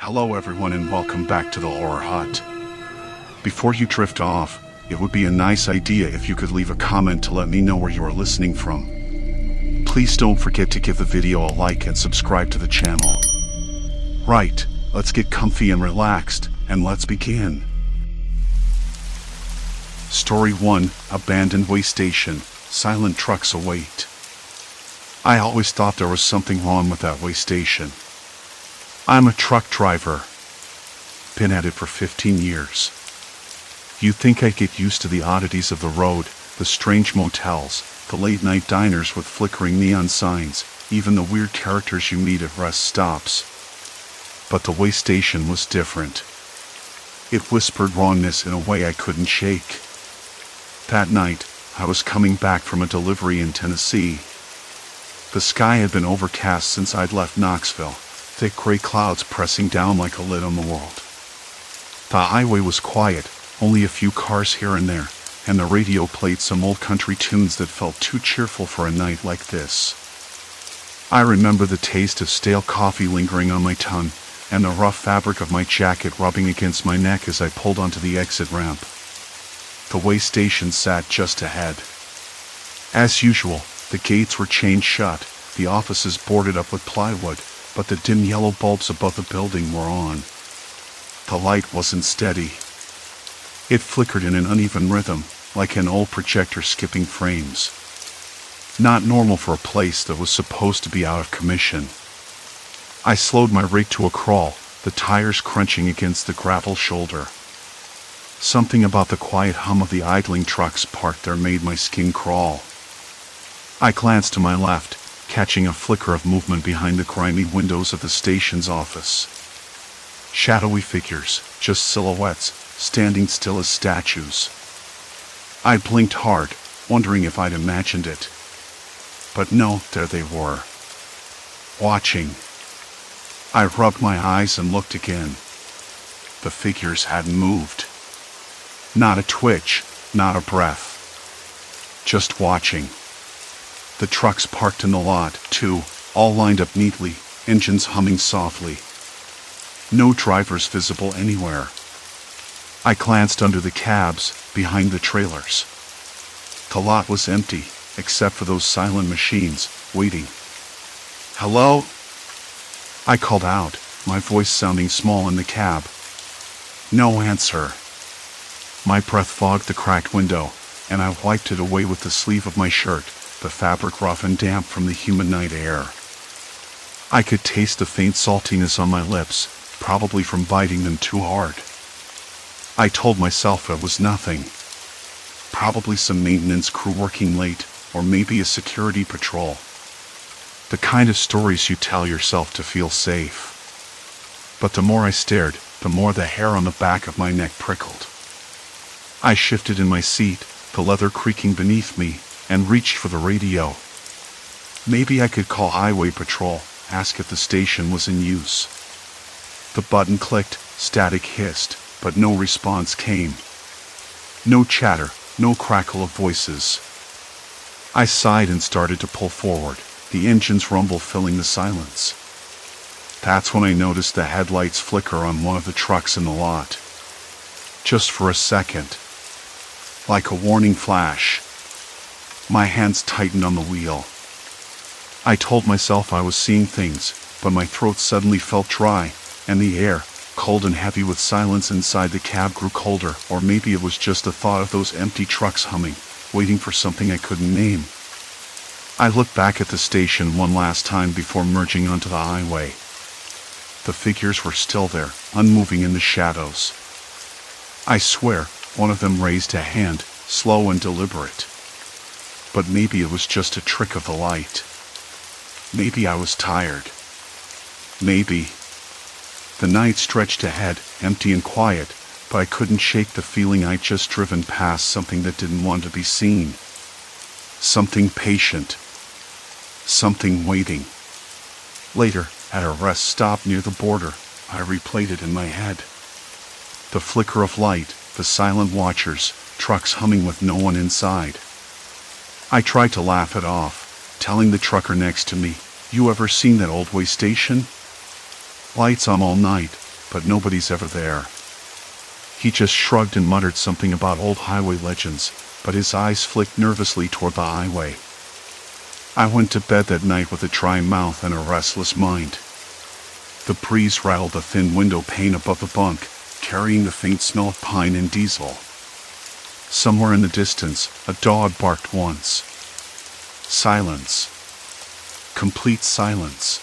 Hello everyone and welcome back to the Horror Hut. Before you drift off, it would be a nice idea if you could leave a comment to let me know where you are listening from. Please don't forget to give the video a like and subscribe to the channel. Right, let's get comfy and relaxed, and let's begin. Story 1, Abandoned Way Station, Silent Trucks Await. I always thought there was something wrong with that way station. I'm a truck driver. Been at it for 15 years. You'd think I'd get used to the oddities of the road, the strange motels, the late-night diners with flickering neon signs, even the weird characters you meet at rest stops. But the way station was different. It whispered wrongness in a way I couldn't shake. That night, I was coming back from a delivery in Tennessee. The sky had been overcast since I'd left Knoxville, thick gray clouds pressing down like a lid on the world. The highway was quiet, only a few cars here and there, and the radio played some old country tunes that felt too cheerful for a night like this. I remember the taste of stale coffee lingering on my tongue, and the rough fabric of my jacket rubbing against my neck as I pulled onto the exit ramp. The way station sat just ahead. As usual, the gates were chained shut, the offices boarded up with plywood, but the dim yellow bulbs above the building were on. The light wasn't steady. It flickered in an uneven rhythm, like an old projector skipping frames. Not normal for a place that was supposed to be out of commission. I slowed my rig to a crawl, the tires crunching against the gravel shoulder. Something about the quiet hum of the idling trucks parked there made my skin crawl. I glanced to my left, catching a flicker of movement behind the grimy windows of the station's office. Shadowy figures, just silhouettes, standing still as statues. I blinked hard, wondering if I'd imagined it. But no, there they were. Watching. I rubbed my eyes and looked again. The figures hadn't moved. Not a twitch, not a breath. Just watching. The trucks parked in the lot, too, all lined up neatly, engines humming softly. No drivers visible anywhere. I glanced under the cabs, behind the trailers. The lot was empty, except for those silent machines, waiting. "Hello?" I called out, my voice sounding small in the cab. No answer. My breath fogged the cracked window, and I wiped it away with the sleeve of my shirt, the fabric rough and damp from the humid night air. I could taste the faint saltiness on my lips, probably from biting them too hard. I told myself it was nothing. Probably some maintenance crew working late, or maybe a security patrol. The kind of stories you tell yourself to feel safe. But the more I stared, the more the hair on the back of my neck prickled. I shifted in my seat, the leather creaking beneath me, and reached for the radio. Maybe I could call Highway Patrol, ask if the station was in use. The button clicked, static hissed, but no response came. No chatter, no crackle of voices. I sighed and started to pull forward, the engine's rumble filling the silence. That's when I noticed the headlights flicker on one of the trucks in the lot. Just for a second. Like a warning flash. My hands tightened on the wheel. I told myself I was seeing things, but my throat suddenly felt dry, and the air, cold and heavy with silence inside the cab, grew colder, or maybe it was just the thought of those empty trucks humming, waiting for something I couldn't name. I looked back at the station one last time before merging onto the highway. The figures were still there, unmoving in the shadows. I swear, one of them raised a hand, slow and deliberate. But maybe it was just a trick of the light. Maybe I was tired. Maybe. The night stretched ahead, empty and quiet, but I couldn't shake the feeling I'd just driven past something that didn't want to be seen. Something patient. Something waiting. Later, at a rest stop near the border, I replayed it in my head. The flicker of light, the silent watchers, trucks humming with no one inside. I tried to laugh it off, telling the trucker next to me, "You ever seen that old way station? Lights on all night, but nobody's ever there. He just shrugged and muttered something about old highway legends, but his eyes flicked nervously toward the highway. I went to bed that night with a dry mouth and a restless mind. The breeze rattled the thin window pane above the bunk, carrying the faint smell of pine and diesel. Somewhere in the distance, a dog barked once. Silence. Complete silence.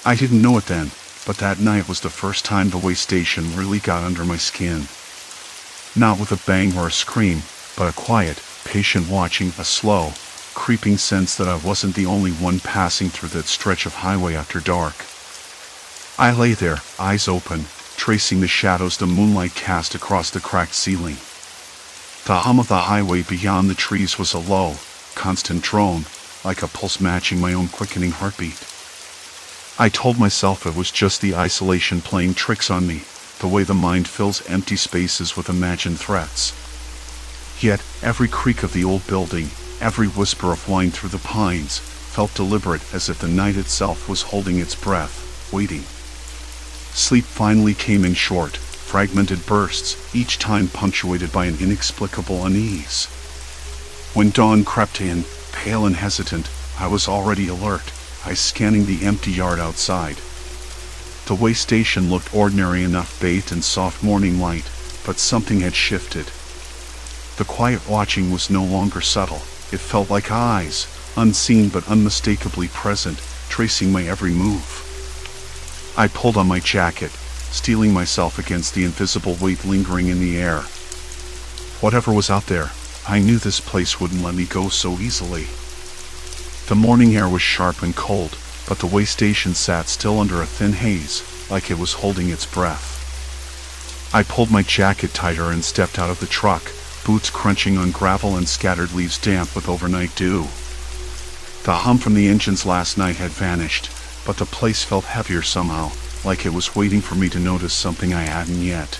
I didn't know it then, but that night was the first time the way station really got under my skin. Not with a bang or a scream, but a quiet, patient watching, a slow, creeping sense that I wasn't the only one passing through that stretch of highway after dark. I lay there, eyes open, tracing the shadows the moonlight cast across the cracked ceiling. The hum of the highway beyond the trees was a low, constant drone, like a pulse matching my own quickening heartbeat. I told myself it was just the isolation playing tricks on me, the way the mind fills empty spaces with imagined threats. Yet, every creak of the old building, every whisper of wind through the pines, felt deliberate, as if the night itself was holding its breath, waiting. Sleep finally came in short, fragmented bursts, each time punctuated by an inexplicable unease. When dawn crept in, pale and hesitant, I was already alert, eyes scanning the empty yard outside. The way station looked ordinary enough, bathed in soft morning light, but something had shifted. The quiet watching was no longer subtle. It felt like eyes, unseen but unmistakably present, tracing my every move. I pulled on my jacket, steeling myself against the invisible weight lingering in the air. Whatever was out there, I knew this place wouldn't let me go so easily. The morning air was sharp and cold, but the way station sat still under a thin haze, like it was holding its breath. I pulled my jacket tighter and stepped out of the truck, boots crunching on gravel and scattered leaves damp with overnight dew. The hum from the engines last night had vanished, but the place felt heavier somehow, like it was waiting for me to notice something I hadn't yet.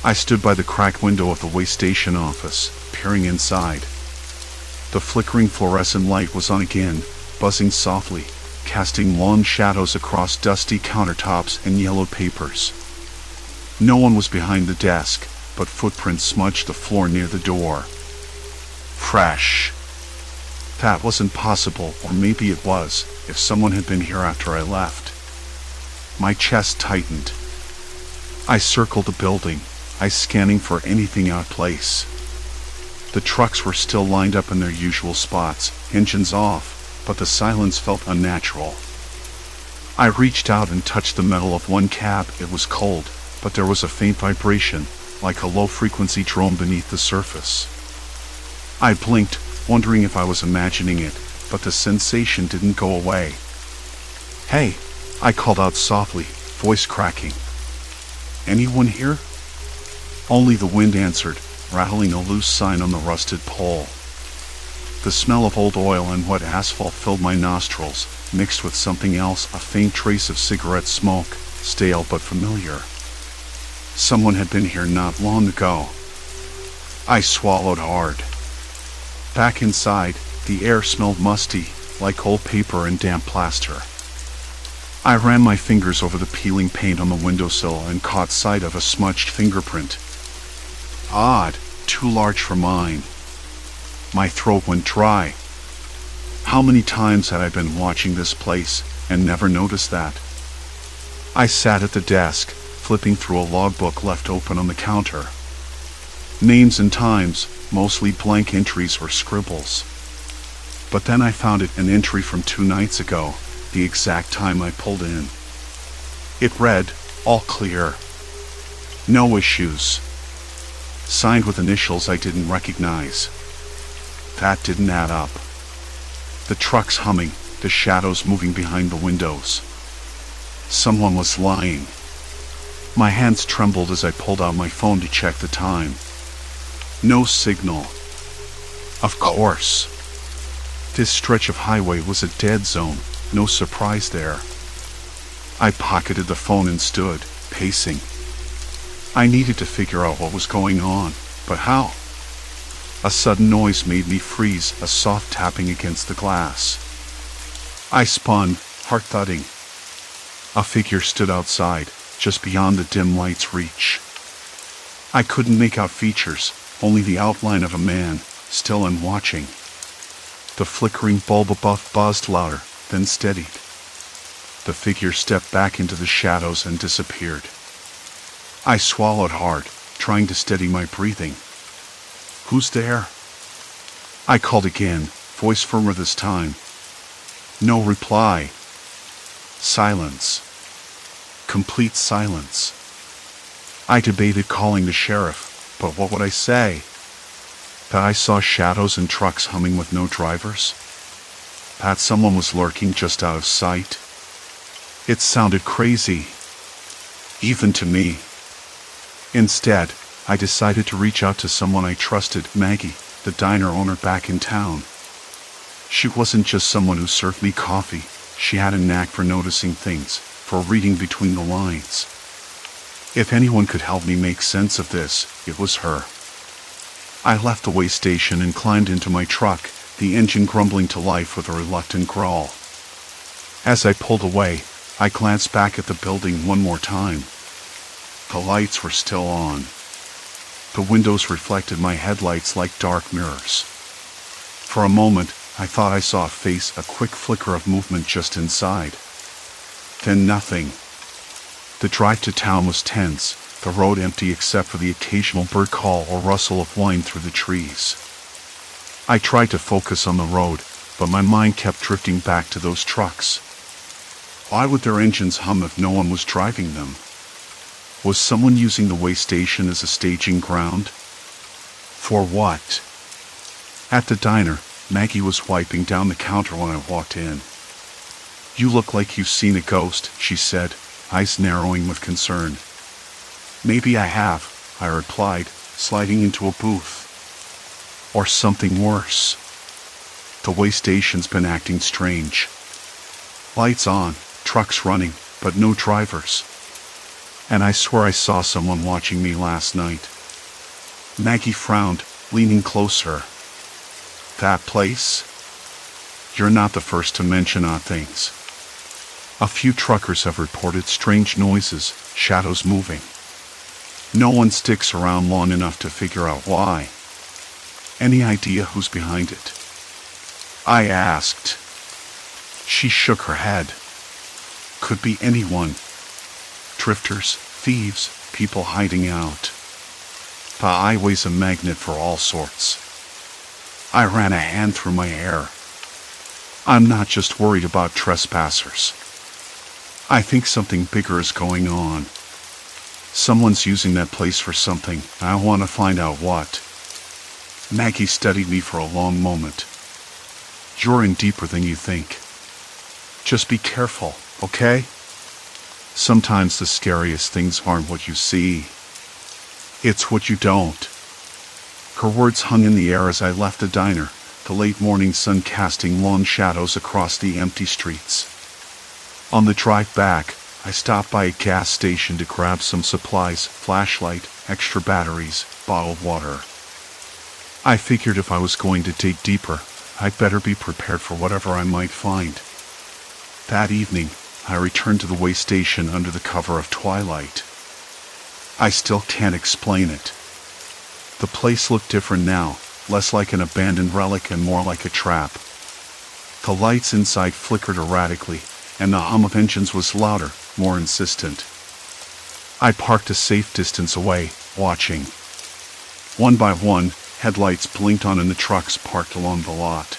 I stood by the cracked window of the way station office, peering inside. The flickering fluorescent light was on again, buzzing softly, casting long shadows across dusty countertops and yellowed papers. No one was behind the desk, but footprints smudged the floor near the door. Fresh. That wasn't possible, or maybe it was, if someone had been here after I left. My chest tightened. I circled the building, eyes scanning for anything out of place. The trucks were still lined up in their usual spots, engines off, but the silence felt unnatural. I reached out and touched the metal of one cab. It was cold, but there was a faint vibration, like a low-frequency drone beneath the surface. I blinked, wondering if I was imagining it, but the sensation didn't go away. "Hey," I called out softly, voice cracking. "Anyone here?" Only the wind answered, rattling a loose sign on the rusted pole. The smell of old oil and wet asphalt filled my nostrils, mixed with something else, a faint trace of cigarette smoke, stale but familiar. Someone had been here not long ago. I swallowed hard. Back inside, the air smelled musty, like old paper and damp plaster. I ran my fingers over the peeling paint on the windowsill and caught sight of a smudged fingerprint. Odd, too large for mine. My throat went dry. How many times had I been watching this place and never noticed that? I sat at the desk, flipping through a logbook left open on the counter. Names and times, mostly blank entries or scribbles. But then I found an entry from 2 nights ago, the exact time I pulled in. It read, "All clear. No issues." Signed with initials I didn't recognize. That didn't add up. The trucks humming, the shadows moving behind the windows. Someone was lying. My hands trembled as I pulled out my phone to check the time. No signal. Of course. This stretch of highway was a dead zone, no surprise there. I pocketed the phone and stood, pacing. I needed to figure out what was going on, but how? A sudden noise made me freeze, a soft tapping against the glass. I spun, heart thudding. A figure stood outside, just beyond the dim light's reach. I couldn't make out features, only the outline of a man, still and watching. The flickering bulb above buzzed louder, then steadied. The figure stepped back into the shadows and disappeared. I swallowed hard, trying to steady my breathing. "Who's there?" I called again, voice firmer this time. No reply. Silence. Complete silence. I debated calling the sheriff, but what would I say? That I saw shadows and trucks humming with no drivers? That someone was lurking just out of sight? It sounded crazy, even to me. Instead, I decided to reach out to someone I trusted, Maggie, the diner owner back in town. She wasn't just someone who served me coffee. She had a knack for noticing things, for reading between the lines. If anyone could help me make sense of this, it was her. I left the way station and climbed into my truck, the engine grumbling to life with a reluctant growl. As I pulled away, I glanced back at the building one more time. The lights were still on. The windows reflected my headlights like dark mirrors. For a moment, I thought I saw a face, a quick flicker of movement just inside. Then nothing. The drive to town was tense, the road empty except for the occasional bird call or rustle of wind through the trees. I tried to focus on the road, but my mind kept drifting back to those trucks. Why would their engines hum if no one was driving them? Was someone using the way station as a staging ground? For what? At the diner, Maggie was wiping down the counter when I walked in. "You look like you've seen a ghost," she said, eyes narrowing with concern. "Maybe I have," I replied, sliding into a booth. Or something worse. The way station's been acting strange. Lights on, trucks running, but no drivers. And I swear I saw someone watching me last night. Maggie frowned, leaning closer. "That place? You're not the first to mention odd things. A few truckers have reported strange noises, shadows moving. No one sticks around long enough to figure out why. Any idea who's behind it?" I asked. She shook her head. "Could be anyone. Drifters, thieves, people hiding out. The highway's a magnet for all sorts." I ran a hand through my hair. "I'm not just worried about trespassers. I think something bigger is going on. Someone's using that place for something, and I want to find out what." Maggie studied me for a long moment. "You're in deeper than you think. Just be careful, okay? Sometimes the scariest things aren't what you see. It's what you don't." Her words hung in the air as I left the diner, the late morning sun casting long shadows across the empty streets. On the drive back, I stopped by a gas station to grab some supplies, flashlight, extra batteries, bottled water. I figured if I was going to dig deeper, I'd better be prepared for whatever I might find. That evening, I returned to the way station under the cover of twilight. I still can't explain it. The place looked different now, less like an abandoned relic and more like a trap. The lights inside flickered erratically, and the hum of engines was louder, more insistent. I parked a safe distance away, watching. One by one, headlights blinked on in the trucks parked along the lot.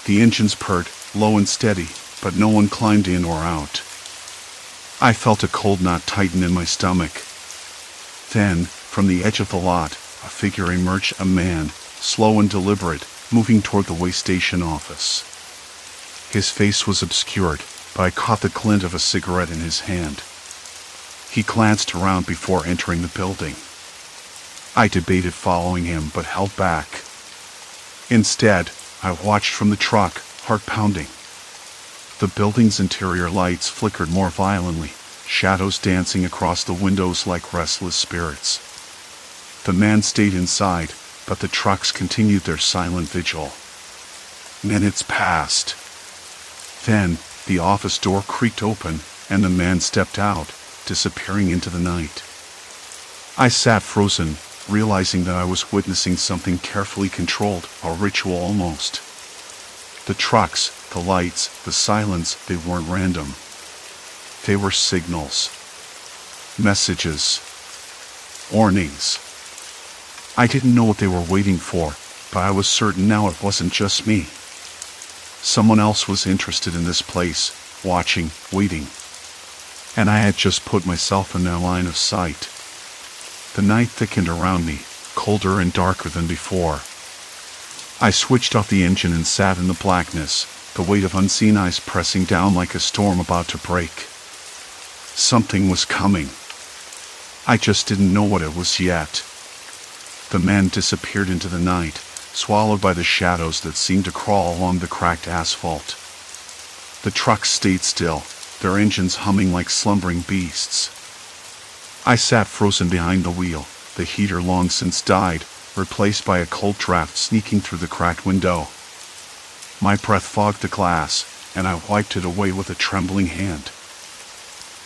The engines purred, low and steady, but no one climbed in or out. I felt a cold knot tighten in my stomach. Then, from the edge of the lot, a figure emerged, a man, slow and deliberate, moving toward the way station office. His face was obscured, but I caught the glint of a cigarette in his hand. He glanced around before entering the building. I debated following him, but held back. Instead, I watched from the truck, heart pounding. The building's interior lights flickered more violently, shadows dancing across the windows like restless spirits. The man stayed inside, but the trucks continued their silent vigil. Minutes passed. Then, the office door creaked open, and the man stepped out, disappearing into the night. I sat frozen, realizing that I was witnessing something carefully controlled, a ritual almost. The trucks, the lights, the silence, they weren't random. They were signals. Messages. Warnings. I didn't know what they were waiting for, but I was certain now it wasn't just me. Someone else was interested in this place, watching, waiting. And I had just put myself in their line of sight. The night thickened around me, colder and darker than before. I switched off the engine and sat in the blackness, the weight of unseen eyes pressing down like a storm about to break. Something was coming. I just didn't know what it was yet. The man disappeared into the night, swallowed by the shadows that seemed to crawl along the cracked asphalt. The trucks stayed still, their engines humming like slumbering beasts. I sat frozen behind the wheel, the heater long since died, replaced by a cold draft sneaking through the cracked window. My breath fogged the glass, and I wiped it away with a trembling hand.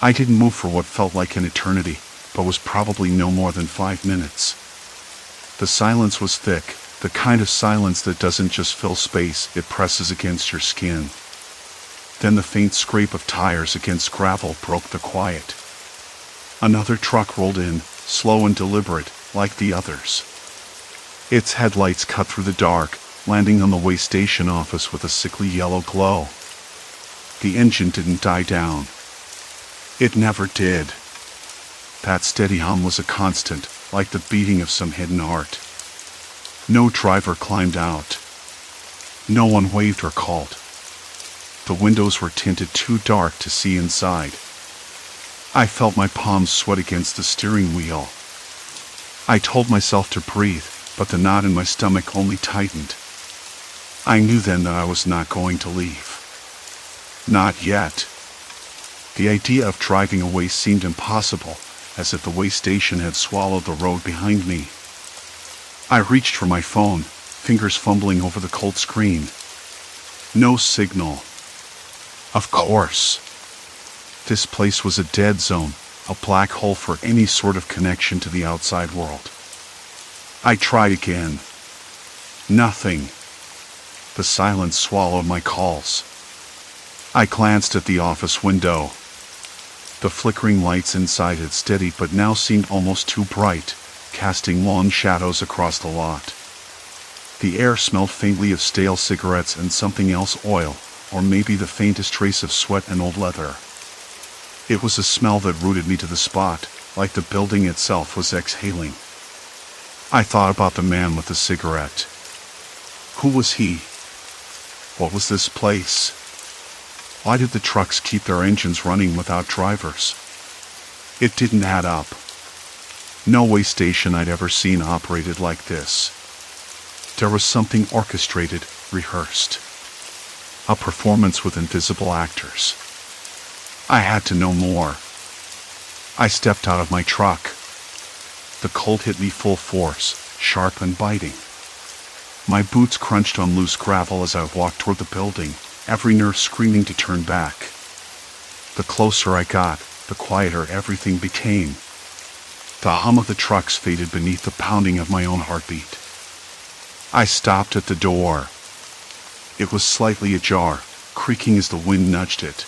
I didn't move for what felt like an eternity, but was probably no more than 5 minutes. The silence was thick, the kind of silence that doesn't just fill space, it presses against your skin. Then the faint scrape of tires against gravel broke the quiet. Another truck rolled in, slow and deliberate, like the others. Its headlights cut through the dark, landing on the way station office with a sickly yellow glow. The engine didn't die down. It never did. That steady hum was a constant, like the beating of some hidden heart. No driver climbed out. No one waved or called. The windows were tinted too dark to see inside. I felt my palms sweat against the steering wheel. I told myself to breathe, but the knot in my stomach only tightened. I knew then that I was not going to leave. Not yet. The idea of driving away seemed impossible, as if the way station had swallowed the road behind me. I reached for my phone, fingers fumbling over the cold screen. No signal. Of course. This place was a dead zone, a black hole for any sort of connection to the outside world. I tried again. Nothing. The silence swallowed my calls. I glanced at the office window. The flickering lights inside had steadied but now seemed almost too bright, casting long shadows across the lot. The air smelled faintly of stale cigarettes and something else, oil, or maybe the faintest trace of sweat and old leather. It was a smell that rooted me to the spot, like the building itself was exhaling. I thought about the man with the cigarette. Who was he? What was this place? Why did the trucks keep their engines running without drivers? It didn't add up. No way station I'd ever seen operated like this. There was something orchestrated, rehearsed. A performance with invisible actors. I had to know more. I stepped out of my truck. The cold hit me full force, sharp and biting. My boots crunched on loose gravel as I walked toward the building, every nerve screaming to turn back. The closer I got, the quieter everything became. The hum of the trucks faded beneath the pounding of my own heartbeat. I stopped at the door. It was slightly ajar, creaking as the wind nudged it.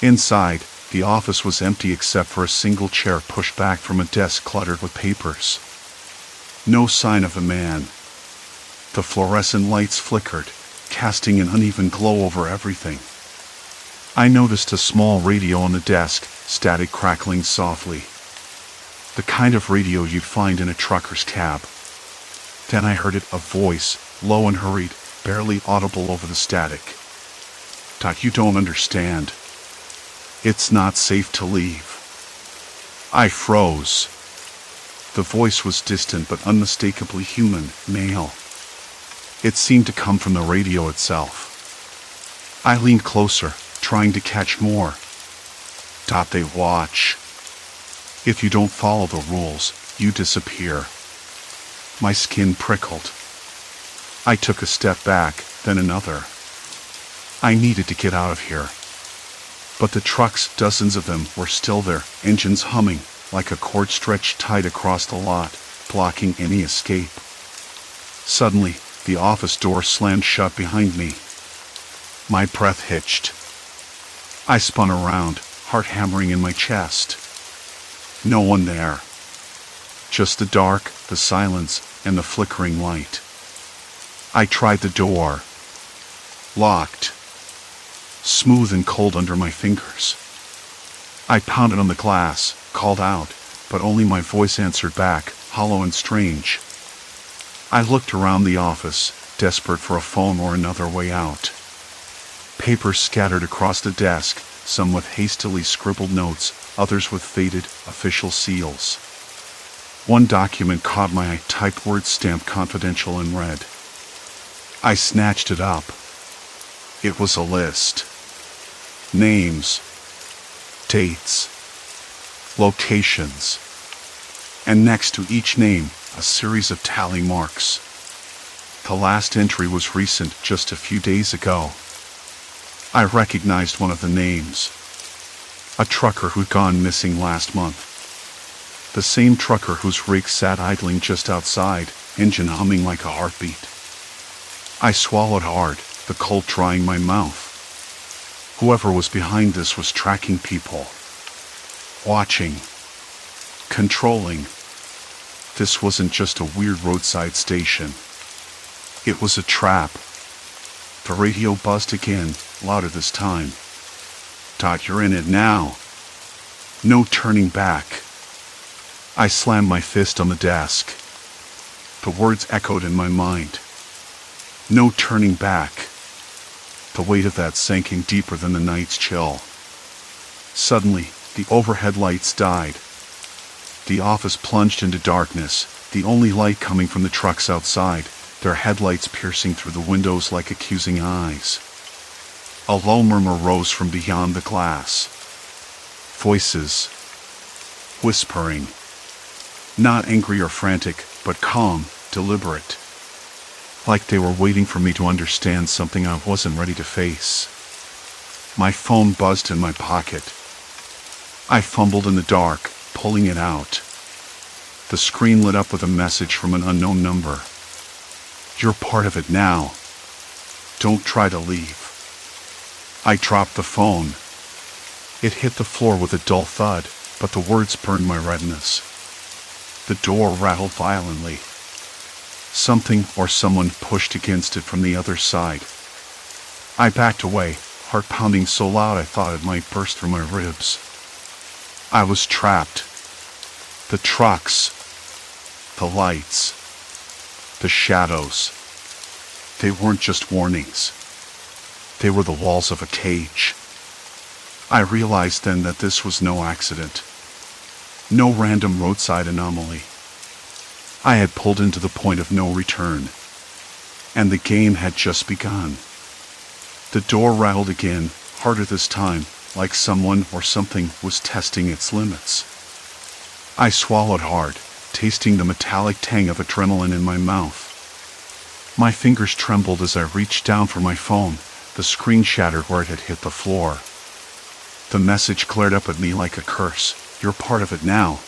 Inside, the office was empty except for a single chair pushed back from a desk cluttered with papers. No sign of a man. The fluorescent lights flickered, casting an uneven glow over everything. I noticed a small radio on the desk, static crackling softly. The kind of radio you'd find in a trucker's cab. Then I heard it, a voice, low and hurried, barely audible over the static. "Dot, you don't understand. It's not safe to leave." I froze. The voice was distant but unmistakably human, male. It seemed to come from the radio itself. I leaned closer, trying to catch more. "Dot, they watch. If you don't follow the rules, you disappear." My skin prickled. I took a step back, then another. I needed to get out of here. But the trucks, dozens of them, were still there, engines humming, like a cord stretched tight across the lot, blocking any escape. Suddenly, the office door slammed shut behind me. My breath hitched. I spun around, heart hammering in my chest. No one there. Just the dark, the silence, and the flickering light. I tried the door. Locked. Smooth and cold under my fingers. I pounded on the glass, called out, but only my voice answered back, hollow and strange. I looked around the office, desperate for a phone or another way out. Papers scattered across the desk, some with hastily scribbled notes, others with faded, official seals. One document caught my eye, typed words stamped confidential in red. I snatched it up. It was a list. Names. Dates. Locations. And next to each name, a series of tally marks. The last entry was recent, just a few days ago. I recognized one of the names. A trucker who'd gone missing last month. The same trucker whose rig sat idling just outside, engine humming like a heartbeat. I swallowed hard, the cold drying my mouth. Whoever was behind this was tracking people. Watching. Controlling. This wasn't just a weird roadside station. It was a trap. The radio buzzed again, louder this time. You're in it now. No turning back. I slammed my fist on the desk. The words echoed in my mind. No turning back. The weight of that sank in deeper than the night's chill. Suddenly, the overhead lights died. The office plunged into darkness, the only light coming from the trucks outside, their headlights piercing through the windows like accusing eyes. A low murmur rose from beyond the glass. Voices. Whispering. Not angry or frantic, but calm, deliberate. Like they were waiting for me to understand something I wasn't ready to face. My phone buzzed in my pocket. I fumbled in the dark, pulling it out. The screen lit up with a message from an unknown number. You're part of it now. Don't try to leave. I dropped the phone. It hit the floor with a dull thud, but the words burned my retinas. The door rattled violently. Something or someone pushed against it from the other side. I backed away, heart pounding so loud I thought it might burst through my ribs. I was trapped. The trucks. The lights. The shadows. They weren't just warnings. They were the walls of a cage. I realized then that this was no accident. No random roadside anomaly. I had pulled into the point of no return. And the game had just begun. The door rattled again, harder this time, like someone or something was testing its limits. I swallowed hard, tasting the metallic tang of adrenaline in my mouth. My fingers trembled as I reached down for my phone. The screen shattered where it had hit the floor. The message glared up at me like a curse. You're part of it now.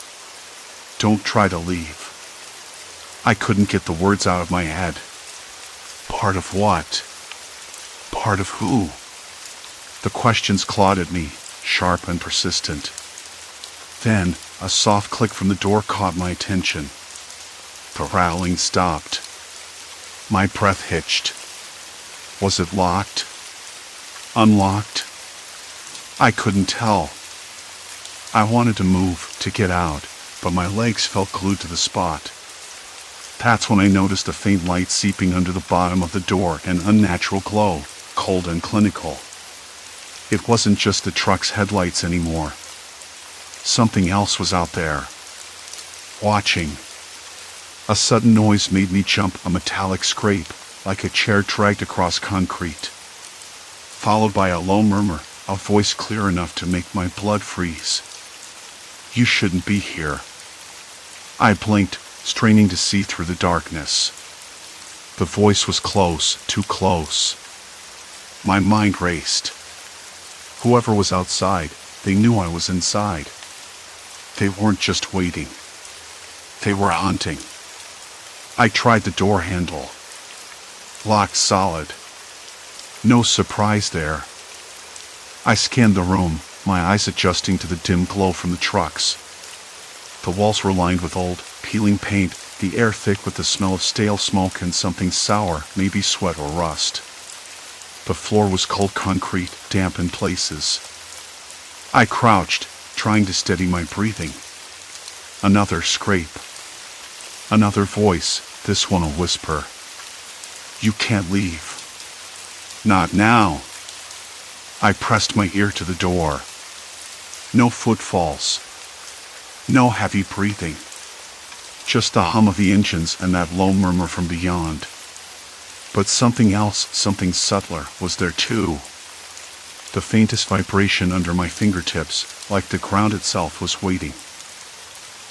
Don't try to leave. I couldn't get the words out of my head. Part of what? Part of who? The questions clawed at me, sharp and persistent. Then, a soft click from the door caught my attention. The rattling stopped. My breath hitched. Was it locked? Unlocked? I couldn't tell. I wanted to move, to get out, but my legs felt glued to the spot. That's when I noticed a faint light seeping under the bottom of the door, an unnatural glow, cold and clinical. It wasn't just the truck's headlights anymore. Something else was out there. Watching. A sudden noise made me jump, a metallic scrape, like a chair dragged across concrete. Followed by a low murmur, a voice clear enough to make my blood freeze. You shouldn't be here. I blinked, straining to see through the darkness. The voice was close, too close. My mind raced. Whoever was outside, they knew I was inside. They weren't just waiting. They were hunting. I tried the door handle. Locked solid. No surprise there. I scanned the room, my eyes adjusting to the dim glow from the trucks. The walls were lined with old, peeling paint, the air thick with the smell of stale smoke and something sour, maybe sweat or rust. The floor was cold concrete, damp in places. I crouched, trying to steady my breathing. Another scrape. Another voice, this one a whisper. You can't leave. Not now. I pressed my ear to the door. No footfalls. No heavy breathing. Just the hum of the engines and that low murmur from beyond. But something else, something subtler, was there too. The faintest vibration under my fingertips, like the ground itself was waiting.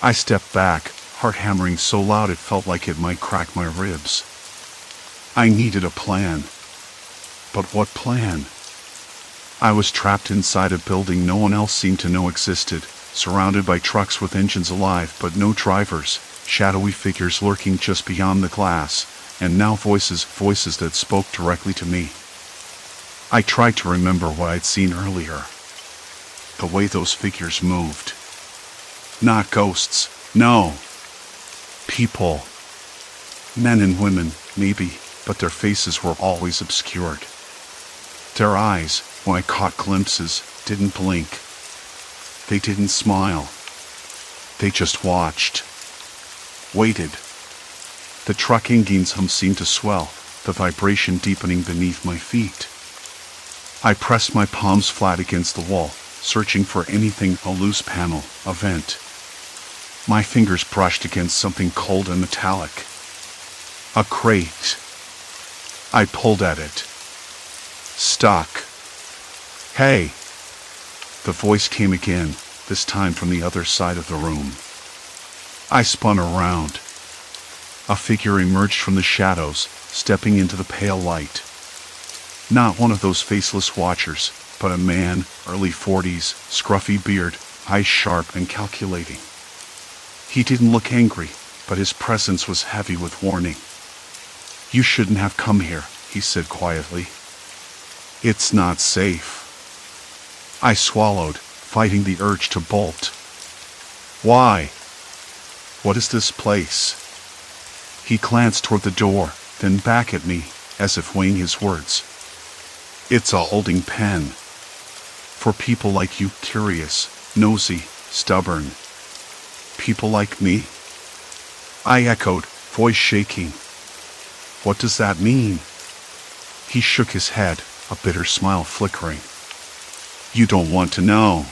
I stepped back, heart hammering so loud it felt like it might crack my ribs. I needed a plan. But what plan? I was trapped inside a building no one else seemed to know existed, surrounded by trucks with engines alive but no drivers, shadowy figures lurking just beyond the glass, and now voices that spoke directly to me. I tried to remember what I'd seen earlier. The way those figures moved. Not ghosts, no. People. Men and women, maybe, but their faces were always obscured. Their eyes, when I caught glimpses, didn't blink. They didn't smile. They just watched. Waited. The truck engine's hum seemed to swell, the vibration deepening beneath my feet. I pressed my palms flat against the wall, searching for anything, a loose panel, a vent. My fingers brushed against something cold and metallic. A crate. I pulled at it. Stuck. Hey! The voice came again, this time from the other side of the room. I spun around. A figure emerged from the shadows, stepping into the pale light. Not one of those faceless watchers, but a man, early 40s, scruffy beard, eyes sharp and calculating. He didn't look angry, but his presence was heavy with warning. You shouldn't have come here, he said quietly. It's not safe. I swallowed, fighting the urge to bolt. Why? What is this place? He glanced toward the door, then back at me, as if weighing his words. It's a holding pen. For people like you, curious, nosy, stubborn. People like me? I echoed, voice shaking. What does that mean? He shook his head, a bitter smile flickering. You don't want to know.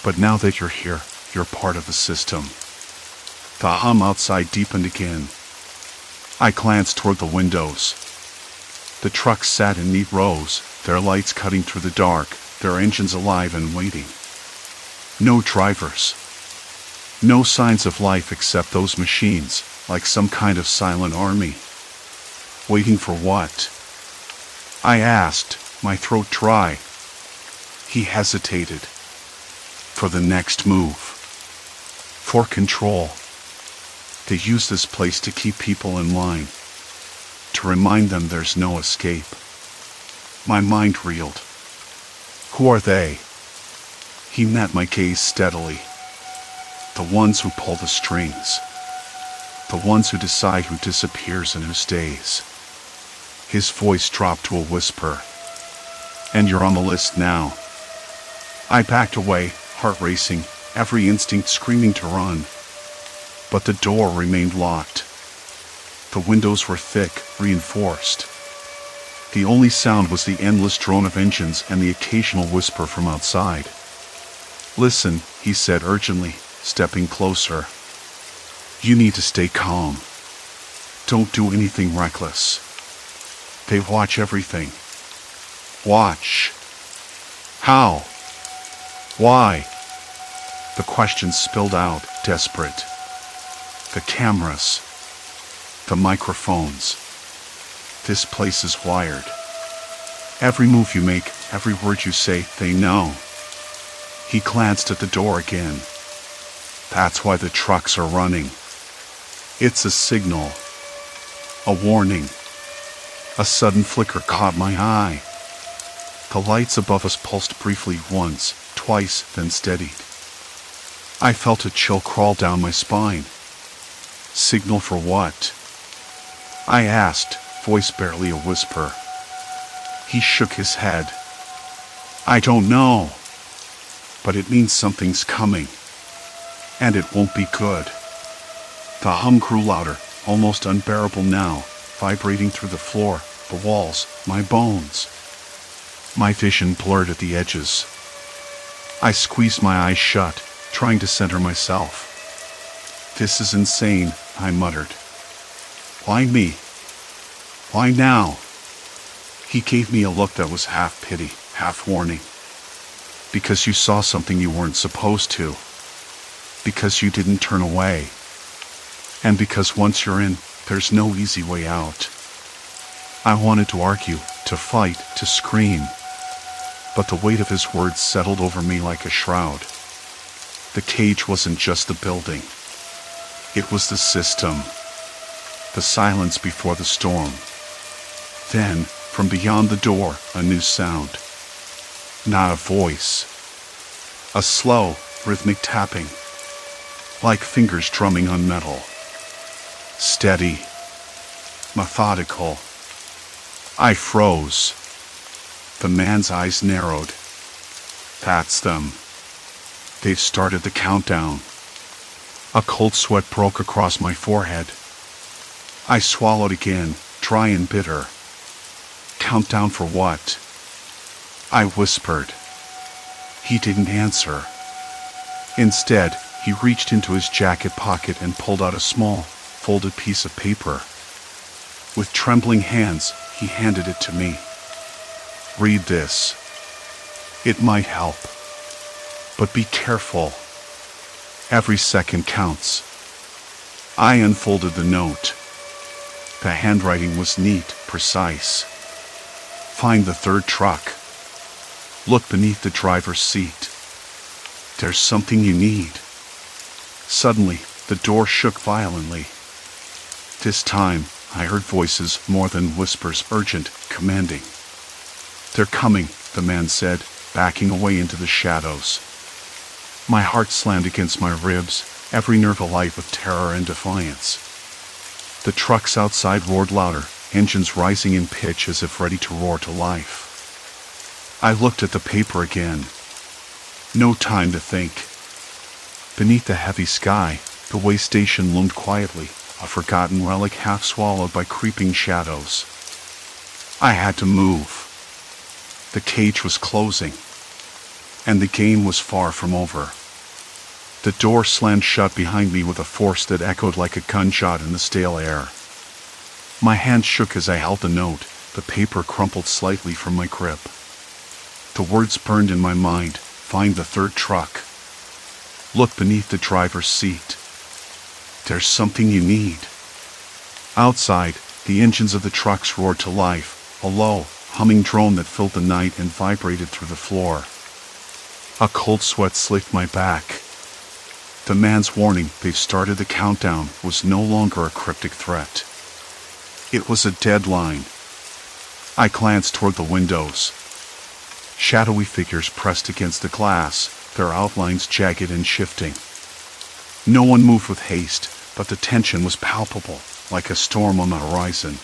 But now that you're here, you're part of the system. The hum outside deepened again. I glanced toward the windows. The trucks sat in neat rows, their lights cutting through the dark, their engines alive and waiting. No drivers. No signs of life except those machines, like some kind of silent army. Waiting for what? I asked, my throat dry. He hesitated. For the next move. For control. They use this place to keep people in line. To remind them there's no escape. My mind reeled. Who are they? He met my gaze steadily. The ones who pull the strings. The ones who decide who disappears and who stays. His voice dropped to a whisper. And you're on the list now. I backed away, heart racing, every instinct screaming to run. But the door remained locked. The windows were thick, reinforced. The only sound was the endless drone of engines and the occasional whisper from outside. Listen, he said urgently, stepping closer. You need to stay calm. Don't do anything reckless. They watch everything. Watch. How? Why? The questions spilled out, desperate. The cameras. The microphones. This place is wired. Every move you make, Every word you say, they know. He glanced at the door again. That's why the trucks are running. It's a signal. A warning. A sudden flicker caught my eye. The lights above us pulsed briefly once, twice, then steadied. I felt a chill crawl down my spine. Signal for what? I asked, voice barely a whisper. He shook his head. I don't know. But it means something's coming. And it won't be good. The hum grew louder, almost unbearable now, vibrating through the floor, the walls, my bones. My vision blurred at the edges. I squeezed my eyes shut, trying to center myself. This is insane, I muttered. Why me? Why now? He gave me a look that was half pity, half warning. Because you saw something you weren't supposed to. Because you didn't turn away. And because once you're in, there's no easy way out. I wanted to argue, to fight, to scream. But the weight of his words settled over me like a shroud. The cage wasn't just the building. It was the system. The silence before the storm. Then, from beyond the door, a new sound. Not a voice. A slow, rhythmic tapping. Like fingers drumming on metal. Steady. Methodical. I froze. The man's eyes narrowed. That's them. They've started the countdown. A cold sweat broke across my forehead. I swallowed again, dry and bitter. Countdown for what? I whispered. He didn't answer. Instead, he reached into his jacket pocket and pulled out a small, folded piece of paper. With trembling hands, he handed it to me. Read this. It might help. But be careful. Every second counts. I unfolded the note. The handwriting was neat, precise. Find the third truck. Look beneath the driver's seat. There's something you need. Suddenly, the door shook violently. This time, I heard voices more than whispers, urgent, commanding. They're coming, the man said, backing away into the shadows. My heart slammed against my ribs, every nerve alight with terror and defiance. The trucks outside roared louder, engines rising in pitch as if ready to roar to life. I looked at the paper again. No time to think. Beneath the heavy sky, the way station loomed quietly, a forgotten relic half swallowed by creeping shadows. I had to move. The cage was closing, and the game was far from over. The door slammed shut behind me with a force that echoed like a gunshot in the stale air. My hand shook as I held the note, the paper crumpled slightly from my grip. The words burned in my mind, find the third truck. Look beneath the driver's seat. There's something you need. Outside, the engines of the trucks roared to life, a low, humming drone that filled the night and vibrated through the floor. A cold sweat slicked my back. The man's warning, they've started the countdown, was no longer a cryptic threat. It was a deadline. I glanced toward the windows. Shadowy figures pressed against the glass, their outlines jagged and shifting. No one moved with haste, but the tension was palpable, like a storm on the horizon.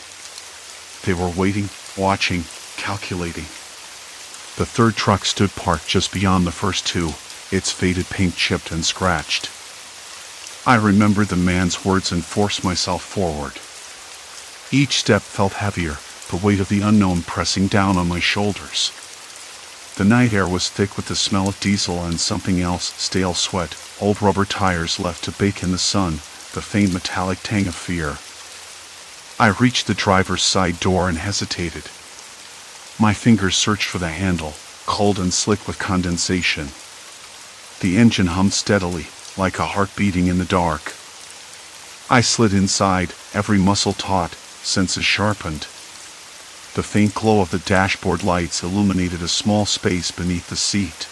They were waiting, watching, calculating. The third truck stood parked just beyond the first two, its faded paint chipped and scratched. I remembered the man's words and forced myself forward. Each step felt heavier, the weight of the unknown pressing down on my shoulders. The night air was thick with the smell of diesel and something else, stale sweat, old rubber tires left to bake in the sun, the faint metallic tang of fear. I reached the driver's side door and hesitated. My fingers searched for the handle, cold and slick with condensation. The engine hummed steadily, like a heart beating in the dark. I slid inside, every muscle taut, senses sharpened. The faint glow of the dashboard lights illuminated a small space beneath the seat.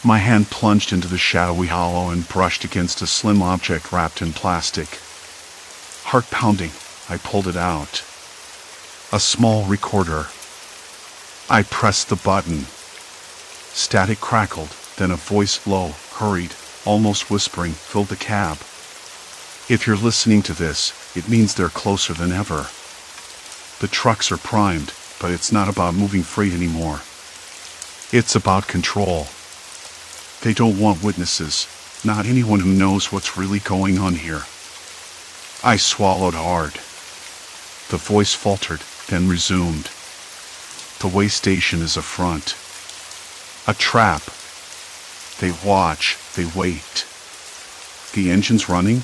My hand plunged into the shadowy hollow and brushed against a slim object wrapped in plastic. Heart pounding, I pulled it out. A small recorder. I pressed the button. Static crackled, then a voice, low, hurried, almost whispering, filled the cab. If you're listening to this, it means they're closer than ever. The trucks are primed, but it's not about moving freight anymore. It's about control. They don't want witnesses, not anyone who knows what's really going on here. I swallowed hard. The voice faltered, then resumed. The way station is a front. A trap. They watch, they wait. The engine's running?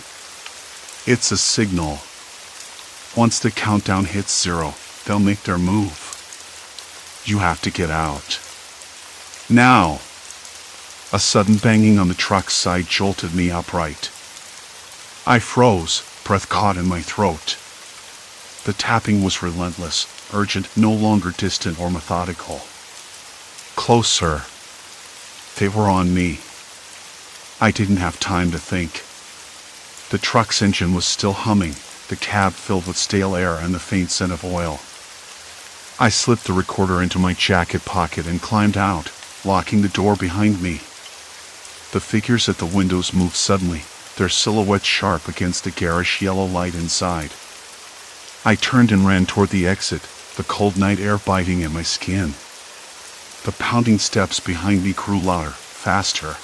It's a signal. Once the countdown hits 0, they'll make their move. You have to get out. Now! A sudden banging on the truck's side jolted me upright. I froze, breath caught in my throat. The tapping was relentless, urgent, no longer distant or methodical. Closer. They were on me. I didn't have time to think. The truck's engine was still humming, the cab filled with stale air and the faint scent of oil. I slipped the recorder into my jacket pocket and climbed out, locking the door behind me. The figures at the windows moved suddenly, their silhouettes sharp against the garish yellow light inside. I turned and ran toward the exit, the cold night air biting at my skin. The pounding steps behind me grew louder, faster.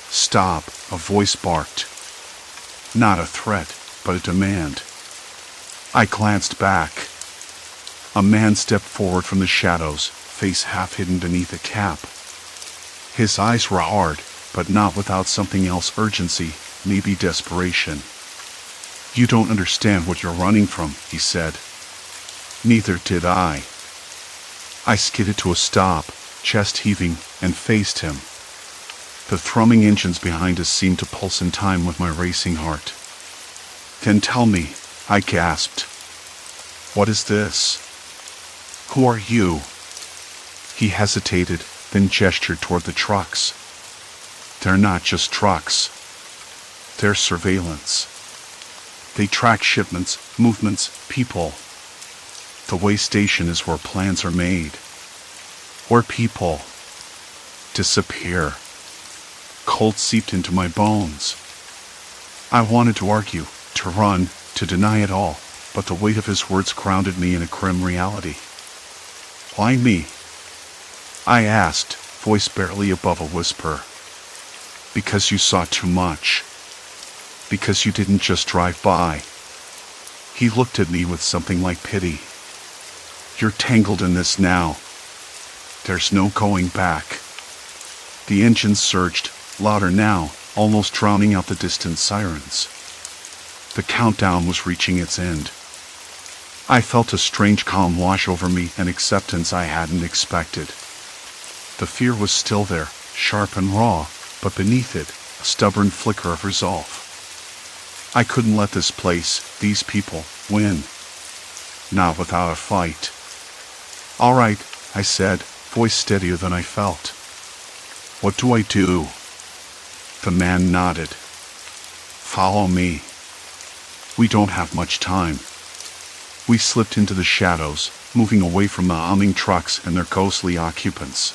Stop, a voice barked. Not a threat, but a demand. I glanced back. A man stepped forward from the shadows, face half hidden beneath a cap. His eyes were hard, but not without something else, urgency, maybe desperation. You don't understand what you're running from, he said. Neither did I. I skidded to a stop, chest heaving, and faced him. The thrumming engines behind us seemed to pulse in time with my racing heart. Then tell me, I gasped. What is this? Who are you? He hesitated, then gestured toward the trucks. They're not just trucks. They're surveillance. They track shipments, movements, people. The way station is where plans are made. Where people disappear. Cold seeped into my bones. I wanted to argue, to run, to deny it all, but the weight of his words grounded me in a grim reality. Why me? I asked, voice barely above a whisper. Because you saw too much. Because you didn't just drive by. He looked at me with something like pity. You're tangled in this now. There's no going back. The engine surged, louder now, almost drowning out the distant sirens. The countdown was reaching its end. I felt a strange calm wash over me, an acceptance I hadn't expected. The fear was still there, sharp and raw, but beneath it, a stubborn flicker of resolve. I couldn't let this place, these people, win. Not without a fight. All right, I said, voice steadier than I felt. What do I do? The man nodded. Follow me. We don't have much time. We slipped into the shadows, moving away from the humming trucks and their ghostly occupants.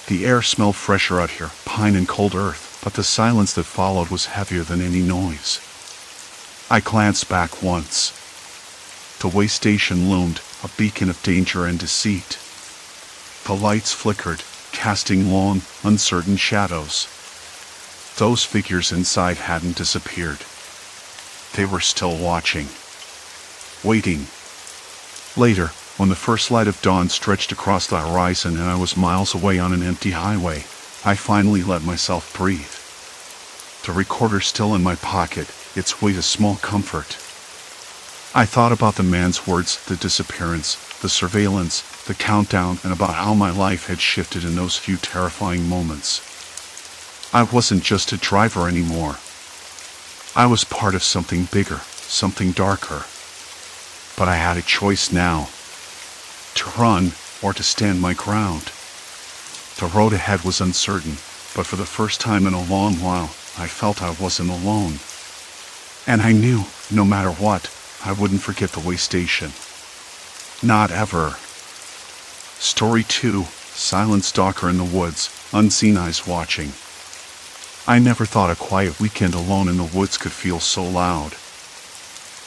The air smelled fresher out here, pine and cold earth, but the silence that followed was heavier than any noise. I glanced back once. The way station loomed, a beacon of danger and deceit. The lights flickered, casting long, uncertain shadows. Those figures inside hadn't disappeared. They were still watching. Waiting. Later, when the first light of dawn stretched across the horizon and I was miles away on an empty highway, I finally let myself breathe. The recorder still in my pocket, its weight a small comfort. I thought about the man's words, the disappearance, the surveillance, the countdown, and about how my life had shifted in those few terrifying moments. I wasn't just a driver anymore. I was part of something bigger, something darker. But I had a choice now. to run, or to stand my ground. The road ahead was uncertain, but for the first time in a long while, I felt I wasn't alone. And I knew, no matter what, I wouldn't forget the way station. Not ever. Story 2, Silent Stalker in the Woods, Unseen Eyes Watching. I never thought a quiet weekend alone in the woods could feel so loud.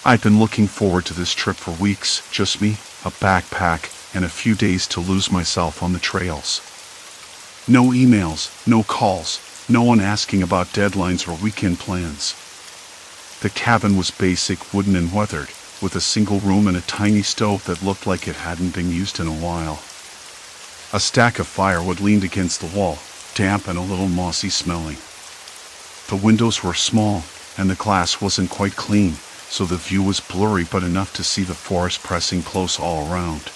I'd been looking forward to this trip for weeks, just me, a backpack, and a few days to lose myself on the trails. No emails, no calls, no one asking about deadlines or weekend plans. The cabin was basic, wooden and weathered, with a single room and a tiny stove that looked like it hadn't been used in a while. A stack of firewood leaned against the wall, damp and a little mossy smelling. The windows were small, and the glass wasn't quite clean, so the view was blurry but enough to see the forest pressing close all around.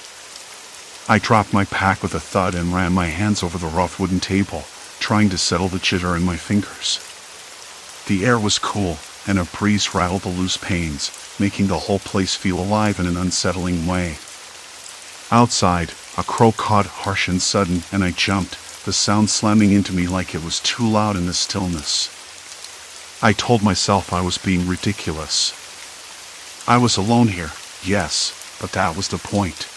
I dropped my pack with a thud and ran my hands over the rough wooden table, trying to settle the jitter in my fingers. The air was cool, and a breeze rattled the loose panes, making the whole place feel alive in an unsettling way. Outside, a crow cawed harsh and sudden, and I jumped, the sound slamming into me like it was too loud in the stillness. I told myself I was being ridiculous. I was alone here, yes, but that was the point.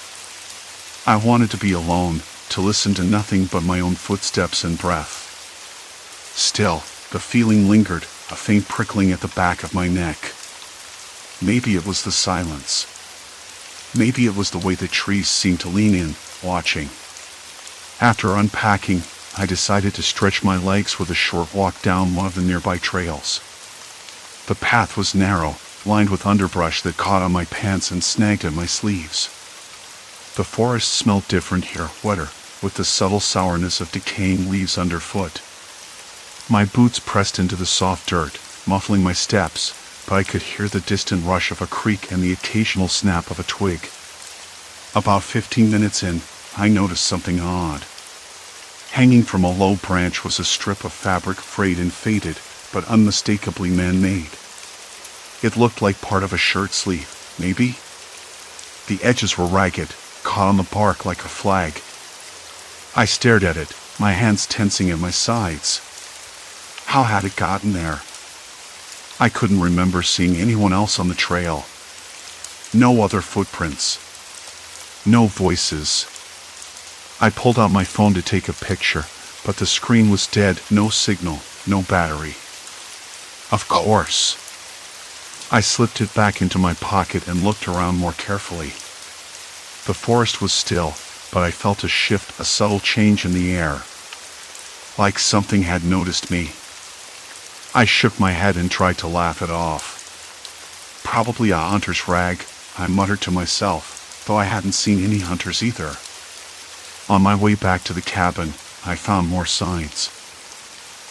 I wanted to be alone, to listen to nothing but my own footsteps and breath. Still, the feeling lingered, a faint prickling at the back of my neck. Maybe it was the silence. Maybe it was the way the trees seemed to lean in, watching. After unpacking, I decided to stretch my legs with a short walk down one of the nearby trails. The path was narrow, lined with underbrush that caught on my pants and snagged at my sleeves. The forest smelled different here, wetter, with the subtle sourness of decaying leaves underfoot. My boots pressed into the soft dirt, muffling my steps, but I could hear the distant rush of a creek and the occasional snap of a twig. About 15 minutes in, I noticed something odd. Hanging from a low branch was a strip of fabric, frayed and faded, but unmistakably man-made. It looked like part of a shirt sleeve, maybe? The edges were ragged, caught on the bark like a flag. I stared at it, my hands tensing at my sides. How had it gotten there? I couldn't remember seeing anyone else on the trail. No other footprints. No voices. I pulled out my phone to take a picture, but the screen was dead, no signal, no battery. Of course. I slipped it back into my pocket and looked around more carefully. The forest was still, but I felt a shift, a subtle change in the air. Like something had noticed me. I shook my head and tried to laugh it off. Probably a hunter's rag, I muttered to myself, though I hadn't seen any hunters either. On my way back to the cabin, I found more signs.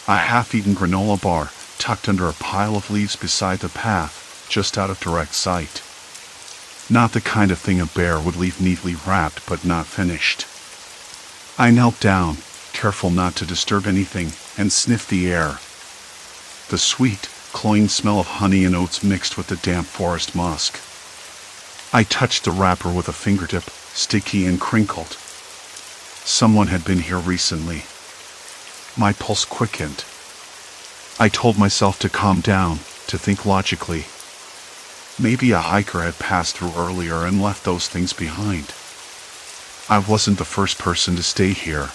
A half-eaten granola bar, tucked under a pile of leaves beside the path, just out of direct sight. Not the kind of thing a bear would leave neatly wrapped but not finished. I knelt down, careful not to disturb anything, and sniffed the air. The sweet, cloying smell of honey and oats mixed with the damp forest musk. I touched the wrapper with a fingertip, sticky and crinkled. Someone had been here recently. My pulse quickened. I told myself to calm down, to think logically. Maybe a hiker had passed through earlier and left those things behind. I wasn't the first person to stay here.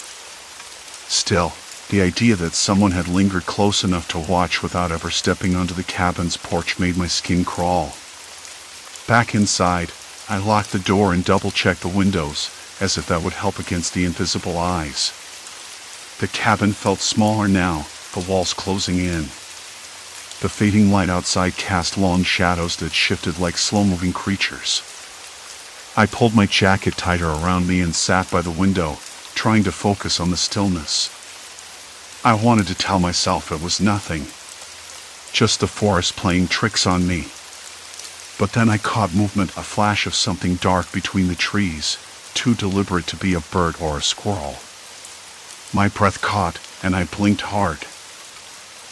Still, the idea that someone had lingered close enough to watch without ever stepping onto the cabin's porch made my skin crawl. Back inside, I locked the door and double-checked the windows, as if that would help against the invisible eyes. The cabin felt smaller now, the walls closing in. The fading light outside cast long shadows that shifted like slow-moving creatures. I pulled my jacket tighter around me and sat by the window, trying to focus on the stillness. I wanted to tell myself it was nothing. Just the forest playing tricks on me. But then I caught movement, a flash of something dark between the trees, too deliberate to be a bird or a squirrel. My breath caught, and I blinked hard.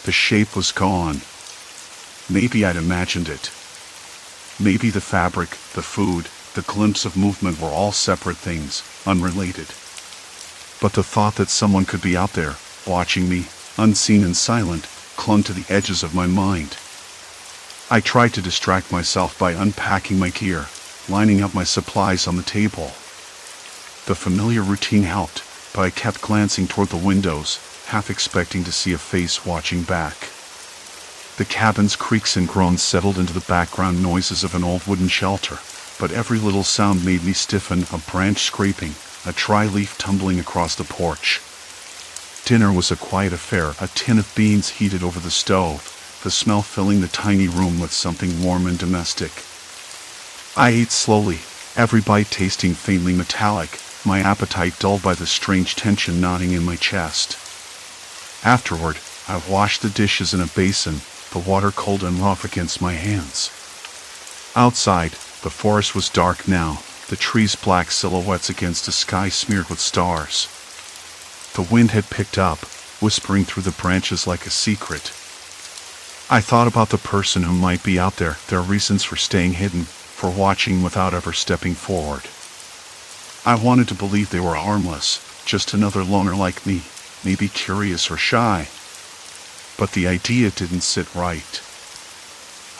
The shape was gone. Maybe I'd imagined it. Maybe the fabric, the food, the glimpse of movement were all separate things, unrelated. But the thought that someone could be out there, watching me, unseen and silent, clung to the edges of my mind. I tried to distract myself by unpacking my gear, lining up my supplies on the table. The familiar routine helped, but I kept glancing toward the windows, half expecting to see a face watching back. The cabin's creaks and groans settled into the background noises of an old wooden shelter, but every little sound made me stiffen, a branch scraping, a dry leaf tumbling across the porch. Dinner was a quiet affair, a tin of beans heated over the stove, the smell filling the tiny room with something warm and domestic. I ate slowly, every bite tasting faintly metallic, my appetite dulled by the strange tension knotting in my chest. Afterward, I washed the dishes in a basin, the water cold and rough against my hands. Outside, the forest was dark now, the trees black silhouettes against a sky smeared with stars. The wind had picked up, whispering through the branches like a secret. I thought about the person who might be out there, their reasons for staying hidden, for watching without ever stepping forward. I wanted to believe they were harmless, just another loner like me, maybe curious or shy. But the idea didn't sit right.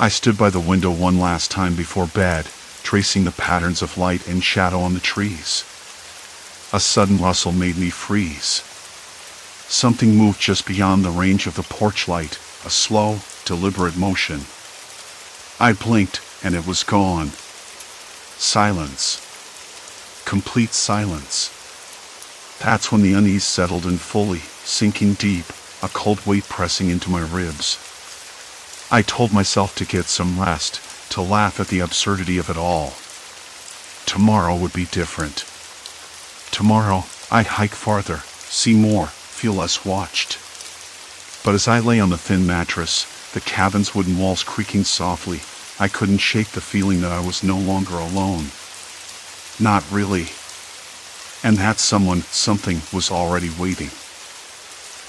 I stood by the window one last time before bed, tracing the patterns of light and shadow on the trees. A sudden rustle made me freeze. Something moved just beyond the range of the porch light, a slow, deliberate motion. I blinked, and it was gone. Silence. Complete silence. That's when the unease settled in fully, sinking deep, a cold weight pressing into my ribs. I told myself to get some rest, to laugh at the absurdity of it all. Tomorrow would be different. Tomorrow, I'd hike farther, see more, feel less watched. But as I lay on the thin mattress, the cabin's wooden walls creaking softly, I couldn't shake the feeling that I was no longer alone. Not really. And that something was already waiting.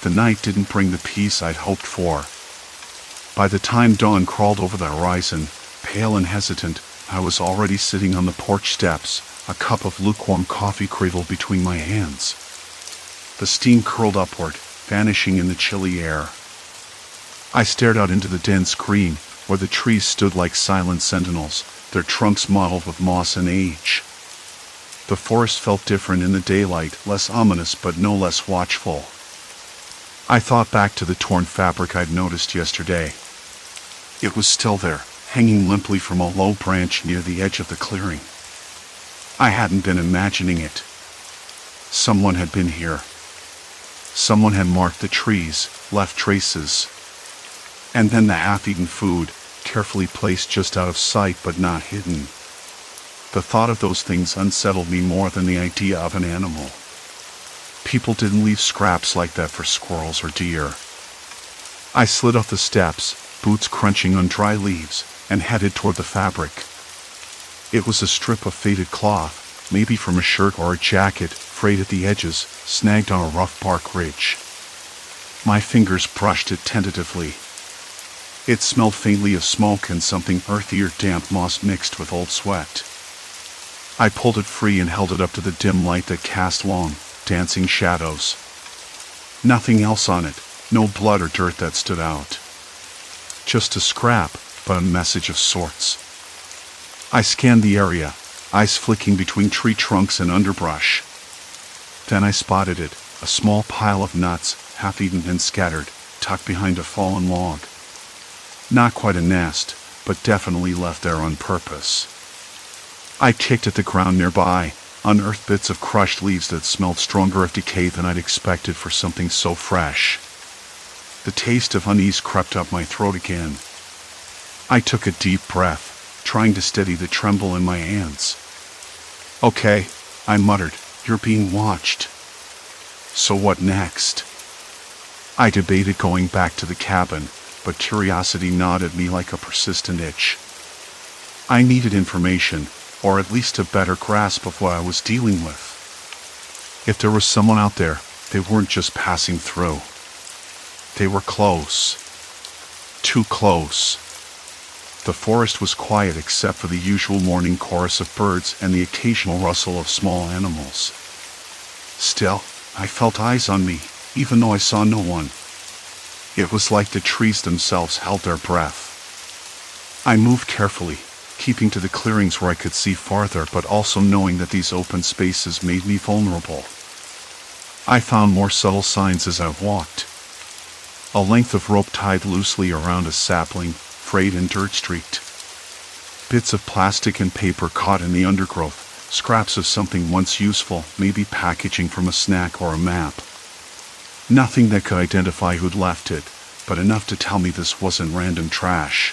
The night didn't bring the peace I'd hoped for. By the time dawn crawled over the horizon, pale and hesitant, I was already sitting on the porch steps, a cup of lukewarm coffee cradled between my hands. The steam curled upward, vanishing in the chilly air. I stared out into the dense green, where the trees stood like silent sentinels, their trunks mottled with moss and age. The forest felt different in the daylight, less ominous but no less watchful. I thought back to the torn fabric I'd noticed yesterday. It was still there, hanging limply from a low branch near the edge of the clearing. I hadn't been imagining it. Someone had been here. Someone had marked the trees, left traces. And then the half-eaten food, carefully placed just out of sight but not hidden. The thought of those things unsettled me more than the idea of an animal. People didn't leave scraps like that for squirrels or deer. I slid off the steps, boots crunching on dry leaves, and headed toward the fabric. It was a strip of faded cloth, maybe from a shirt or a jacket, frayed at the edges, snagged on a rough bark ridge. My fingers brushed it tentatively. It smelled faintly of smoke and something earthy or damp moss mixed with old sweat. I pulled it free and held it up to the dim light that cast long, dancing shadows. Nothing else on it, no blood or dirt that stood out. Just a scrap, but a message of sorts. I scanned the area, eyes flicking between tree trunks and underbrush. Then I spotted it, a small pile of nuts, half-eaten and scattered, tucked behind a fallen log. Not quite a nest, but definitely left there on purpose. I kicked at the ground nearby, unearthed bits of crushed leaves that smelled stronger of decay than I'd expected for something so fresh. The taste of unease crept up my throat again. I took a deep breath, trying to steady the tremble in my hands. "Okay," I muttered, "you're being watched." So what next? I debated going back to the cabin, but curiosity gnawed at me like a persistent itch. I needed information, or at least a better grasp of what I was dealing with. If there was someone out there, they weren't just passing through. They were close. Too close. The forest was quiet except for the usual morning chorus of birds and the occasional rustle of small animals. Still, I felt eyes on me, even though I saw no one. It was like the trees themselves held their breath. I moved carefully, keeping to the clearings where I could see farther, but also knowing that these open spaces made me vulnerable. I found more subtle signs as I walked. A length of rope tied loosely around a sapling, frayed and dirt-streaked. Bits of plastic and paper caught in the undergrowth, scraps of something once useful, maybe packaging from a snack or a map. Nothing that could identify who'd left it, but enough to tell me this wasn't random trash.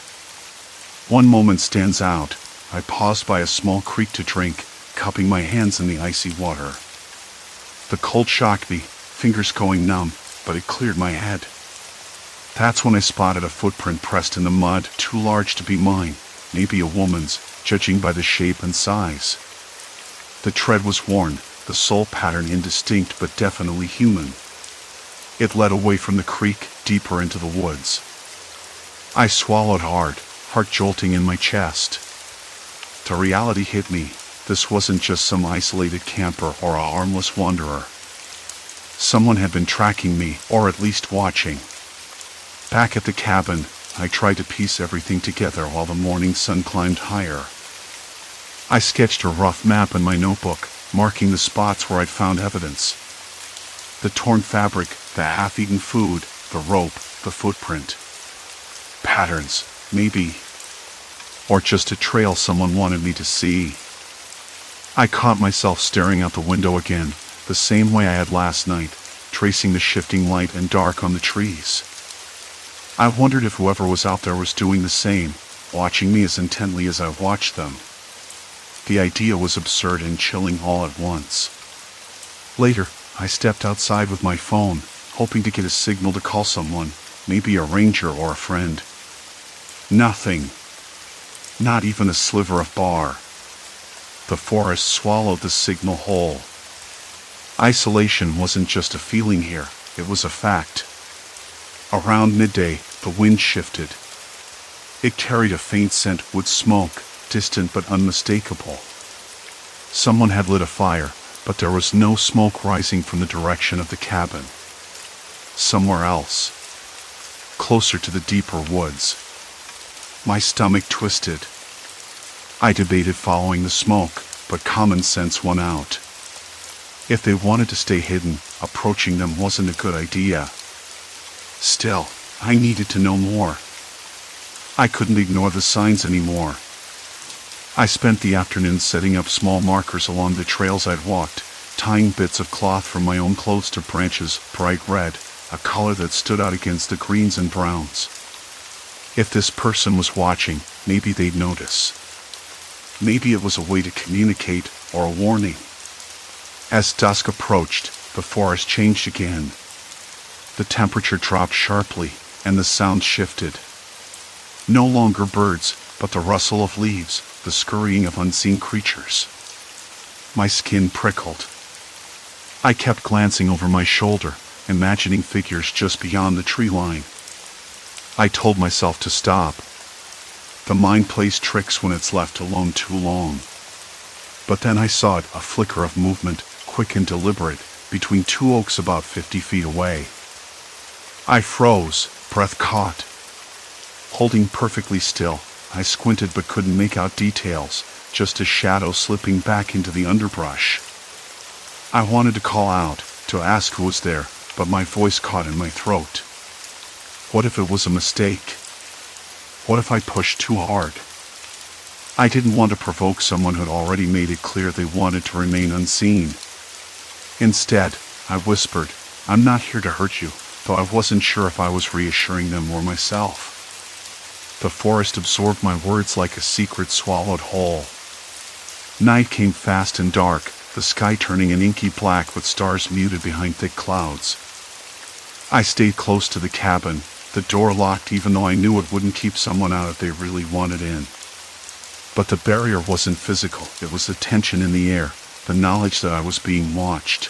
One moment stands out. I paused by a small creek to drink, cupping my hands in the icy water. The cold shocked me, fingers going numb, but it cleared my head. That's when I spotted a footprint pressed in the mud, too large to be mine, maybe a woman's, judging by the shape and size. The tread was worn, the sole pattern indistinct but definitely human. It led away from the creek, deeper into the woods. I swallowed hard, heart jolting in my chest. The reality hit me. This wasn't just some isolated camper or a harmless wanderer. Someone had been tracking me, or at least watching. Back at the cabin, I tried to piece everything together while the morning sun climbed higher. I sketched a rough map in my notebook, marking the spots where I'd found evidence. The torn fabric, the half-eaten food, the rope, the footprint. Patterns, maybe. Or just a trail someone wanted me to see. I caught myself staring out the window again, the same way I had last night, tracing the shifting light and dark on the trees. I wondered if whoever was out there was doing the same, watching me as intently as I watched them. The idea was absurd and chilling all at once. Later, I stepped outside with my phone, hoping to get a signal to call someone, maybe a ranger or a friend. Nothing. Not even a sliver of bar. The forest swallowed the signal whole. Isolation wasn't just a feeling here, it was a fact. Around midday, the wind shifted. It carried a faint scent of wood smoke, distant but unmistakable. Someone had lit a fire, but there was no smoke rising from the direction of the cabin. Somewhere else. Closer to the deeper woods. My stomach twisted. I debated following the smoke, but common sense won out. If they wanted to stay hidden, approaching them wasn't a good idea. Still, I needed to know more. I couldn't ignore the signs anymore. I spent the afternoon setting up small markers along the trails I'd walked, tying bits of cloth from my own clothes to branches, bright red, a color that stood out against the greens and browns. If this person was watching, maybe they'd notice. Maybe it was a way to communicate, or a warning. As dusk approached, the forest changed again. The temperature dropped sharply, and the sound shifted. No longer birds, but the rustle of leaves, the scurrying of unseen creatures. My skin prickled. I kept glancing over my shoulder, imagining figures just beyond the tree line. I told myself to stop. The mind plays tricks when it's left alone too long. But then I saw it, a flicker of movement, quick and deliberate, between two oaks about 50 feet away. I froze, breath caught. Holding perfectly still, I squinted but couldn't make out details, just a shadow slipping back into the underbrush. I wanted to call out, to ask who was there, but my voice caught in my throat. What if it was a mistake? What if I pushed too hard? I didn't want to provoke someone who'd already made it clear they wanted to remain unseen. Instead, I whispered, "I'm not here to hurt you," though I wasn't sure if I was reassuring them or myself. The forest absorbed my words like a secret swallowed whole. Night came fast and dark, the sky turning an inky black with stars muted behind thick clouds. I stayed close to the cabin, the door locked even though I knew it wouldn't keep someone out if they really wanted in. But the barrier wasn't physical, it was the tension in the air, the knowledge that I was being watched.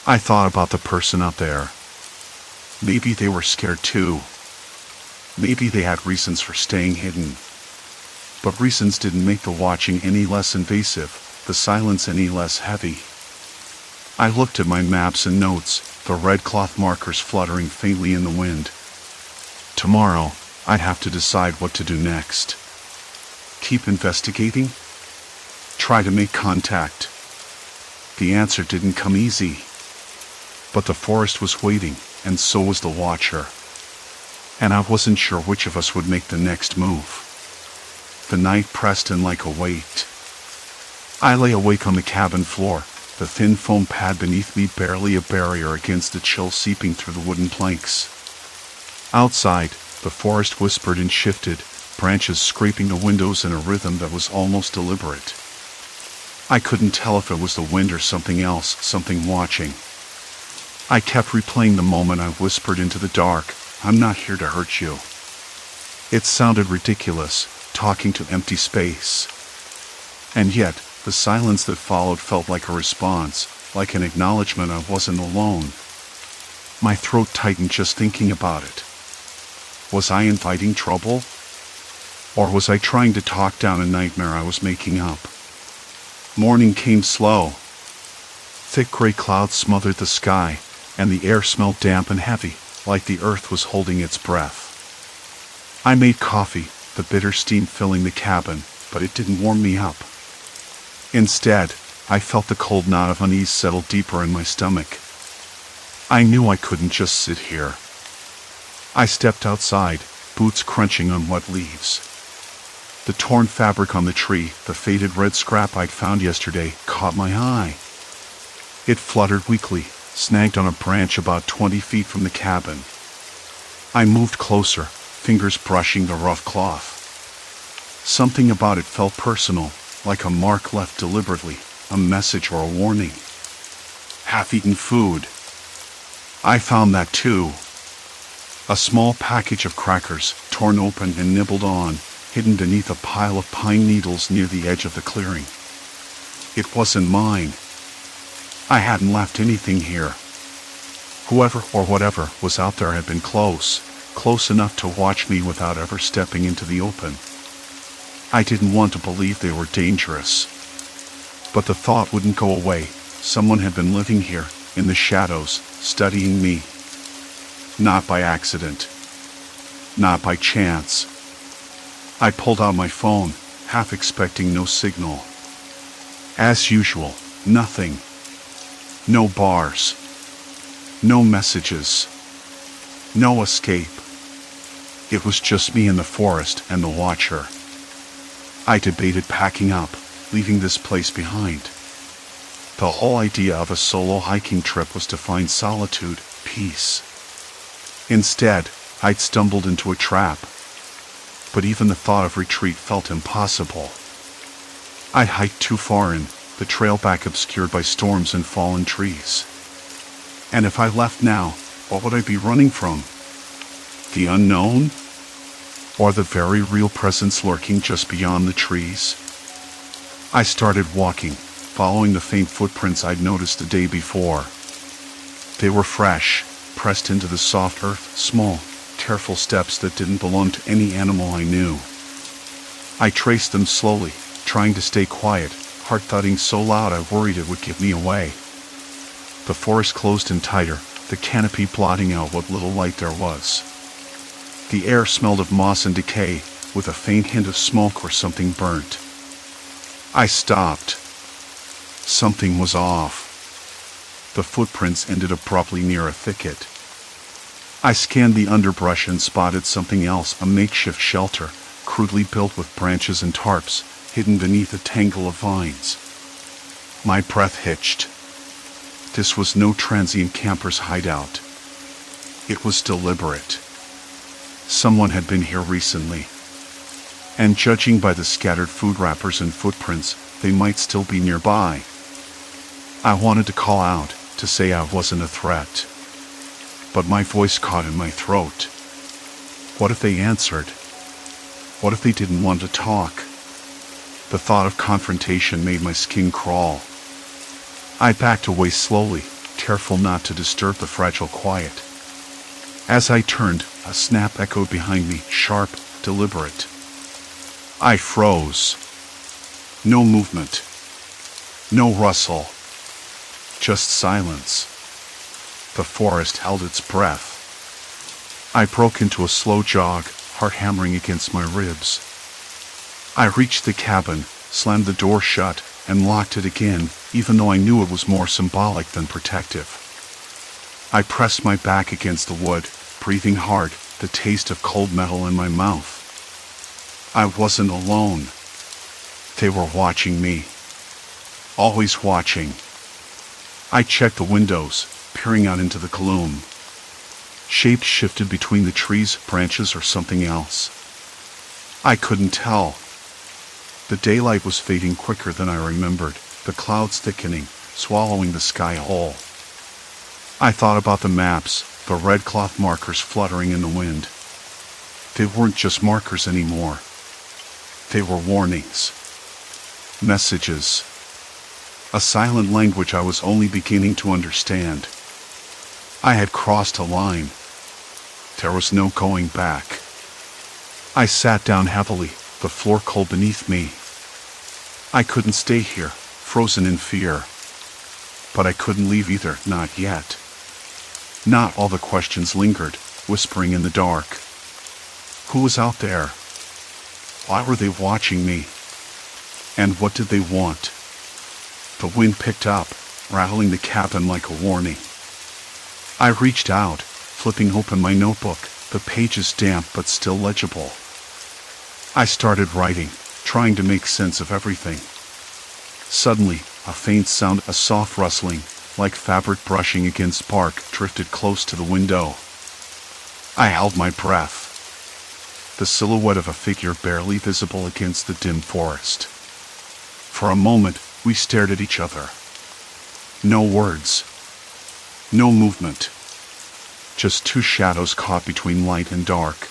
I thought about the person out there. Maybe they were scared too. Maybe they had reasons for staying hidden. But reasons didn't make the watching any less invasive, the silence any less heavy. I looked at my maps and notes, the red cloth markers fluttering faintly in the wind. Tomorrow, I'd have to decide what to do next. Keep investigating? Try to make contact. The answer didn't come easy. But the forest was waiting, and so was the watcher. And I wasn't sure which of us would make the next move. The night pressed in like a weight. I lay awake on the cabin floor, the thin foam pad beneath me barely a barrier against the chill seeping through the wooden planks. Outside, the forest whispered and shifted, branches scraping the windows in a rhythm that was almost deliberate. I couldn't tell if it was the wind or something else, something watching. I kept replaying the moment I whispered into the dark, "I'm not here to hurt you." It sounded ridiculous, talking to empty space. And yet, the silence that followed felt like a response, like an acknowledgement I wasn't alone. My throat tightened just thinking about it. Was I inviting trouble? Or was I trying to talk down a nightmare I was making up? Morning came slow. Thick gray clouds smothered the sky, and the air smelled damp and heavy, like the earth was holding its breath. I made coffee, the bitter steam filling the cabin, but it didn't warm me up. Instead, I felt the cold knot of unease settle deeper in my stomach. I knew I couldn't just sit here. I stepped outside, boots crunching on wet leaves. The torn fabric on the tree, the faded red scrap I'd found yesterday, caught my eye. It fluttered weakly, snagged on a branch about 20 feet from the cabin. I moved closer, fingers brushing the rough cloth. Something about it felt personal, like a mark left deliberately, a message or a warning. Half-eaten food. I found that too. A small package of crackers, torn open and nibbled on, hidden beneath a pile of pine needles near the edge of the clearing. It wasn't mine. I hadn't left anything here. Whoever or whatever was out there had been close enough to watch me without ever stepping into the open. I didn't want to believe they were dangerous. But the thought wouldn't go away. Someone had been living here, in the shadows, studying me. Not by accident. Not by chance. I pulled out my phone, half expecting no signal. As usual, nothing. No bars. No messages. No escape. It was just me in the forest and the watcher. I debated packing up, leaving this place behind. The whole idea of a solo hiking trip was to find solitude, peace. Instead, I'd stumbled into a trap. But even the thought of retreat felt impossible. I'd hiked too far in, the trail back obscured by storms and fallen trees. And if I left now, what would I be running from? The unknown? Or the very real presence lurking just beyond the trees? I started walking, following the faint footprints I'd noticed the day before. They were fresh, pressed into the soft earth, small, careful steps that didn't belong to any animal I knew. I traced them slowly, trying to stay quiet, heart thudding so loud I worried it would give me away. The forest closed in tighter, the canopy blotting out what little light there was. The air smelled of moss and decay, with a faint hint of smoke or something burnt. I stopped. Something was off. The footprints ended abruptly near a thicket. I scanned the underbrush and spotted something else, a makeshift shelter, crudely built with branches and tarps, hidden beneath a tangle of vines. My breath hitched. This was no transient camper's hideout. It was deliberate. Someone had been here recently. And judging by the scattered food wrappers and footprints, they might still be nearby. I wanted to call out, to say I wasn't a threat. But my voice caught in my throat. What if they answered? What if they didn't want to talk? The thought of confrontation made my skin crawl. I backed away slowly, careful not to disturb the fragile quiet. As I turned, a snap echoed behind me, sharp, deliberate. I froze. No movement. No rustle. Just silence. The forest held its breath. I broke into a slow jog, heart hammering against my ribs. I reached the cabin, slammed the door shut, and locked it again, even though I knew it was more symbolic than protective. I pressed my back against the wood, breathing hard, the taste of cold metal in my mouth. I wasn't alone. They were watching me. Always watching. I checked the windows, peering out into the gloom. Shapes shifted between the trees, branches, or something else. I couldn't tell. The daylight was fading quicker than I remembered, the clouds thickening, swallowing the sky whole. I thought about the maps, the red cloth markers fluttering in the wind. They weren't just markers anymore. They were warnings. Messages. A silent language I was only beginning to understand. I had crossed a line. There was no going back. I sat down heavily, the floor cold beneath me. I couldn't stay here, frozen in fear. But I couldn't leave either, not yet. Not all the questions lingered, whispering in the dark. Who was out there? Why were they watching me? And what did they want? The wind picked up, rattling the cabin like a warning. I reached out, flipping open my notebook, the pages damp but still legible. I started writing, trying to make sense of everything. Suddenly, a faint sound, a soft rustling, like fabric brushing against bark, drifted close to the window. I held my breath. The silhouette of a figure barely visible against the dim forest. For a moment, we stared at each other. No words. No movement. Just two shadows caught between light and dark.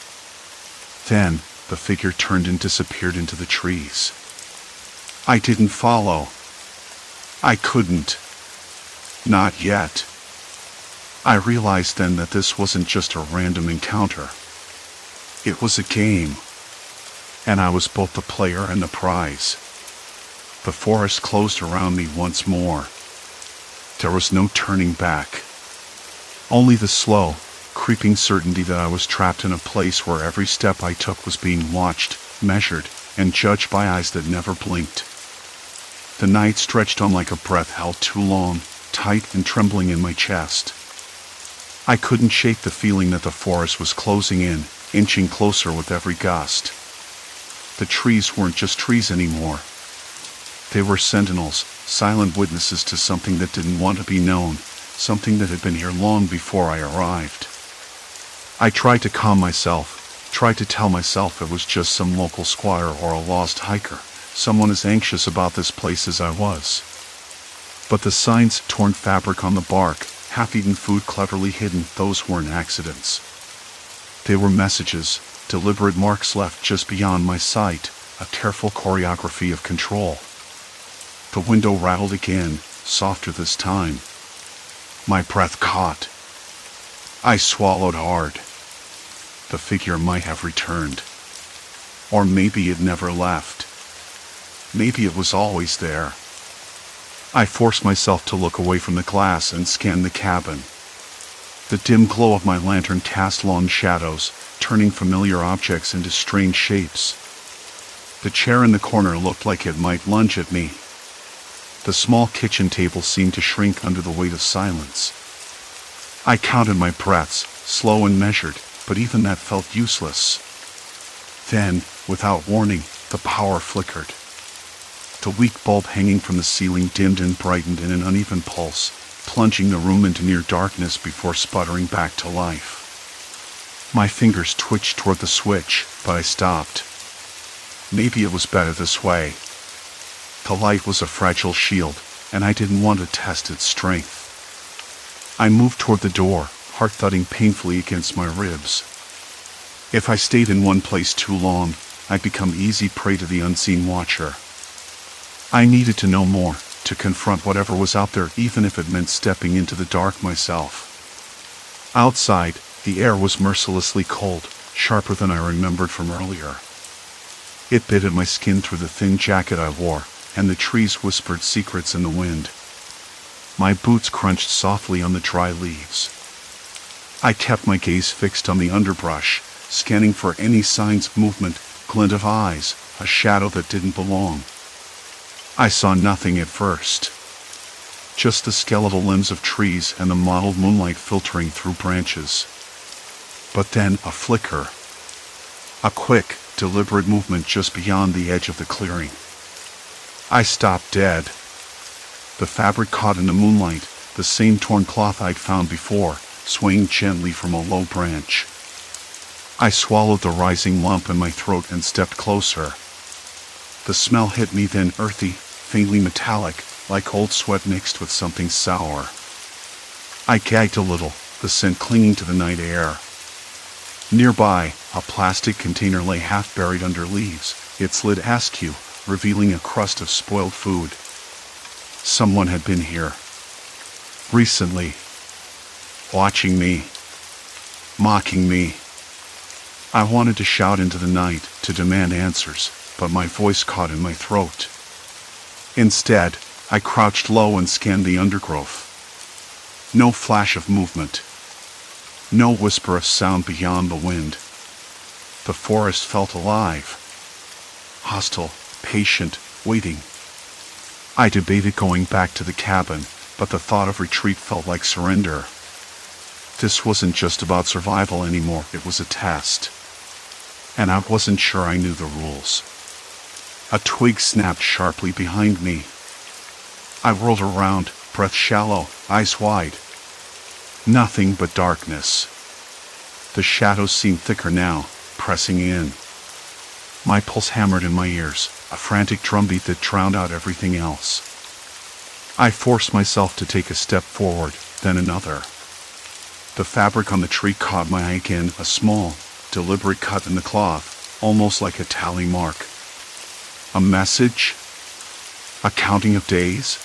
Then, the figure turned and disappeared into the trees. I didn't follow. I couldn't. Not yet. I realized then that this wasn't just a random encounter. It was a game. And I was both the player and the prize. The forest closed around me once more. There was no turning back. Only the slow, creeping certainty that I was trapped in a place where every step I took was being watched, measured, and judged by eyes that never blinked. The night stretched on like a breath held too long, tight and trembling in my chest. I couldn't shake the feeling that the forest was closing in, inching closer with every gust. The trees weren't just trees anymore. They were sentinels, silent witnesses to something that didn't want to be known, something that had been here long before I arrived. I tried to calm myself, tried to tell myself it was just some local squatter or a lost hiker, someone as anxious about this place as I was. But the signs, torn fabric on the bark, half-eaten food cleverly hidden, those weren't accidents. They were messages, deliberate marks left just beyond my sight, a careful choreography of control. The window rattled again, softer this time. My breath caught. I swallowed hard. The figure might have returned. Or maybe it never left. Maybe it was always there. I forced myself to look away from the glass and scan the cabin. The dim glow of my lantern cast long shadows, turning familiar objects into strange shapes. The chair in the corner looked like it might lunge at me. The small kitchen table seemed to shrink under the weight of silence. I counted my breaths, slow and measured, but even that felt useless. Then, without warning, the power flickered. The weak bulb hanging from the ceiling dimmed and brightened in an uneven pulse, plunging the room into near darkness before sputtering back to life. My fingers twitched toward the switch, but I stopped. Maybe it was better this way. The light was a fragile shield, and I didn't want to test its strength. I moved toward the door, heart thudding painfully against my ribs. If I stayed in one place too long, I'd become easy prey to the unseen watcher. I needed to know more, to confront whatever was out there, even if it meant stepping into the dark myself. Outside, the air was mercilessly cold, sharper than I remembered from earlier. It bit at my skin through the thin jacket I wore, and the trees whispered secrets in the wind. My boots crunched softly on the dry leaves. I kept my gaze fixed on the underbrush, scanning for any signs of movement, glint of eyes, a shadow that didn't belong. I saw nothing at first. Just the skeletal limbs of trees and the mottled moonlight filtering through branches. But then a flicker. A quick, deliberate movement just beyond the edge of the clearing. I stopped dead. The fabric caught in the moonlight, the same torn cloth I'd found before, swaying gently from a low branch. I swallowed the rising lump in my throat and stepped closer. The smell hit me then, earthy, faintly metallic, like old sweat mixed with something sour. I gagged a little, the scent clinging to the night air. Nearby, a plastic container lay half buried under leaves, its lid askew, revealing a crust of spoiled food. Someone had been here. Recently. Watching me. Mocking me. I wanted to shout into the night, to demand answers, but my voice caught in my throat. Instead, I crouched low and scanned the undergrowth. No flash of movement. No whisper of sound beyond the wind. The forest felt alive. Hostile, patient, waiting. I debated going back to the cabin, but the thought of retreat felt like surrender. This wasn't just about survival anymore, it was a test. And I wasn't sure I knew the rules. A twig snapped sharply behind me. I whirled around, breath shallow, eyes wide. Nothing but darkness. The shadows seemed thicker now, pressing in. My pulse hammered in my ears, a frantic drumbeat that drowned out everything else. I forced myself to take a step forward, then another. The fabric on the tree caught my eye again, a small, deliberate cut in the cloth, almost like a tally mark. A message? A counting of days?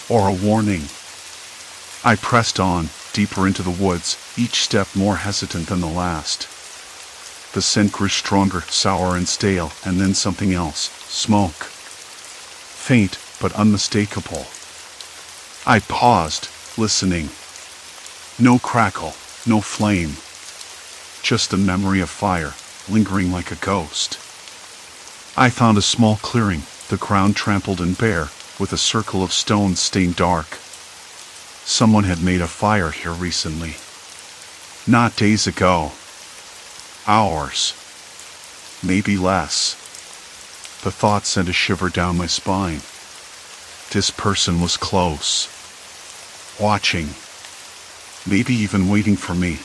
Or a warning? I pressed on, deeper into the woods, each step more hesitant than the last. The scent grew stronger, sour and stale, and then something else, smoke. Faint, but unmistakable. I paused, listening. No crackle, no flame. Just the memory of fire, lingering like a ghost. I found a small clearing, the ground trampled and bare, with a circle of stones stained dark. Someone had made a fire here recently. Not days ago. Hours. Maybe less. The thought sent a shiver down my spine. This person was close. Watching. Maybe even waiting for me.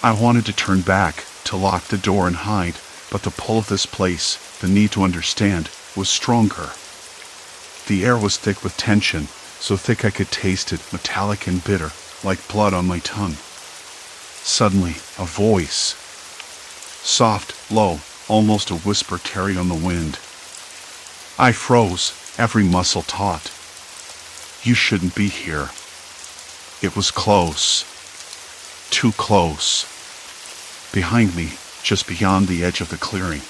I wanted to turn back, to lock the door and hide, but the pull of this place, the need to understand, was stronger. The air was thick with tension, so thick I could taste it, metallic and bitter, like blood on my tongue. Suddenly, a voice. Soft, low, almost a whisper carried on the wind. I froze, every muscle taut. You shouldn't be here. It was close. Too close. Behind me, just beyond the edge of the clearing.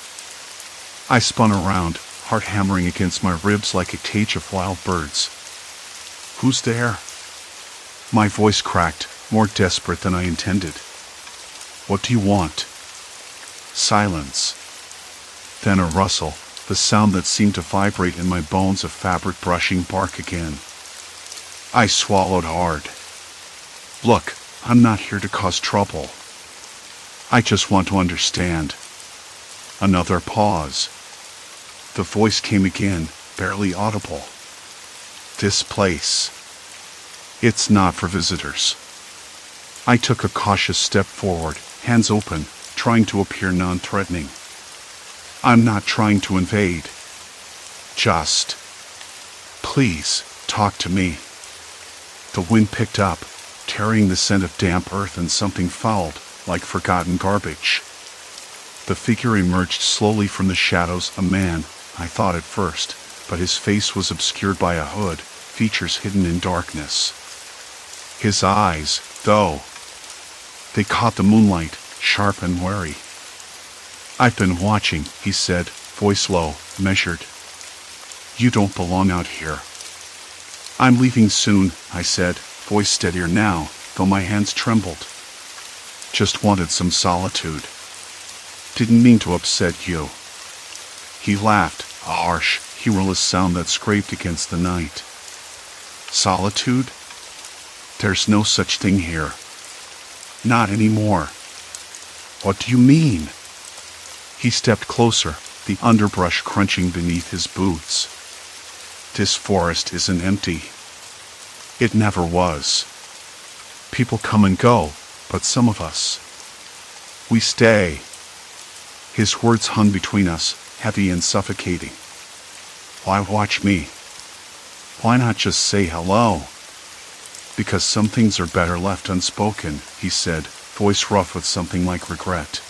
I spun around, heart hammering against my ribs like a cage of wild birds. Who's there? My voice cracked, more desperate than I intended. What do you want? Silence. Then a rustle, the sound that seemed to vibrate in my bones of fabric brushing bark again. I swallowed hard. Look, I'm not here to cause trouble. I just want to understand. Another pause. The voice came again, barely audible. This place. It's not for visitors. I took a cautious step forward, hands open, trying to appear non-threatening. I'm not trying to invade. Just, please, talk to me. The wind picked up, carrying the scent of damp earth and something fouled, like forgotten garbage. The figure emerged slowly from the shadows, a man, I thought at first, but his face was obscured by a hood, features hidden in darkness. His eyes, though, they caught the moonlight, sharp and wary. "I've been watching," he said, voice low, measured. "You don't belong out here." "I'm leaving soon," I said, voice steadier now, though my hands trembled. "Just wanted some solitude. Didn't mean to upset you." He laughed, a harsh, humorless sound that scraped against the night. "Solitude? There's no such thing here. Not anymore." "What do you mean?" He stepped closer, the underbrush crunching beneath his boots. "This forest isn't empty. It never was. People come and go, but some of us, we stay." His words hung between us, heavy and suffocating. "Why watch me? Why not just say hello?" "Because some things are better left unspoken," he said, voice rough with something like regret.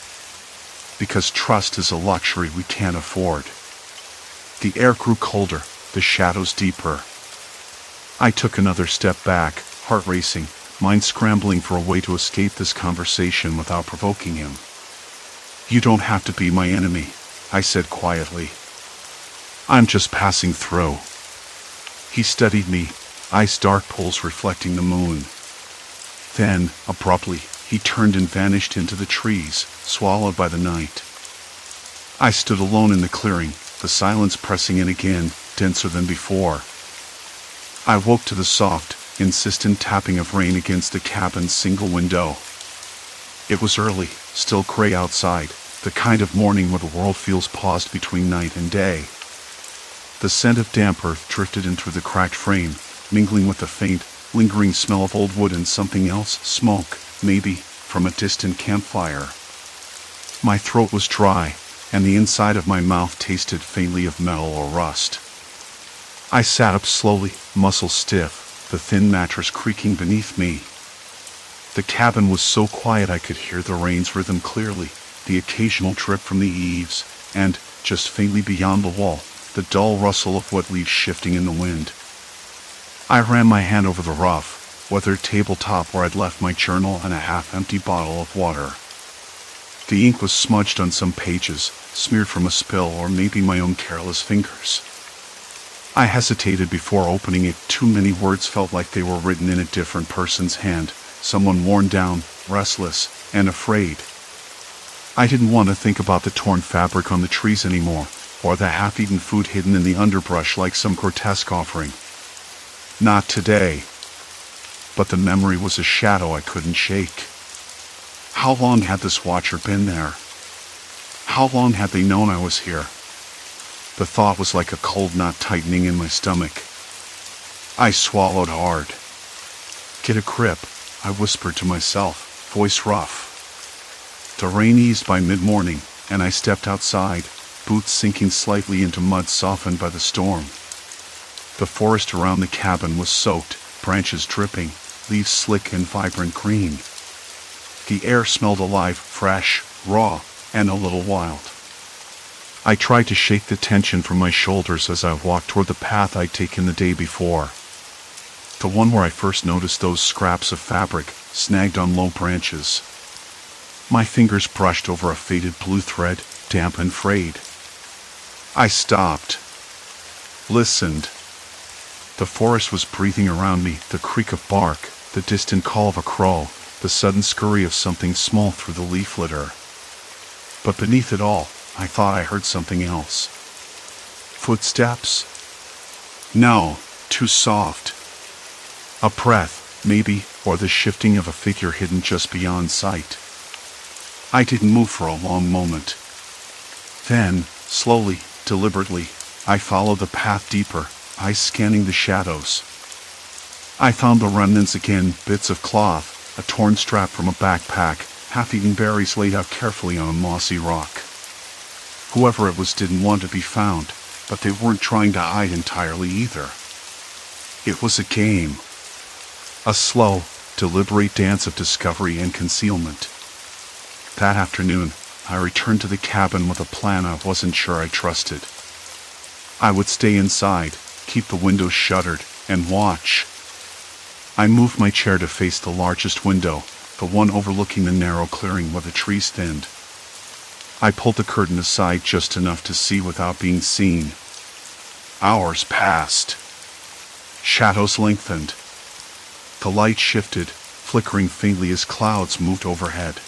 "Because trust is a luxury we can't afford." The air grew colder, the shadows deeper. I took another step back, heart racing, mind scrambling for a way to escape this conversation without provoking him. "You don't have to be my enemy," I said quietly. "I'm just passing through." He studied me, eyes dark pools reflecting the moon. Then, abruptly, he turned and vanished into the trees, swallowed by the night. I stood alone in the clearing, the silence pressing in again, denser than before. I woke to the soft, insistent tapping of rain against the cabin's single window. It was early, still gray outside, the kind of morning where the world feels paused between night and day. The scent of damp earth drifted in through the cracked frame, mingling with the faint, lingering smell of old wood and something else, smoke, maybe, from a distant campfire. My throat was dry, and the inside of my mouth tasted faintly of metal or rust. I sat up slowly, muscles stiff, the thin mattress creaking beneath me. The cabin was so quiet I could hear the rain's rhythm clearly, the occasional drip from the eaves, and, just faintly beyond the wall, the dull rustle of wet leaves shifting in the wind. I ran my hand over the rough, weathered tabletop where I'd left my journal and a half-empty bottle of water. The ink was smudged on some pages, smeared from a spill or maybe my own careless fingers. I hesitated before opening it. Too many words felt like they were written in a different person's hand, someone worn down, restless, and afraid. I didn't want to think about the torn fabric on the trees anymore, or the half-eaten food hidden in the underbrush like some grotesque offering. Not today. But the memory was a shadow I couldn't shake. How long had this watcher been there? How long had they known I was here? The thought was like a cold knot tightening in my stomach. I swallowed hard. "Get a grip," I whispered to myself, voice rough. The rain eased by mid-morning, and I stepped outside, boots sinking slightly into mud softened by the storm. The forest around the cabin was soaked, branches dripping, leaves slick and vibrant green. The air smelled alive, fresh, raw, and a little wild. I tried to shake the tension from my shoulders as I walked toward the path I'd taken the day before. The one where I first noticed those scraps of fabric, snagged on low branches. My fingers brushed over a faded blue thread, damp and frayed. I stopped. Listened. The forest was breathing around me, the creak of bark, the distant call of a crow, the sudden scurry of something small through the leaf litter. But beneath it all, I thought I heard something else. Footsteps? No, too soft. A breath, maybe, or the shifting of a figure hidden just beyond sight. I didn't move for a long moment. Then, slowly, deliberately, I followed the path deeper, eyes scanning the shadows. I found the remnants again, bits of cloth, a torn strap from a backpack, half-eaten berries laid out carefully on a mossy rock. Whoever it was didn't want to be found, but they weren't trying to hide entirely either. It was a game. A slow, deliberate dance of discovery and concealment. That afternoon, I returned to the cabin with a plan I wasn't sure I trusted. I would stay inside, keep the windows shuttered, and watch. I moved my chair to face the largest window, the one overlooking the narrow clearing where the trees thinned. I pulled the curtain aside just enough to see without being seen. Hours passed. Shadows lengthened. The light shifted, flickering faintly as clouds moved overhead.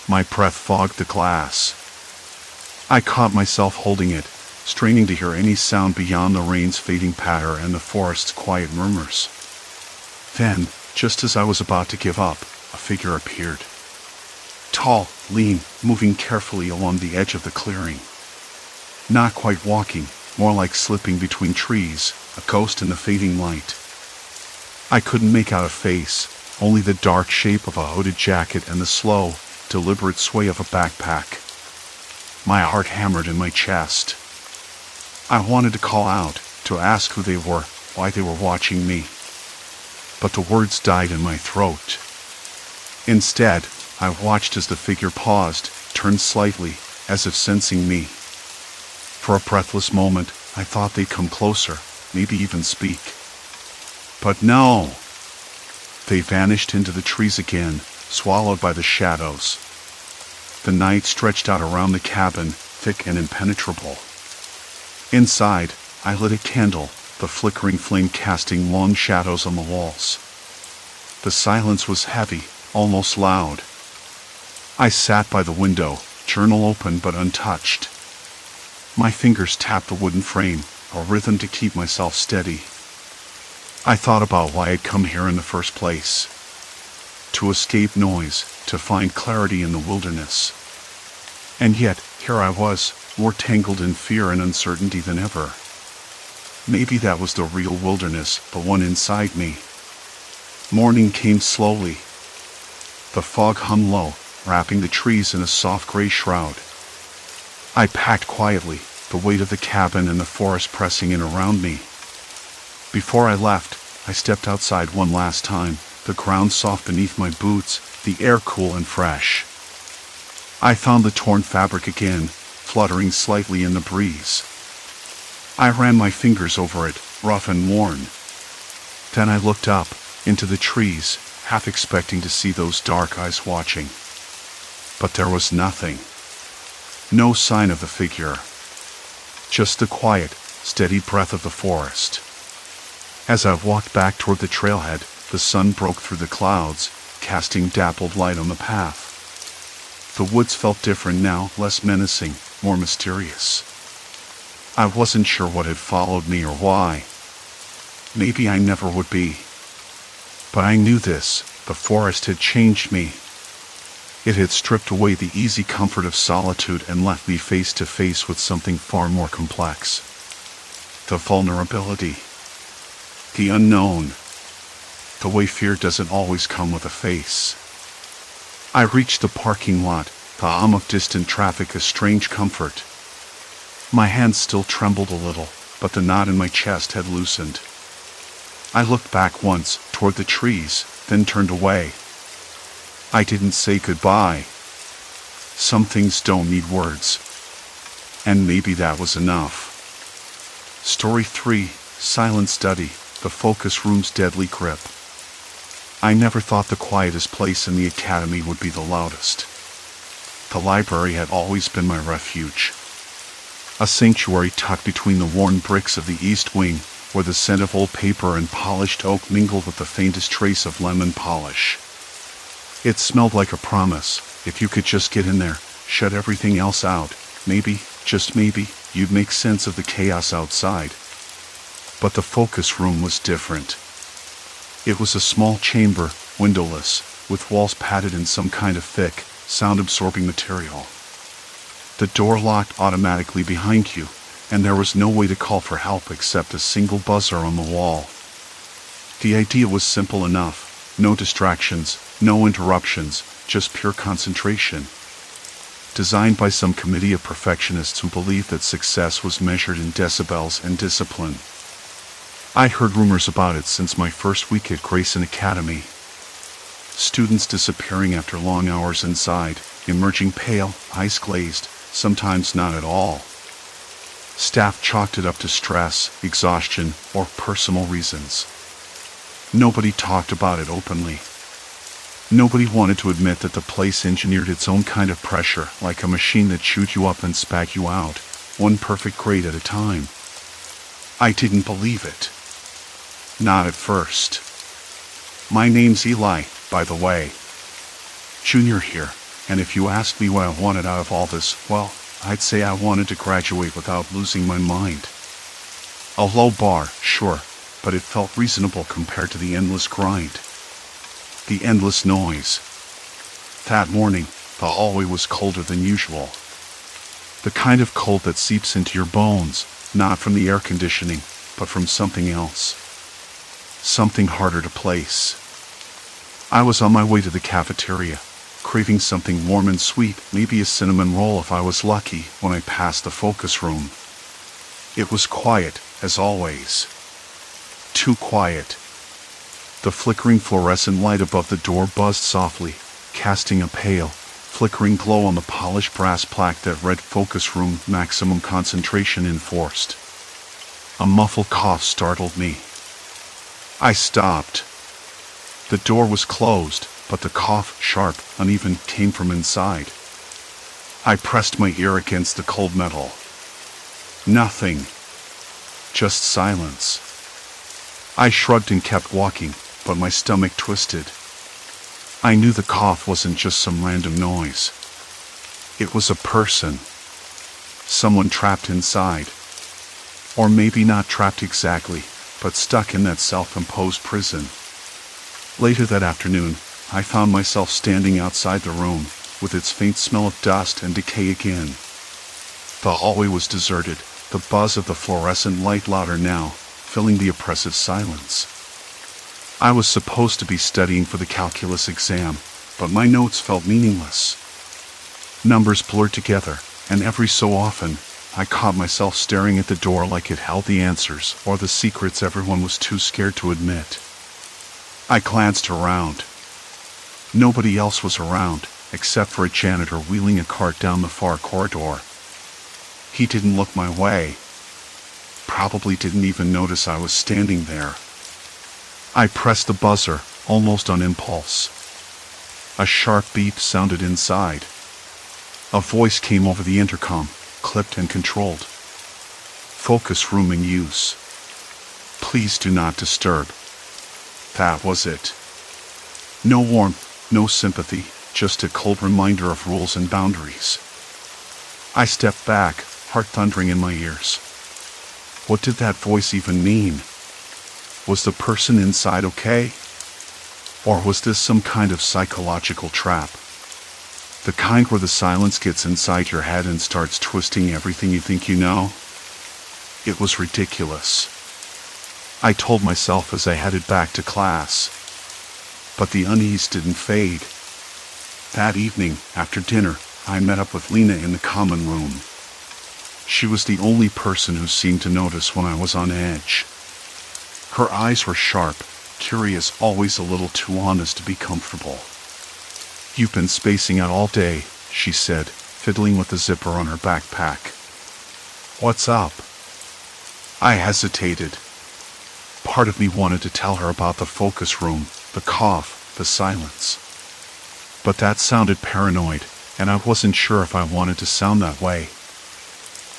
My breath fogged the glass. I caught myself holding it, straining to hear any sound beyond the rain's fading patter and the forest's quiet murmurs. Then, just as I was about to give up, a figure appeared. Tall, lean, moving carefully along the edge of the clearing. Not quite walking, more like slipping between trees, a ghost in the fading light. I couldn't make out a face, only the dark shape of a hooded jacket and the slow, deliberate sway of a backpack. My heart hammered in my chest. I wanted to call out, to ask who they were, why they were watching me. But the words died in my throat. Instead, I watched as the figure paused, turned slightly, as if sensing me. For a breathless moment, I thought they'd come closer, maybe even speak. But no! They vanished into the trees again, swallowed by the shadows. The night stretched out around the cabin, thick and impenetrable. Inside, I lit a candle, the flickering flame casting long shadows on the walls. The silence was heavy, almost loud. I sat by the window, journal open but untouched. My fingers tapped the wooden frame, a rhythm to keep myself steady. I thought about why I'd come here in the first place. To escape noise, to find clarity in the wilderness. And yet, here I was, more tangled in fear and uncertainty than ever. Maybe that was the real wilderness, the one inside me. Morning came slowly. The fog hung low, wrapping the trees in a soft gray shroud. I packed quietly, the weight of the cabin and the forest pressing in around me. Before I left, I stepped outside one last time, the ground soft beneath my boots, the air cool and fresh. I found the torn fabric again, fluttering slightly in the breeze. I ran my fingers over it, rough and worn. Then I looked up, into the trees, half expecting to see those dark eyes watching. But there was nothing. No sign of the figure. Just the quiet, steady breath of the forest. As I walked back toward the trailhead, the sun broke through the clouds, casting dappled light on the path. The woods felt different now, less menacing, more mysterious. I wasn't sure what had followed me or why. Maybe I never would be. But I knew this, the forest had changed me. It had stripped away the easy comfort of solitude and left me face to face with something far more complex. The vulnerability. The unknown. The way fear doesn't always come with a face. I reached the parking lot, the hum of distant traffic a strange comfort. My hands still trembled a little, but the knot in my chest had loosened. I looked back once, toward the trees, then turned away. I didn't say goodbye. Some things don't need words. And maybe that was enough. Story 3, Silent Study, the focus room's deadly grip. I never thought the quietest place in the academy would be the loudest. The library had always been my refuge. A sanctuary tucked between the worn bricks of the east wing, where the scent of old paper and polished oak mingled with the faintest trace of lemon polish. It smelled like a promise. If you could just get in there, shut everything else out, maybe, just maybe, you'd make sense of the chaos outside. But the focus room was different. It was a small chamber, windowless, with walls padded in some kind of thick, sound-absorbing material. The door locked automatically behind you, and there was no way to call for help except a single buzzer on the wall. The idea was simple enough. No distractions, no interruptions, just pure concentration. Designed by some committee of perfectionists who believed that success was measured in decibels and discipline. I heard rumors about it since my first week at Grayson Academy. Students disappearing after long hours inside, emerging pale, eyes glazed, sometimes not at all. Staff chalked it up to stress, exhaustion, or personal reasons. Nobody talked about it openly. Nobody wanted to admit that the place engineered its own kind of pressure, like a machine that chewed you up and spat you out, one perfect grade at a time. I didn't believe it. Not at first. My name's Eli, by the way. Junior here, and if you asked me what I wanted out of all this, well, I'd say I wanted to graduate without losing my mind. A low bar, sure, but it felt reasonable compared to the endless grind. The endless noise. That morning, the hallway was colder than usual. The kind of cold that seeps into your bones, not from the air conditioning, but from something else. Something harder to place. I was on my way to the cafeteria, craving something warm and sweet, maybe a cinnamon roll if I was lucky, when I passed the focus room. It was quiet, as always. Too quiet. The flickering fluorescent light above the door buzzed softly, casting a pale, flickering glow on the polished brass plaque that read Focus Room Maximum Concentration Enforced. A muffled cough startled me. I stopped. The door was closed, but the cough, sharp, uneven, came from inside. I pressed my ear against the cold metal. Nothing. Just silence. I shrugged and kept walking, but my stomach twisted. I knew the cough wasn't just some random noise. It was a person. Someone trapped inside. Or maybe not trapped exactly, but stuck in that self-imposed prison. Later that afternoon, I found myself standing outside the room, with its faint smell of dust and decay again. The hallway was deserted, the buzz of the fluorescent light louder now, filling the oppressive silence. I was supposed to be studying for the calculus exam, but my notes felt meaningless. Numbers blurred together, and every so often, I caught myself staring at the door like it held the answers or the secrets everyone was too scared to admit. I glanced around. Nobody else was around, except for a janitor wheeling a cart down the far corridor. He didn't look my way. Probably didn't even notice I was standing there. I pressed the buzzer, almost on impulse. A sharp beep sounded inside. A voice came over the intercom, clipped and controlled. Focus room in use. Please do not disturb. That was it. No warmth, no sympathy, just a cold reminder of rules and boundaries. I stepped back, heart thundering in my ears. What did that voice even mean? Was the person inside okay? Or was this some kind of psychological trap? The kind where the silence gets inside your head and starts twisting everything you think you know? It was ridiculous. I told myself as I headed back to class. But the unease didn't fade. That evening, after dinner, I met up with Lena in the common room. She was the only person who seemed to notice when I was on edge. Her eyes were sharp, curious, always a little too honest to be comfortable. You've been spacing out all day, she said, fiddling with the zipper on her backpack. What's up? I hesitated. Part of me wanted to tell her about the focus room, the cough, the silence. But that sounded paranoid, and I wasn't sure if I wanted to sound that way.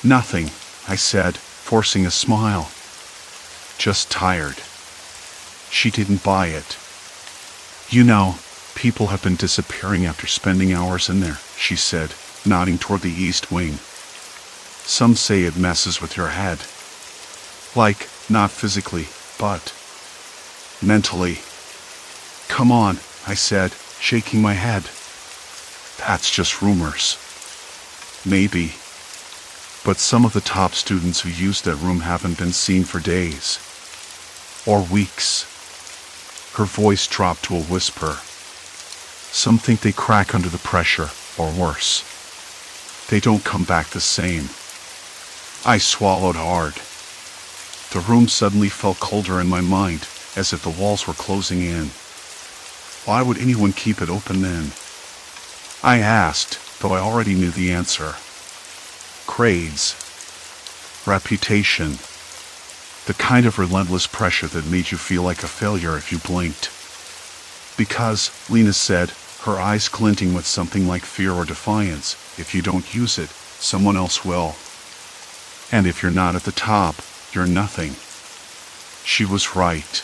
Nothing, I said, forcing a smile. Just tired. She didn't buy it. You know, people have been disappearing after spending hours in there, she said, nodding toward the east wing. Some say it messes with your head. Like, not physically, but mentally. Come on, I said, shaking my head. That's just rumors. Maybe. But some of the top students who used that room haven't been seen for days. Or weeks. Her voice dropped to a whisper. Some think they crack under the pressure, or worse. They don't come back the same. I swallowed hard. The room suddenly felt colder in my mind, as if the walls were closing in. Why would anyone keep it open then? I asked, though I already knew the answer. Grades. Reputation. The kind of relentless pressure that made you feel like a failure if you blinked. Because, Lena said, her eyes glinting with something like fear or defiance, if you don't use it, someone else will. And if you're not at the top, you're nothing. She was right.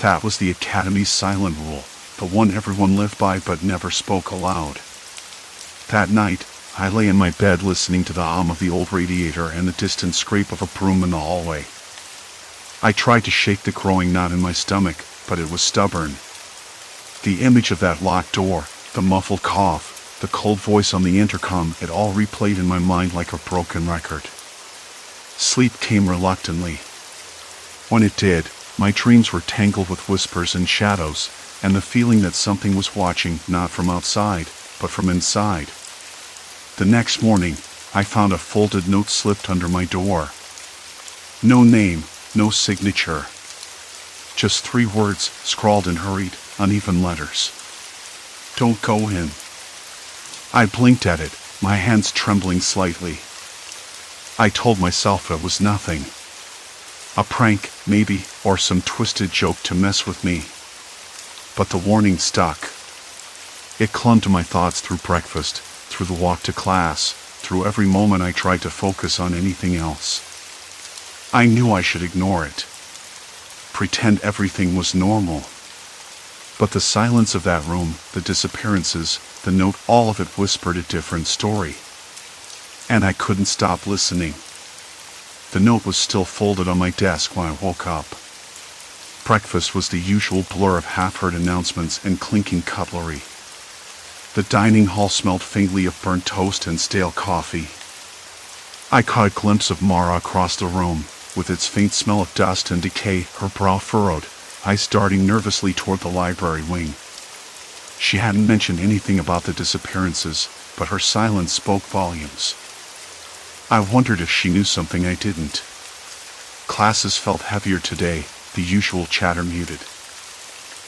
That was the Academy's silent rule, the one everyone lived by but never spoke aloud. That night, I lay in my bed listening to the hum of the old radiator and the distant scrape of a broom in the hallway. I tried to shake the growing knot in my stomach, but it was stubborn. The image of that locked door, the muffled cough, the cold voice on the intercom, it all replayed in my mind like a broken record. Sleep came reluctantly. When it did, my dreams were tangled with whispers and shadows, and the feeling that something was watching not from outside, but from inside. The next morning, I found a folded note slipped under my door. No name, no signature. Just 3 words scrawled in hurried, uneven letters. Don't go in. I blinked at it, my hands trembling slightly. I told myself it was nothing. A prank, maybe, or some twisted joke to mess with me. But the warning stuck. It clung to my thoughts through breakfast, through the walk to class, through every moment I tried to focus on anything else. I knew I should ignore it. Pretend everything was normal. But the silence of that room, the disappearances, the note, all of it whispered a different story. And I couldn't stop listening. The note was still folded on my desk when I woke up. Breakfast was the usual blur of half-heard announcements and clinking cutlery. The dining hall smelled faintly of burnt toast and stale coffee. I caught a glimpse of Mara across the room, with its faint smell of dust and decay, her brow furrowed, eyes darting nervously toward the library wing. She hadn't mentioned anything about the disappearances, but her silence spoke volumes. I wondered if she knew something I didn't. Classes felt heavier today, the usual chatter muted.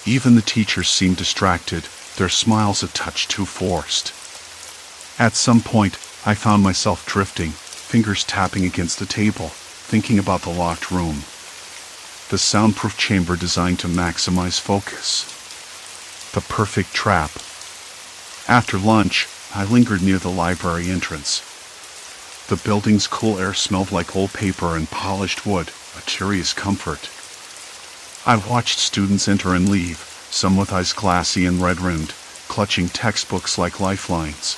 Even the teachers seemed distracted, their smiles a touch too forced. At some point, I found myself drifting, fingers tapping against the table, thinking about the locked room. The soundproof chamber designed to maximize focus. The perfect trap. After lunch, I lingered near the library entrance. The building's cool air smelled like old paper and polished wood, a curious comfort. I watched students enter and leave, some with eyes glassy and red-rimmed, clutching textbooks like lifelines.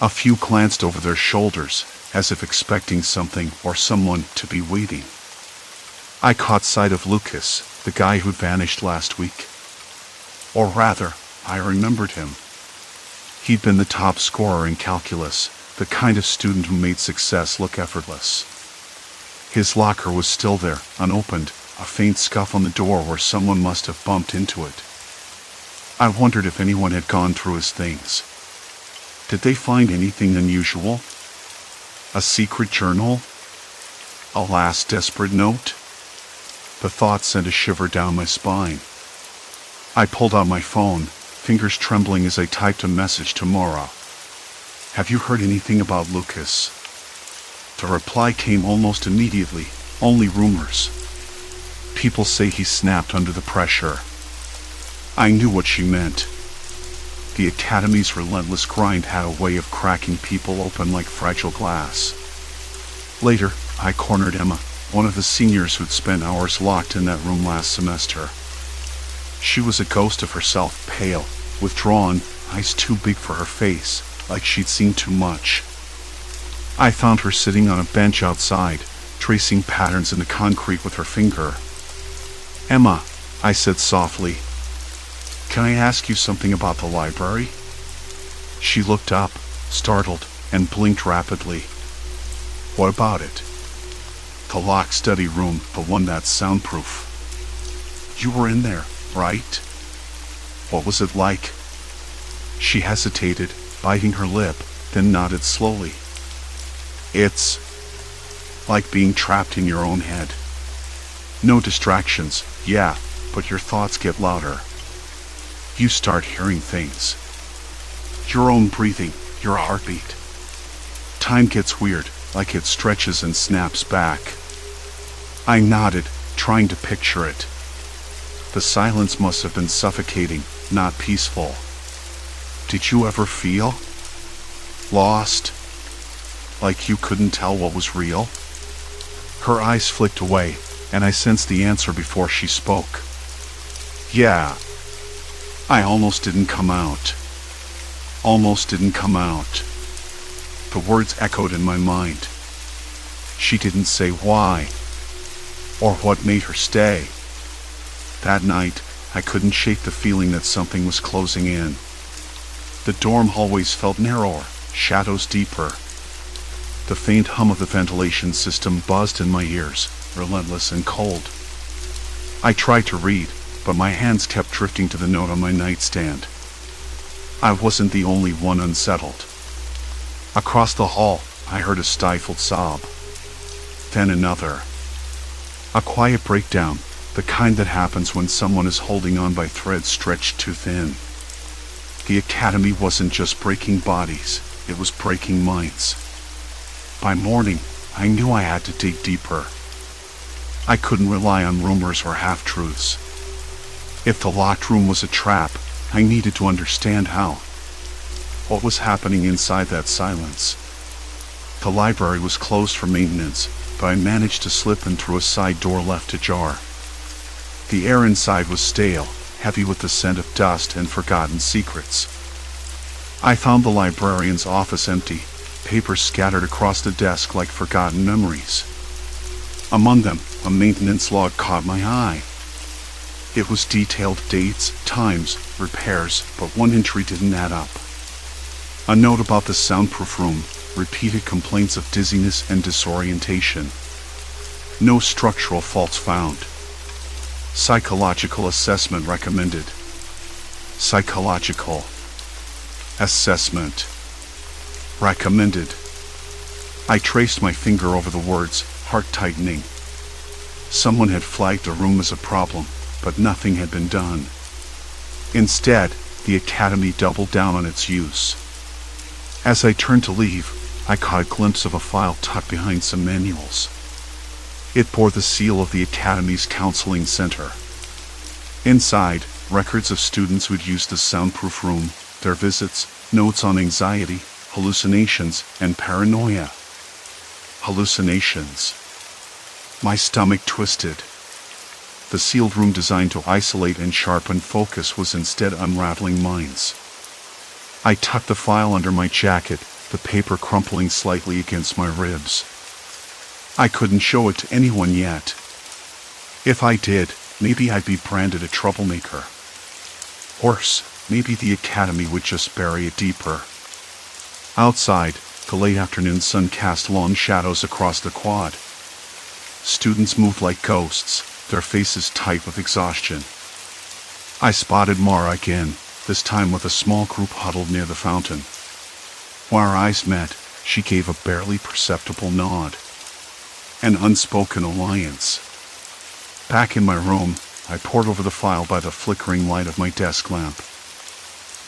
A few glanced over their shoulders, as if expecting something or someone to be waiting. I caught sight of Lucas, the guy who'd vanished last week. Or rather, I remembered him. He'd been the top scorer in calculus, the kind of student who made success look effortless. His locker was still there, unopened, a faint scuff on the door where someone must have bumped into it. I wondered if anyone had gone through his things. Did they find anything unusual? A secret journal? A last desperate note? The thought sent a shiver down my spine. I pulled out my phone, fingers trembling as I typed a message to Mara. Have you heard anything about Lucas? The reply came almost immediately, only rumors. People say he snapped under the pressure. I knew what she meant. The Academy's relentless grind had a way of cracking people open like fragile glass. Later, I cornered Emma, one of the seniors who'd spent hours locked in that room last semester. She was a ghost of herself, pale, withdrawn, eyes too big for her face, like she'd seen too much. I found her sitting on a bench outside, tracing patterns in the concrete with her finger. Emma, I said softly, can I ask you something about the library? She looked up, startled, and blinked rapidly. What about it? The locked study room, the one that's soundproof. You were in there, right? What was it like? She hesitated, biting her lip, then nodded slowly. It's like being trapped in your own head. No distractions, yeah, but your thoughts get louder. You start hearing things. Your own breathing, your heartbeat. Time gets weird, like it stretches and snaps back. I nodded, trying to picture it. The silence must have been suffocating, not peaceful. Did you ever feel lost? Like you couldn't tell what was real? Her eyes flicked away, and I sensed the answer before she spoke. Yeah. I almost didn't come out. Almost didn't come out. The words echoed in my mind. She didn't say why, or what made her stay. That night, I couldn't shake the feeling that something was closing in. The dorm hallways felt narrower, shadows deeper. The faint hum of the ventilation system buzzed in my ears, relentless and cold. I tried to read, but my hands kept drifting to the note on my nightstand. I wasn't the only one unsettled. Across the hall, I heard a stifled sob. Then another. A quiet breakdown, the kind that happens when someone is holding on by threads stretched too thin. The academy wasn't just breaking bodies, it was breaking minds. By morning, I knew I had to dig deeper. I couldn't rely on rumors or half-truths. If the locked room was a trap, I needed to understand how. What was happening inside that silence? The library was closed for maintenance, but I managed to slip in through a side door left ajar. The air inside was stale, heavy with the scent of dust and forgotten secrets. I found the librarian's office empty, papers scattered across the desk like forgotten memories. Among them, a maintenance log caught my eye. It was detailed dates, times, repairs, but one entry didn't add up. A note about the soundproof room, repeated complaints of dizziness and disorientation. No structural faults found. Psychological assessment recommended. Psychological assessment recommended. I traced my finger over the words, heart tightening. Someone had flagged the room as a problem, but nothing had been done. Instead, the academy doubled down on its use. As I turned to leave, I caught a glimpse of a file tucked behind some manuals. It bore the seal of the academy's counseling center. Inside, records of students who'd used the soundproof room, their visits, notes on anxiety, hallucinations, and paranoia. Hallucinations. My stomach twisted. The sealed room designed to isolate and sharpen focus was instead unraveling minds. I tucked the file under my jacket, the paper crumpling slightly against my ribs. I couldn't show it to anyone yet. If I did, maybe I'd be branded a troublemaker. Worse, maybe the academy would just bury it deeper. Outside, the late afternoon sun cast long shadows across the quad. Students moved like ghosts, their faces tight with exhaustion. I spotted Mara again, this time with a small group huddled near the fountain. When our eyes met, she gave a barely perceptible nod. An unspoken alliance. Back in my room, I pored over the file by the flickering light of my desk lamp.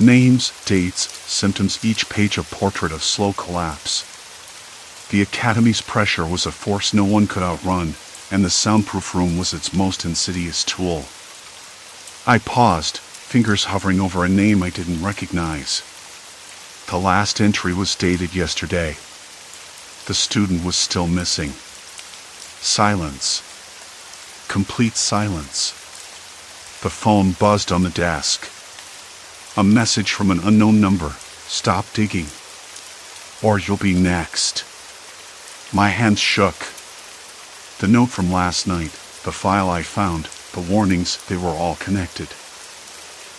Names, dates, symptoms, each page a portrait of slow collapse. The academy's pressure was a force no one could outrun, and the soundproof room was its most insidious tool. I paused, fingers hovering over a name I didn't recognize. The last entry was dated yesterday. The student was still missing. Silence. Complete silence. The phone buzzed on the desk. A message from an unknown number. Stop digging, or you'll be next. My hands shook. The note from last night, the file I found, the warnings, they were all connected.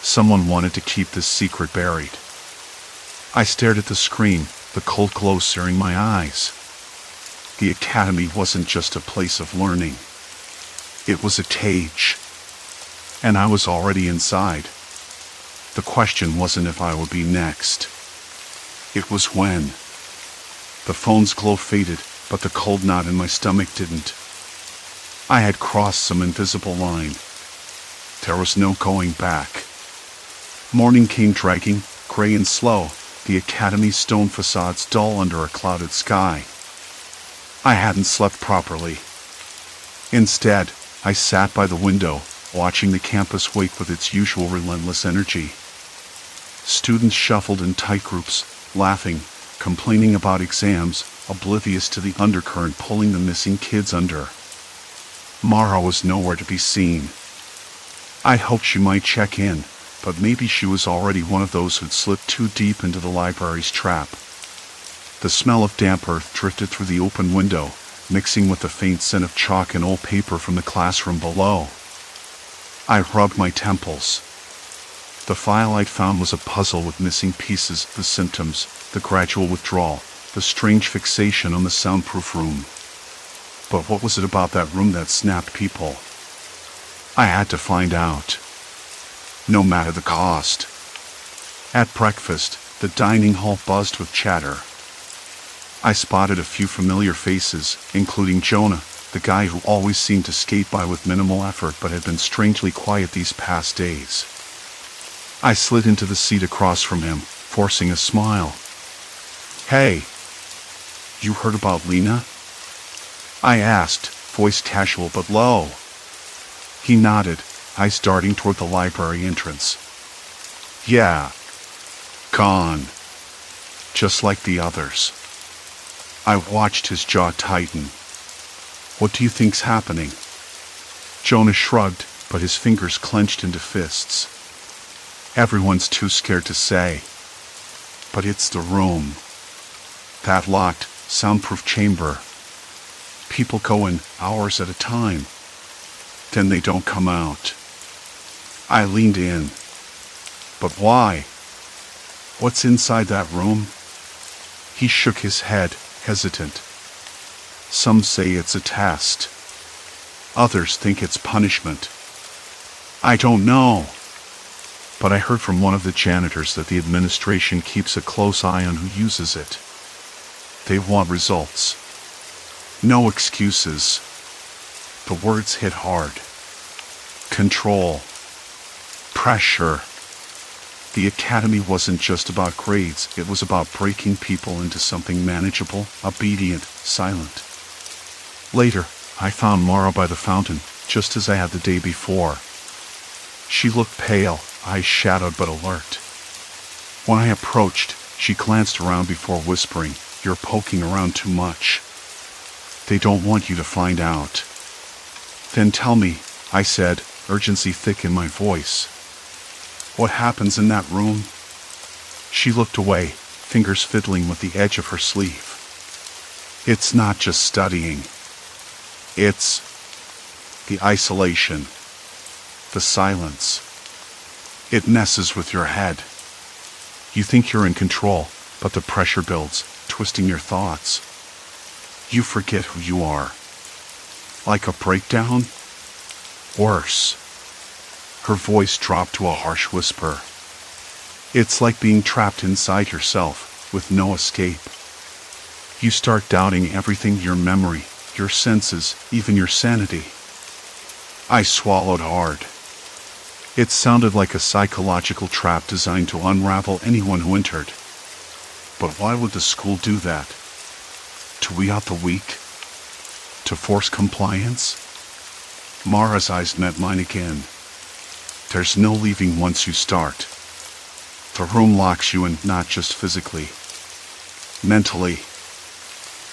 Someone wanted to keep this secret buried. I stared at the screen, the cold glow searing my eyes. The academy wasn't just a place of learning. It was a cage. And I was already inside. The question wasn't if I would be next. It was when. The phone's glow faded, but the cold knot in my stomach didn't. I had crossed some invisible line. There was no going back. Morning came dragging, gray and slow, the academy's stone facades dull under a clouded sky. I hadn't slept properly. Instead, I sat by the window, watching the campus wake with its usual relentless energy. Students shuffled in tight groups, laughing, complaining about exams, oblivious to the undercurrent pulling the missing kids under. Mara was nowhere to be seen. I hoped she might check in, but maybe she was already one of those who'd slipped too deep into the library's trap. The smell of damp earth drifted through the open window, mixing with the faint scent of chalk and old paper from the classroom below. I rubbed my temples. The file I'd found was a puzzle with missing pieces, the symptoms, the gradual withdrawal, the strange fixation on the soundproof room. But what was it about that room that snapped people? I had to find out. No matter the cost. At breakfast, the dining hall buzzed with chatter. I spotted a few familiar faces, including Jonah, the guy who always seemed to skate by with minimal effort but had been strangely quiet these past days. I slid into the seat across from him, forcing a smile. "Hey, you heard about Lena?" I asked, voice casual but low. He nodded, eyes darting toward the library entrance. "Yeah. Gone. Just like the others." I watched his jaw tighten. "What do you think's happening?" Jonah shrugged, but his fingers clenched into fists. "Everyone's too scared to say. But it's the room. That locked, soundproof chamber. People go in hours at a time. Then they don't come out." I leaned in. "But why? What's inside that room?" He shook his head, hesitant. "Some say it's a test. Others think it's punishment. I don't know. But I heard from one of the janitors that the administration keeps a close eye on who uses it. They want results. No excuses." The words hit hard. Control. Pressure. The academy wasn't just about grades, it was about breaking people into something manageable, obedient, silent. Later, I found Mara by the fountain, just as I had the day before. She looked pale, eyes shadowed but alert. When I approached, she glanced around before whispering, "You're poking around too much. They don't want you to find out." "Then tell me," I said, urgency thick in my voice. "What happens in that room?" She looked away, fingers fiddling with the edge of her sleeve. "It's not just studying. It's the isolation, the silence. It messes with your head. You think you're in control, but the pressure builds, twisting your thoughts. You forget who you are. Like a breakdown? Worse." Her voice dropped to a harsh whisper. "It's like being trapped inside yourself, with no escape. You start doubting everything, your memory, your senses, even your sanity." I swallowed hard. It sounded like a psychological trap designed to unravel anyone who entered. But why would the school do that? To weed out the weak? To force compliance? Mara's eyes met mine again. "There's no leaving once you start. The room locks you in, not just physically. Mentally.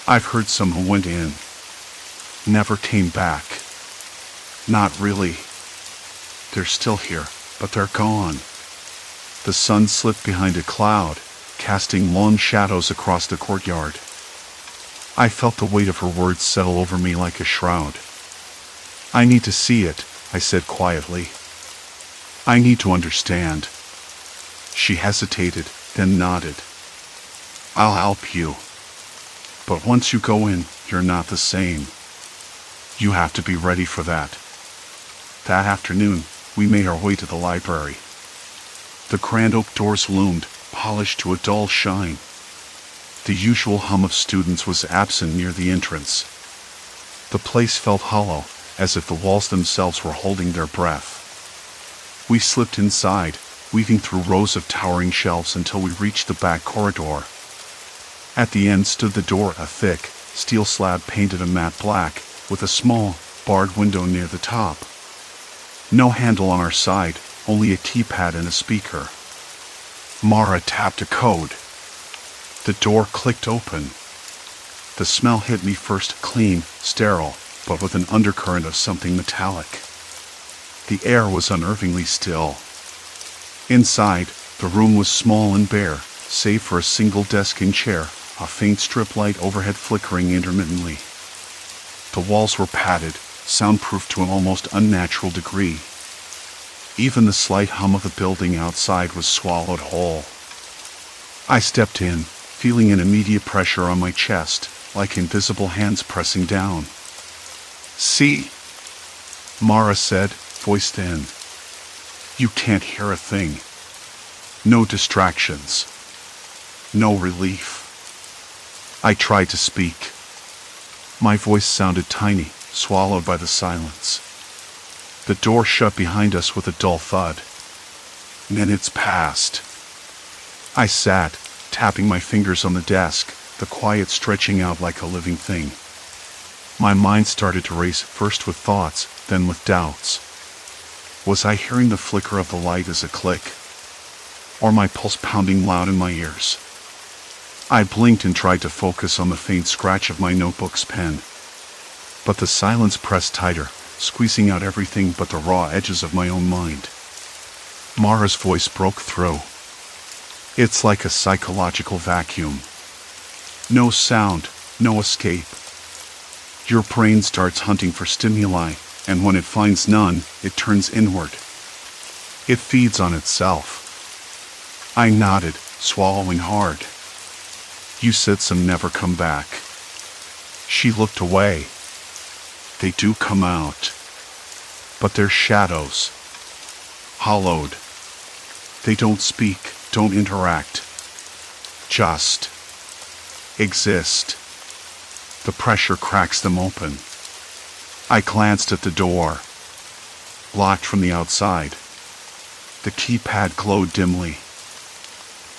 I've heard some who went in. Never came back. Not really. They're still here, but they're gone." The sun slipped behind a cloud, casting long shadows across the courtyard. I felt the weight of her words settle over me like a shroud. "I need to see it," I said quietly. "I need to understand." She hesitated, then nodded. "I'll help you. But once you go in, you're not the same. You have to be ready for that." That afternoon, we made our way to the library. The grand oak doors loomed, polished to a dull shine. The usual hum of students was absent near the entrance. The place felt hollow, as if the walls themselves were holding their breath. We slipped inside, weaving through rows of towering shelves until we reached the back corridor. At the end stood the door, a thick, steel slab painted a matte black, with a small, barred window near the top. No handle on our side, only a keypad and a speaker. Mara tapped a code. The door clicked open. The smell hit me first, clean, sterile, but with an undercurrent of something metallic. The air was unnervingly still. Inside, the room was small and bare, save for a single desk and chair, a faint strip light overhead flickering intermittently. The walls were padded, soundproof to an almost unnatural degree. Even the slight hum of the building outside was swallowed whole. I stepped in, feeling an immediate pressure on my chest, like invisible hands pressing down. "See?" Mara said, voice thin. "You can't hear a thing. No distractions. No relief." I tried to speak. My voice sounded tiny, swallowed by the silence. The door shut behind us with a dull thud. Minutes passed. I sat, tapping my fingers on the desk, the quiet stretching out like a living thing. My mind started to race, first with thoughts, then with doubts. Was I hearing the flicker of the light as a click? Or my pulse pounding loud in my ears? I blinked and tried to focus on the faint scratch of my notebook's pen. But the silence pressed tighter, squeezing out everything but the raw edges of my own mind. Mara's voice broke through. "It's like a psychological vacuum. No sound, no escape. Your brain starts hunting for stimuli, and when it finds none, it turns inward. It feeds on itself." I nodded, swallowing hard. "You said some never come back." She looked away. "They do come out. But they're shadows. Hollowed. They don't speak, don't interact. Just exist. The pressure cracks them open." I glanced at the door. Locked from the outside. The keypad glowed dimly.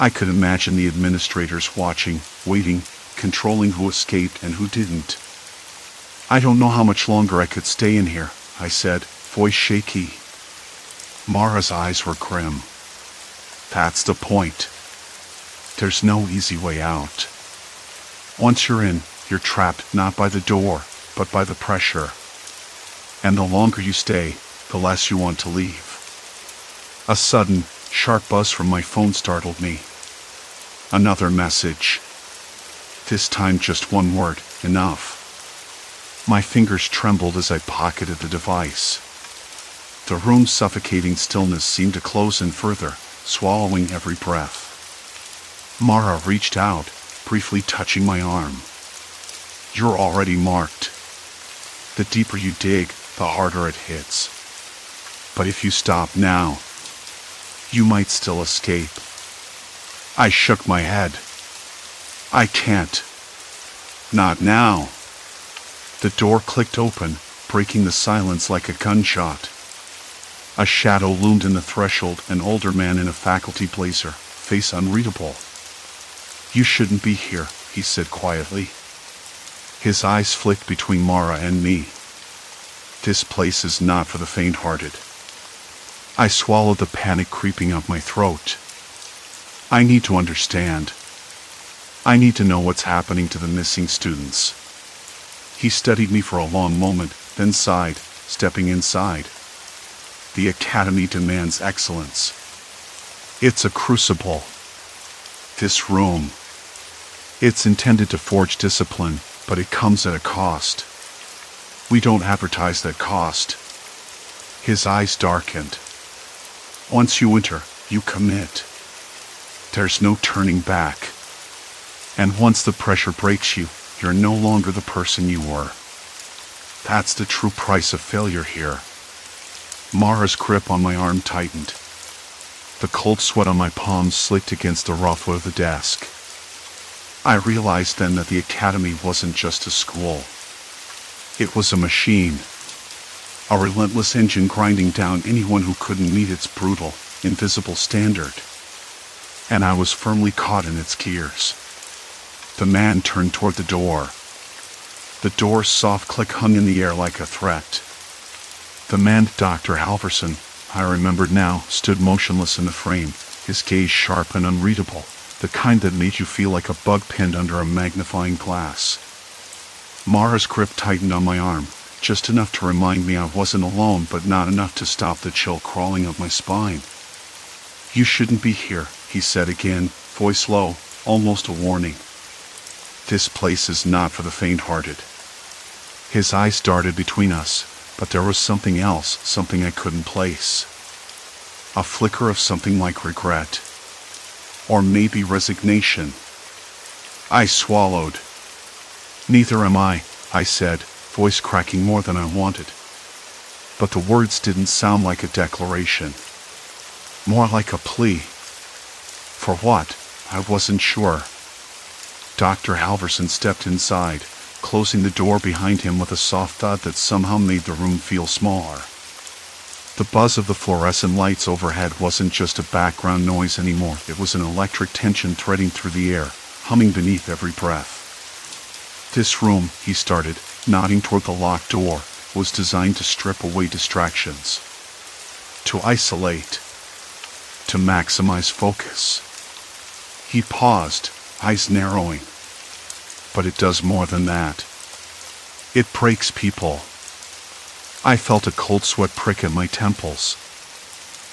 I could imagine the administrators watching, waiting, controlling who escaped and who didn't. "I don't know how much longer I could stay in here," I said, voice shaky. Mara's eyes were grim. "That's the point. There's no easy way out. Once you're in, you're trapped not by the door, but by the pressure. And the longer you stay, the less you want to leave." A sudden, sharp buzz from my phone startled me. Another message. This time just one word, enough. My fingers trembled as I pocketed the device. The room's suffocating stillness seemed to close in further, swallowing every breath. Mara reached out, briefly touching my arm. "You're already marked. The deeper you dig, the harder it hits. But if you stop now, you might still escape." I shook my head. "I can't. Not now." The door clicked open, breaking the silence like a gunshot. A shadow loomed in the threshold, an older man in a faculty blazer, face unreadable. "You shouldn't be here," he said quietly. His eyes flicked between Mara and me. "This place is not for the faint-hearted." I swallowed the panic creeping up my throat. "I need to understand. I need to know what's happening to the missing students." He studied me for a long moment, then sighed, stepping inside. "The academy demands excellence. It's a crucible. This room. It's intended to forge discipline, but it comes at a cost. We don't advertise that cost." His eyes darkened. "Once you enter, you commit. There's no turning back. And once the pressure breaks you, you're no longer the person you were. That's the true price of failure here." Mara's grip on my arm tightened. The cold sweat on my palms slicked against the rough wood of the desk. I realized then that the academy wasn't just a school. It was a machine. A relentless engine grinding down anyone who couldn't meet its brutal, invisible standard. And I was firmly caught in its gears. The man turned toward the door. The door's soft click hung in the air like a threat. The man, Dr. Halverson, I remembered now, stood motionless in the frame, his gaze sharp and unreadable, the kind that made you feel like a bug pinned under a magnifying glass. Mara's grip tightened on my arm, just enough to remind me I wasn't alone, but not enough to stop the chill crawling up my spine. "You shouldn't be here," he said again, voice low, almost a warning. "This place is not for the faint-hearted." His eyes darted between us, but there was something else, something I couldn't place. A flicker of something like regret. Or maybe resignation. I swallowed. "Neither am I," I said, voice cracking more than I wanted. But the words didn't sound like a declaration. More like a plea. For what? I wasn't sure. Dr. Halverson stepped inside, closing the door behind him with a soft thud that somehow made the room feel smaller. The buzz of the fluorescent lights overhead wasn't just a background noise anymore. It was an electric tension threading through the air, humming beneath every breath. "This room," he started, nodding toward the locked door, "was designed to strip away distractions. To isolate. To maximize focus." He paused, eyes narrowing. "But it does more than that. It breaks people." I felt a cold sweat prick at my temples.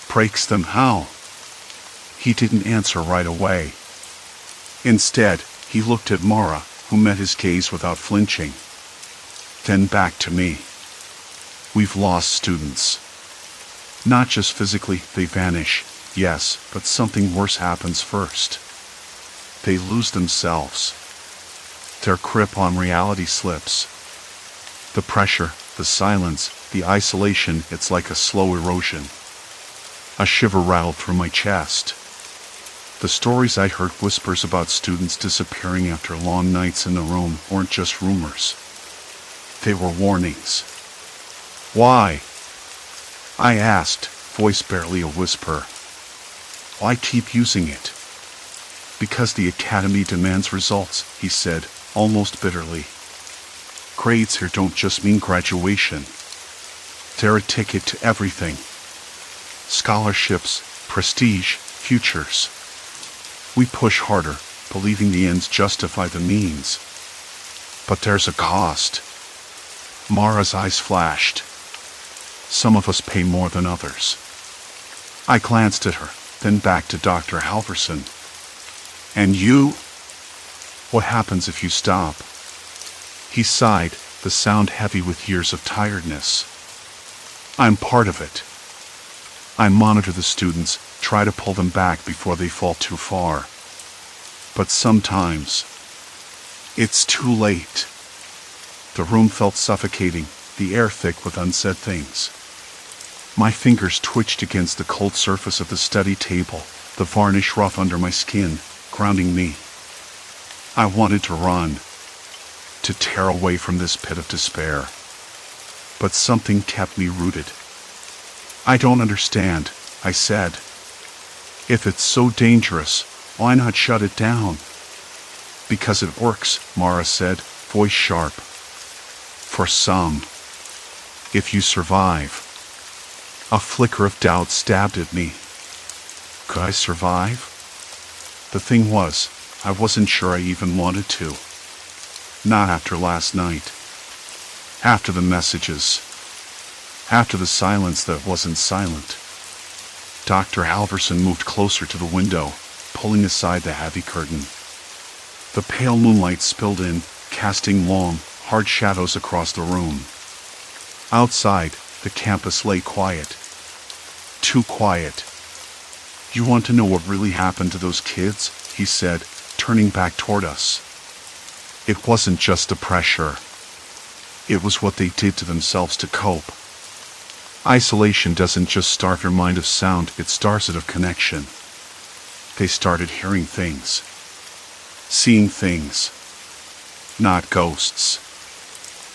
"Breaks them how?" He didn't answer right away. Instead, he looked at Mara, who met his gaze without flinching. Then back to me. "We've lost students. Not just physically, they vanish, yes, but something worse happens first. They lose themselves. Their grip on reality slips. The pressure, the silence, the isolation, it's like a slow erosion." A shiver rattled through my chest. The stories I heard, whispers about students disappearing after long nights in the room, weren't just rumors. They were warnings. "Why?" I asked, voice barely a whisper. "Why keep using it?" "Because the academy demands results," he said, almost bitterly. "Grades here don't just mean graduation. They're a ticket to everything. Scholarships, prestige, futures. We push harder, believing the ends justify the means. But there's a cost." Mara's eyes flashed. "Some of us pay more than others." I glanced at her, then back to Dr. Halverson. "And you? What happens if you stop?" He sighed, the sound heavy with years of tiredness. "I'm part of it. I monitor the students, try to pull them back before they fall too far. But sometimes, it's too late." The room felt suffocating, the air thick with unsaid things. My fingers twitched against the cold surface of the study table, the varnish rough under my skin, grounding me. I wanted to run, to tear away from this pit of despair. But something kept me rooted. "I don't understand," I said. "If it's so dangerous, why not shut it down?" "Because it works," Mara said, voice sharp. "For some. If you survive." A flicker of doubt stabbed at me. Could I survive? The thing was, I wasn't sure I even wanted to. Not after last night. After the messages. After the silence that wasn't silent. Dr. Halverson moved closer to the window, pulling aside the heavy curtain. The pale moonlight spilled in, casting long, hard shadows across the room. Outside, the campus lay quiet. Too quiet. "You want to know what really happened to those kids?" he said, turning back toward us. "It wasn't just the pressure. It was what they did to themselves to cope. Isolation doesn't just starve your mind of sound, it starves it of connection. They started hearing things. Seeing things. Not ghosts.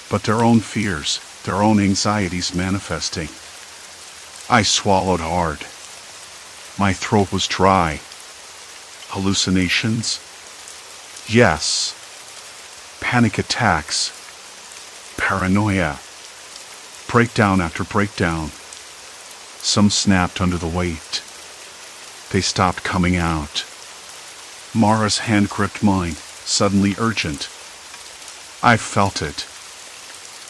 But their own fears, their own anxieties manifesting." I swallowed hard. My throat was dry. Hallucinations? Yes. Panic attacks. Paranoia. Breakdown after breakdown. Some snapped under the weight. They stopped coming out. Mara's hand gripped mine, suddenly urgent. I felt it.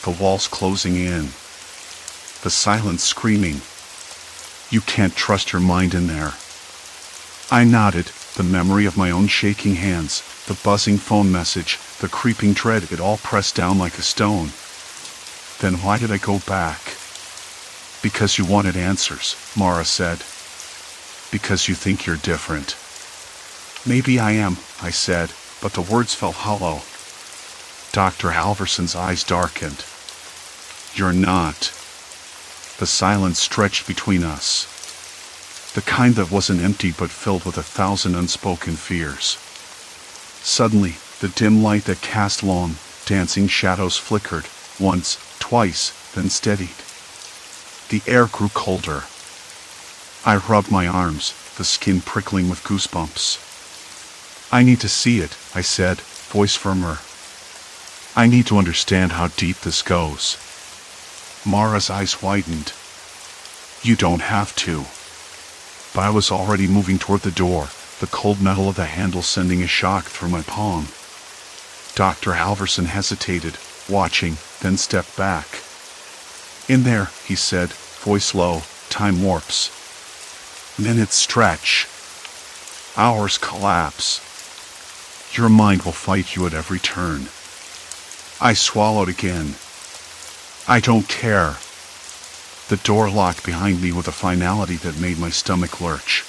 The walls closing in. The silence screaming. You can't trust your mind in there. I nodded, the memory of my own shaking hands, the buzzing phone message, the creeping dread, it all pressed down like a stone. Then why did I go back? Because you wanted answers, Mara said. Because you think you're different. Maybe I am, I said, but the words fell hollow. Dr. Halverson's eyes darkened. You're not. The silence stretched between us. The kind that wasn't empty but filled with 1,000 unspoken fears. Suddenly, the dim light that cast long, dancing shadows flickered, once, twice, then steadied. The air grew colder. I rubbed my arms, the skin prickling with goosebumps. I need to see it, I said, voice firmer. I need to understand how deep this goes. Mara's eyes widened. You don't have to. But I was already moving toward the door, the cold metal of the handle sending a shock through my palm. Dr. Halverson hesitated, watching, then stepped back. In there, he said, voice low, time warps. Minutes stretch. Hours collapse. Your mind will fight you at every turn. I swallowed again. I don't care. The door locked behind me with a finality that made my stomach lurch.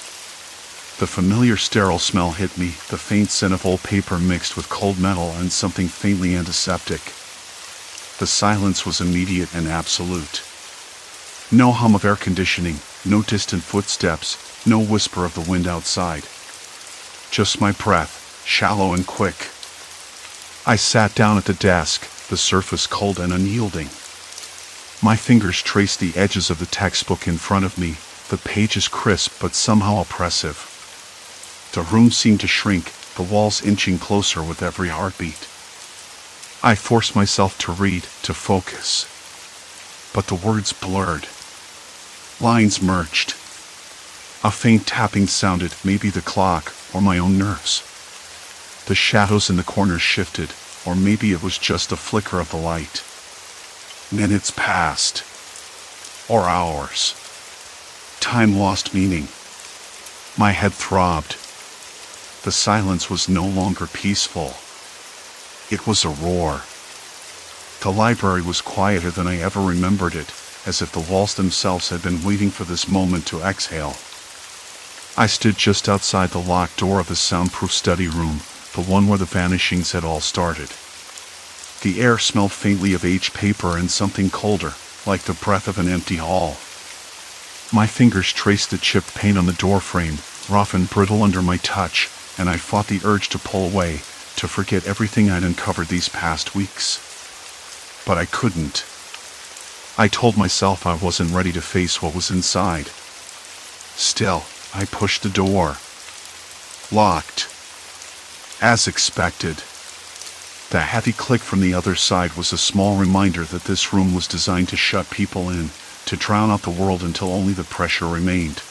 The familiar sterile smell hit me, the faint scent of old paper mixed with cold metal and something faintly antiseptic. The silence was immediate and absolute. No hum of air conditioning, no distant footsteps, no whisper of the wind outside. Just my breath, shallow and quick. I sat down at the desk, the surface cold and unyielding. My fingers traced the edges of the textbook in front of me, the pages crisp but somehow oppressive. The room seemed to shrink, the walls inching closer with every heartbeat. I forced myself to read, to focus. But the words blurred. Lines merged. A faint tapping sounded, maybe the clock, or my own nerves. The shadows in the corners shifted, or maybe it was just a flicker of the light. Minutes passed. Or hours. Time lost meaning. My head throbbed. The silence was no longer peaceful. It was a roar. The library was quieter than I ever remembered it, as if the walls themselves had been waiting for this moment to exhale. I stood just outside the locked door of the soundproof study room, the one where the vanishings had all started. The air smelled faintly of aged paper and something colder, like the breath of an empty hall. My fingers traced the chipped paint on the doorframe, rough and brittle under my touch, and I fought the urge to pull away, to forget everything I'd uncovered these past weeks. But I couldn't. I told myself I wasn't ready to face what was inside. Still, I pushed the door. Locked. As expected. The heavy click from the other side was a small reminder that this room was designed to shut people in, to drown out the world until only the pressure remained.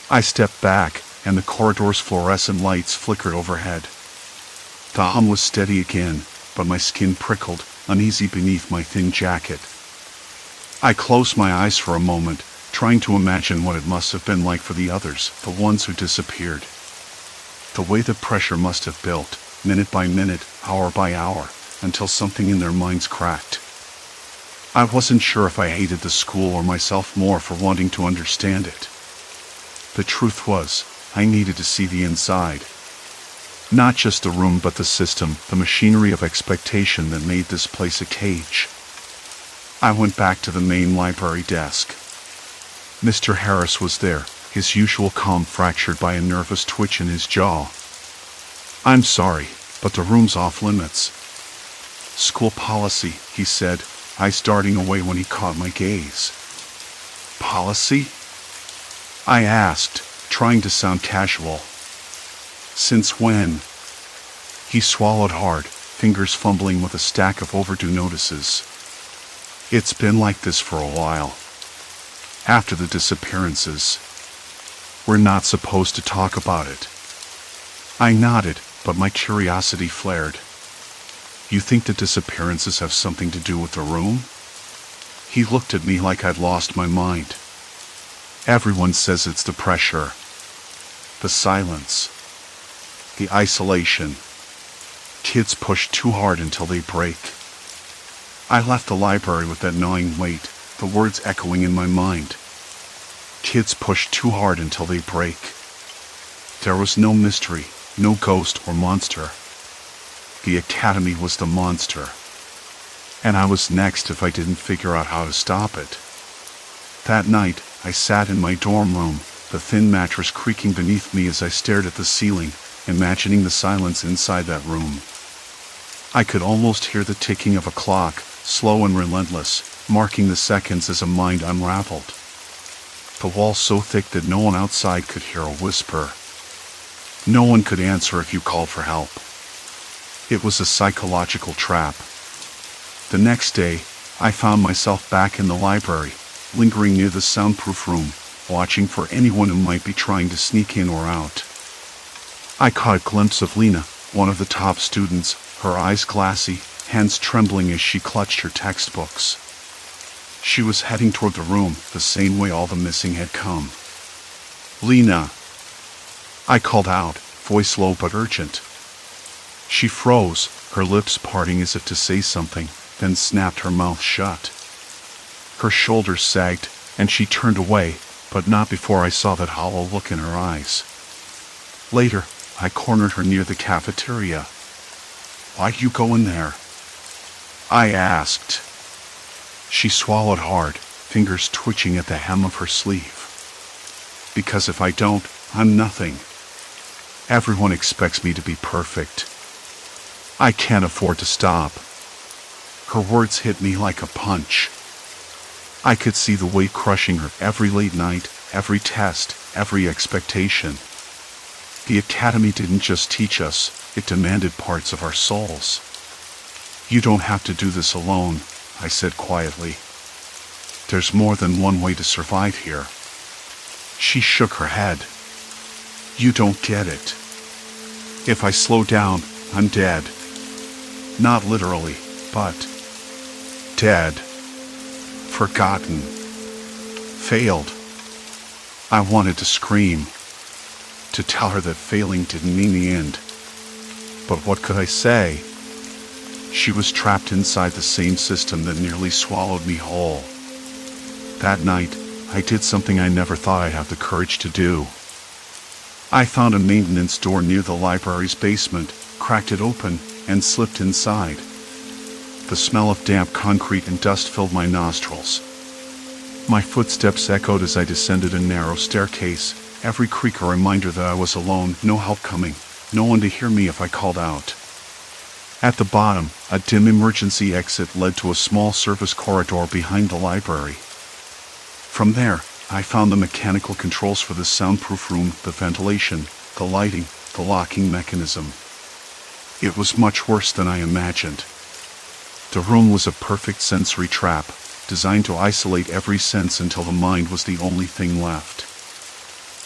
I stepped back, and the corridor's fluorescent lights flickered overhead. The hum was steady again, but my skin prickled, uneasy beneath my thin jacket. I closed my eyes for a moment, trying to imagine what it must have been like for the others, the ones who disappeared. The way the pressure must have built, minute by minute, hour by hour, until something in their minds cracked. I wasn't sure if I hated the school or myself more for wanting to understand it. The truth was, I needed to see the inside. Not just the room but the system, the machinery of expectation that made this place a cage. I went back to the main library desk. Mr. Harris was there, his usual calm fractured by a nervous twitch in his jaw. I'm sorry, but the room's off limits. School policy, he said, eyes darting away when he caught my gaze. Policy? I asked, trying to sound casual. Since when? He swallowed hard, fingers fumbling with a stack of overdue notices. It's been like this for a while. After the disappearances. We're not supposed to talk about it. I nodded, but my curiosity flared. You think the disappearances have something to do with the room? He looked at me like I'd lost my mind. Everyone says it's the pressure, the silence, the isolation. Kids push too hard until they break. I left the library with that gnawing weight, the words echoing in my mind. Kids push too hard until they break. There was no mystery, no ghost or monster. The academy was the monster. And I was next if I didn't figure out how to stop it. That night, I sat in my dorm room, the thin mattress creaking beneath me as I stared at the ceiling, imagining the silence inside that room. I could almost hear the ticking of a clock, slow and relentless, marking the seconds as a mind unraveled. The wall so thick that no one outside could hear a whisper. No one could answer if you called for help. It was a psychological trap. The next day, I found myself back in the library, lingering near the soundproof room, watching for anyone who might be trying to sneak in or out. I caught a glimpse of Lena, one of the top students, her eyes glassy, hands trembling as she clutched her textbooks. She was heading toward the room, the same way all the missing had come. Lena! I called out, voice low but urgent. She froze, her lips parting as if to say something, then snapped her mouth shut. Her shoulders sagged, and she turned away, but not before I saw that hollow look in her eyes. Later, I cornered her near the cafeteria. Why'd you go in there? I asked. She swallowed hard, fingers twitching at the hem of her sleeve. Because if I don't, I'm nothing. Everyone expects me to be perfect. I can't afford to stop. Her words hit me like a punch. I could see the weight crushing her every late night, every test, every expectation. The academy didn't just teach us, it demanded parts of our souls. You don't have to do this alone, I said quietly. There's more than one way to survive here. She shook her head. You don't get it. If I slow down, I'm dead. Not literally, but dead. Forgotten. Failed. I wanted to scream. To tell her that failing didn't mean the end. But what could I say? She was trapped inside the same system that nearly swallowed me whole. That night, I did something I never thought I'd have the courage to do. I found a maintenance door near the library's basement, cracked it open, and slipped inside. The smell of damp concrete and dust filled my nostrils. My footsteps echoed as I descended a narrow staircase, every creak a reminder that I was alone, no help coming, no one to hear me if I called out. At the bottom, a dim emergency exit led to a small service corridor behind the library. From there, I found the mechanical controls for the soundproof room, the ventilation, the lighting, the locking mechanism. It was much worse than I imagined. The room was a perfect sensory trap, designed to isolate every sense until the mind was the only thing left.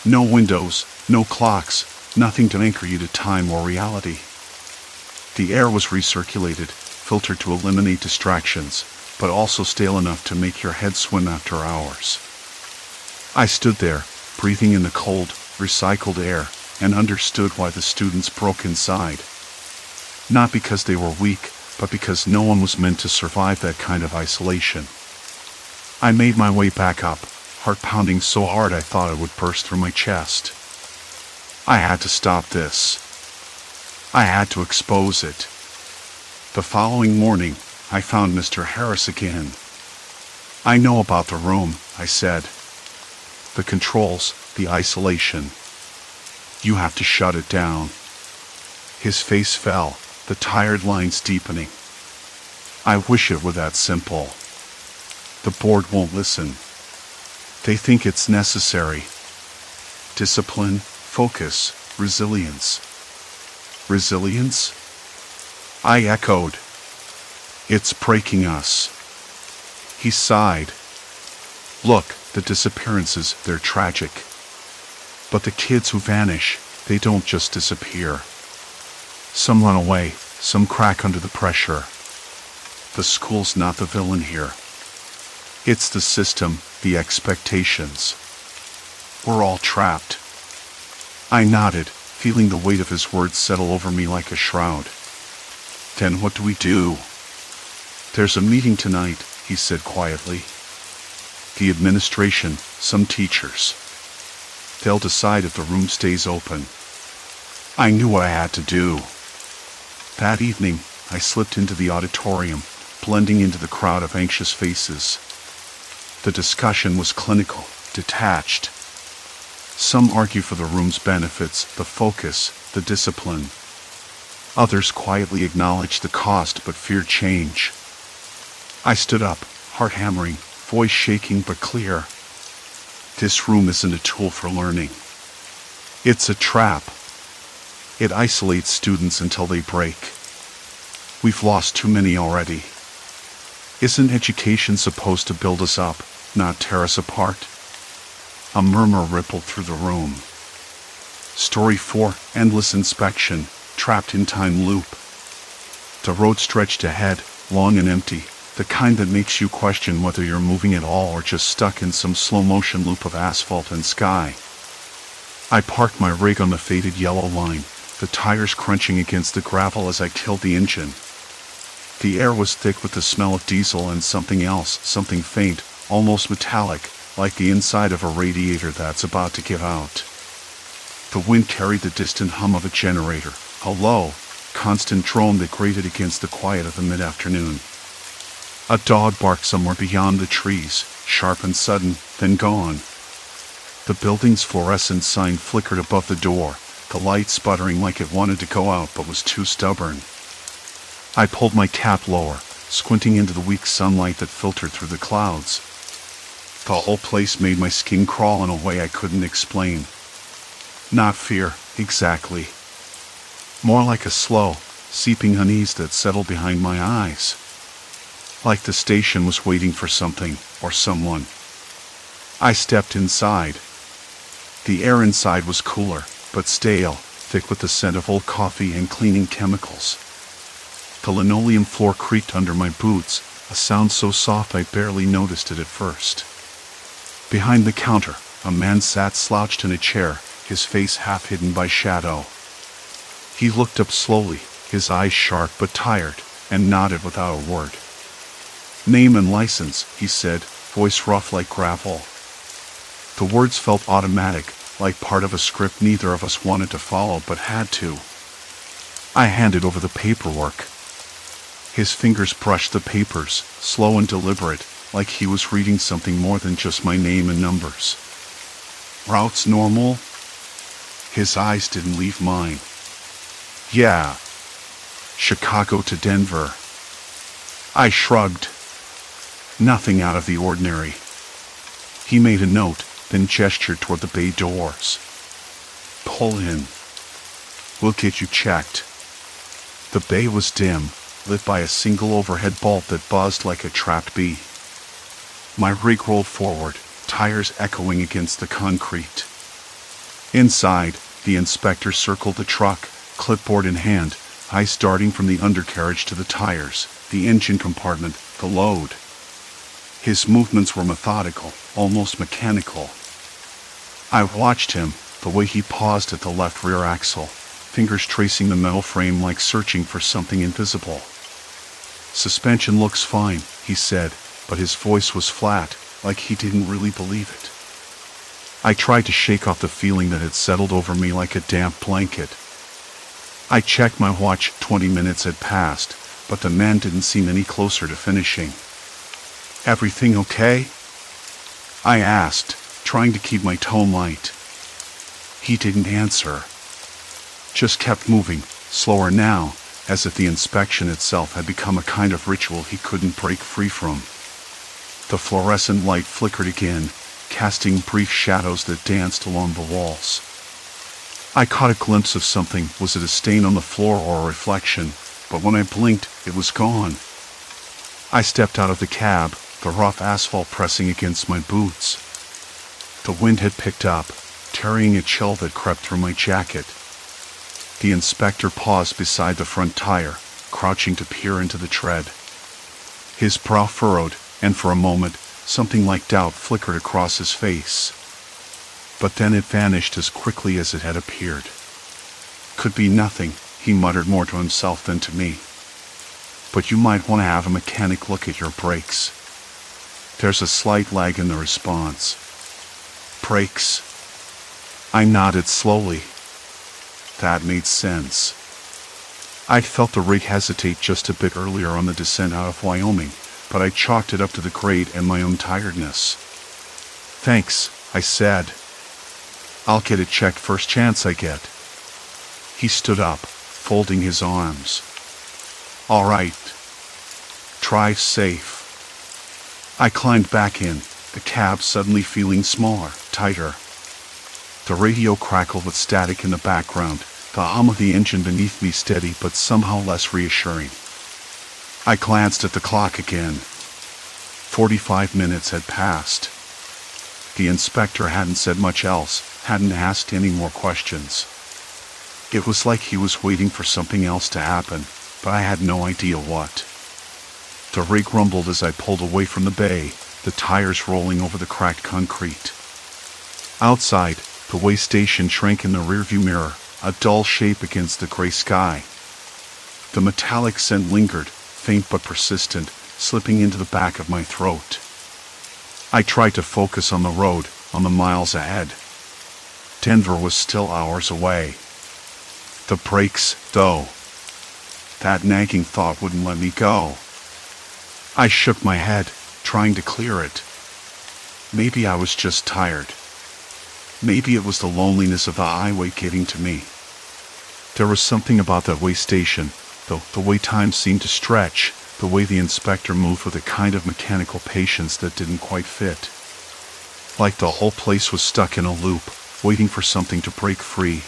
No windows, no clocks, nothing to anchor you to time or reality. The air was recirculated, filtered to eliminate distractions, but also stale enough to make your head swim after hours. I stood there, breathing in the cold, recycled air, and understood why the students broke inside. Not because they were weak, but because no one was meant to survive that kind of isolation. I made my way back up, heart pounding so hard I thought it would burst through my chest. I had to stop this. I had to expose it. The following morning, I found Mr. Harris again. I know about the room, I said. The controls, the isolation. You have to shut it down. His face fell, the tired lines deepening. I wish it were that simple. The board won't listen. They think it's necessary. Discipline, focus, resilience. Resilience? I echoed. It's breaking us. He sighed. Look, the disappearances, they're tragic. But the kids who vanish, they don't just disappear. Some run away, some crack under the pressure. The school's not the villain here. It's the system, the expectations. We're all trapped. I nodded, feeling the weight of his words settle over me like a shroud. Then what do we do? There's a meeting tonight, he said quietly. The administration, some teachers. They'll decide if the room stays open. I knew what I had to do. That evening, I slipped into the auditorium, blending into the crowd of anxious faces. The discussion was clinical, detached. Some argue for the room's benefits, the focus, the discipline. Others quietly acknowledged the cost but feared change. I stood up, heart hammering, voice shaking but clear. This room isn't a tool for learning. It's a trap. It isolates students until they break. We've lost too many already. Isn't education supposed to build us up, not tear us apart? A murmur rippled through the room. Story 4, Endless Inspection, Trapped in Time Loop. The road stretched ahead, long and empty, the kind that makes you question whether you're moving at all or just stuck in some slow-motion loop of asphalt and sky. I parked my rig on the faded yellow line, the tires crunching against the gravel as I killed the engine. The air was thick with the smell of diesel and something else, something faint, almost metallic, like the inside of a radiator that's about to give out. The wind carried the distant hum of a generator, a low, constant drone that grated against the quiet of the mid-afternoon. A dog barked somewhere beyond the trees, sharp and sudden, then gone. The building's fluorescent sign flickered above the door, the light sputtering like it wanted to go out but was too stubborn. I pulled my cap lower, squinting into the weak sunlight that filtered through the clouds. The whole place made my skin crawl in a way I couldn't explain. Not fear, exactly. More like a slow, seeping unease that settled behind my eyes. Like the station was waiting for something, or someone. I stepped inside. The air inside was cooler, but stale, thick with the scent of old coffee and cleaning chemicals. The linoleum floor creaked under my boots, a sound so soft I barely noticed it at first. Behind the counter, a man sat slouched in a chair, his face half hidden by shadow. He looked up slowly, his eyes sharp but tired, and nodded without a word. Name and license, he said, voice rough like gravel. The words felt automatic, like part of a script neither of us wanted to follow but had to. I handed over the paperwork. His fingers brushed the papers, slow and deliberate, like he was reading something more than just my name and numbers. Routes normal? His eyes didn't leave mine. Yeah. Chicago to Denver. I shrugged. Nothing out of the ordinary. He made a note, then gestured toward the bay doors. Pull in. We'll get you checked. The bay was dim, lit by a single overhead bulb that buzzed like a trapped bee. My rig rolled forward, tires echoing against the concrete. Inside, the inspector circled the truck, clipboard in hand, eyes darting from the undercarriage to the tires, the engine compartment, the load. His movements were methodical, almost mechanical. I watched him, the way he paused at the left rear axle, fingers tracing the metal frame like searching for something invisible. Suspension looks fine, he said, but his voice was flat, like he didn't really believe it. I tried to shake off the feeling that had settled over me like a damp blanket. I checked my watch. 20 minutes had passed, but the man didn't seem any closer to finishing. Everything okay? I asked, trying to keep my tone light. He didn't answer. Just kept moving, slower now, as if the inspection itself had become a kind of ritual he couldn't break free from. The fluorescent light flickered again, casting brief shadows that danced along the walls. I caught a glimpse of something. Was it a stain on the floor or a reflection? But when I blinked, it was gone. I stepped out of the cab, the rough asphalt pressing against my boots. The wind had picked up, carrying a chill that crept through my jacket. The inspector paused beside the front tire, crouching to peer into the tread. His brow furrowed, and for a moment, something like doubt flickered across his face. But then it vanished as quickly as it had appeared. Could be nothing, he muttered more to himself than to me. But you might want to have a mechanic look at your brakes. There's a slight lag in the response. Brakes. I nodded slowly. That made sense. I'd felt the rig hesitate just a bit earlier on the descent out of Wyoming, but I chalked it up to the grade and my own tiredness. Thanks, I said. I'll get it checked first chance I get. He stood up, folding his arms. All right. Drive safe. I climbed back in, the cab suddenly feeling smaller, tighter. The radio crackled with static in the background, the hum of the engine beneath me steady but somehow less reassuring. I glanced at the clock again. 45 minutes had passed. The inspector hadn't said much else, hadn't asked any more questions. It was like he was waiting for something else to happen, but I had no idea what. The rig rumbled as I pulled away from the bay, the tires rolling over the cracked concrete. Outside, the way station shrank in the rearview mirror, a dull shape against the gray sky. The metallic scent lingered, faint but persistent, slipping into the back of my throat. I tried to focus on the road, on the miles ahead. Denver was still hours away. The brakes, though. That nagging thought wouldn't let me go. I shook my head, trying to clear it. Maybe I was just tired. Maybe it was the loneliness of the highway getting to me. There was something about that way station, though, the way time seemed to stretch, the way the inspector moved with a kind of mechanical patience that didn't quite fit. Like the whole place was stuck in a loop, waiting for something to break free.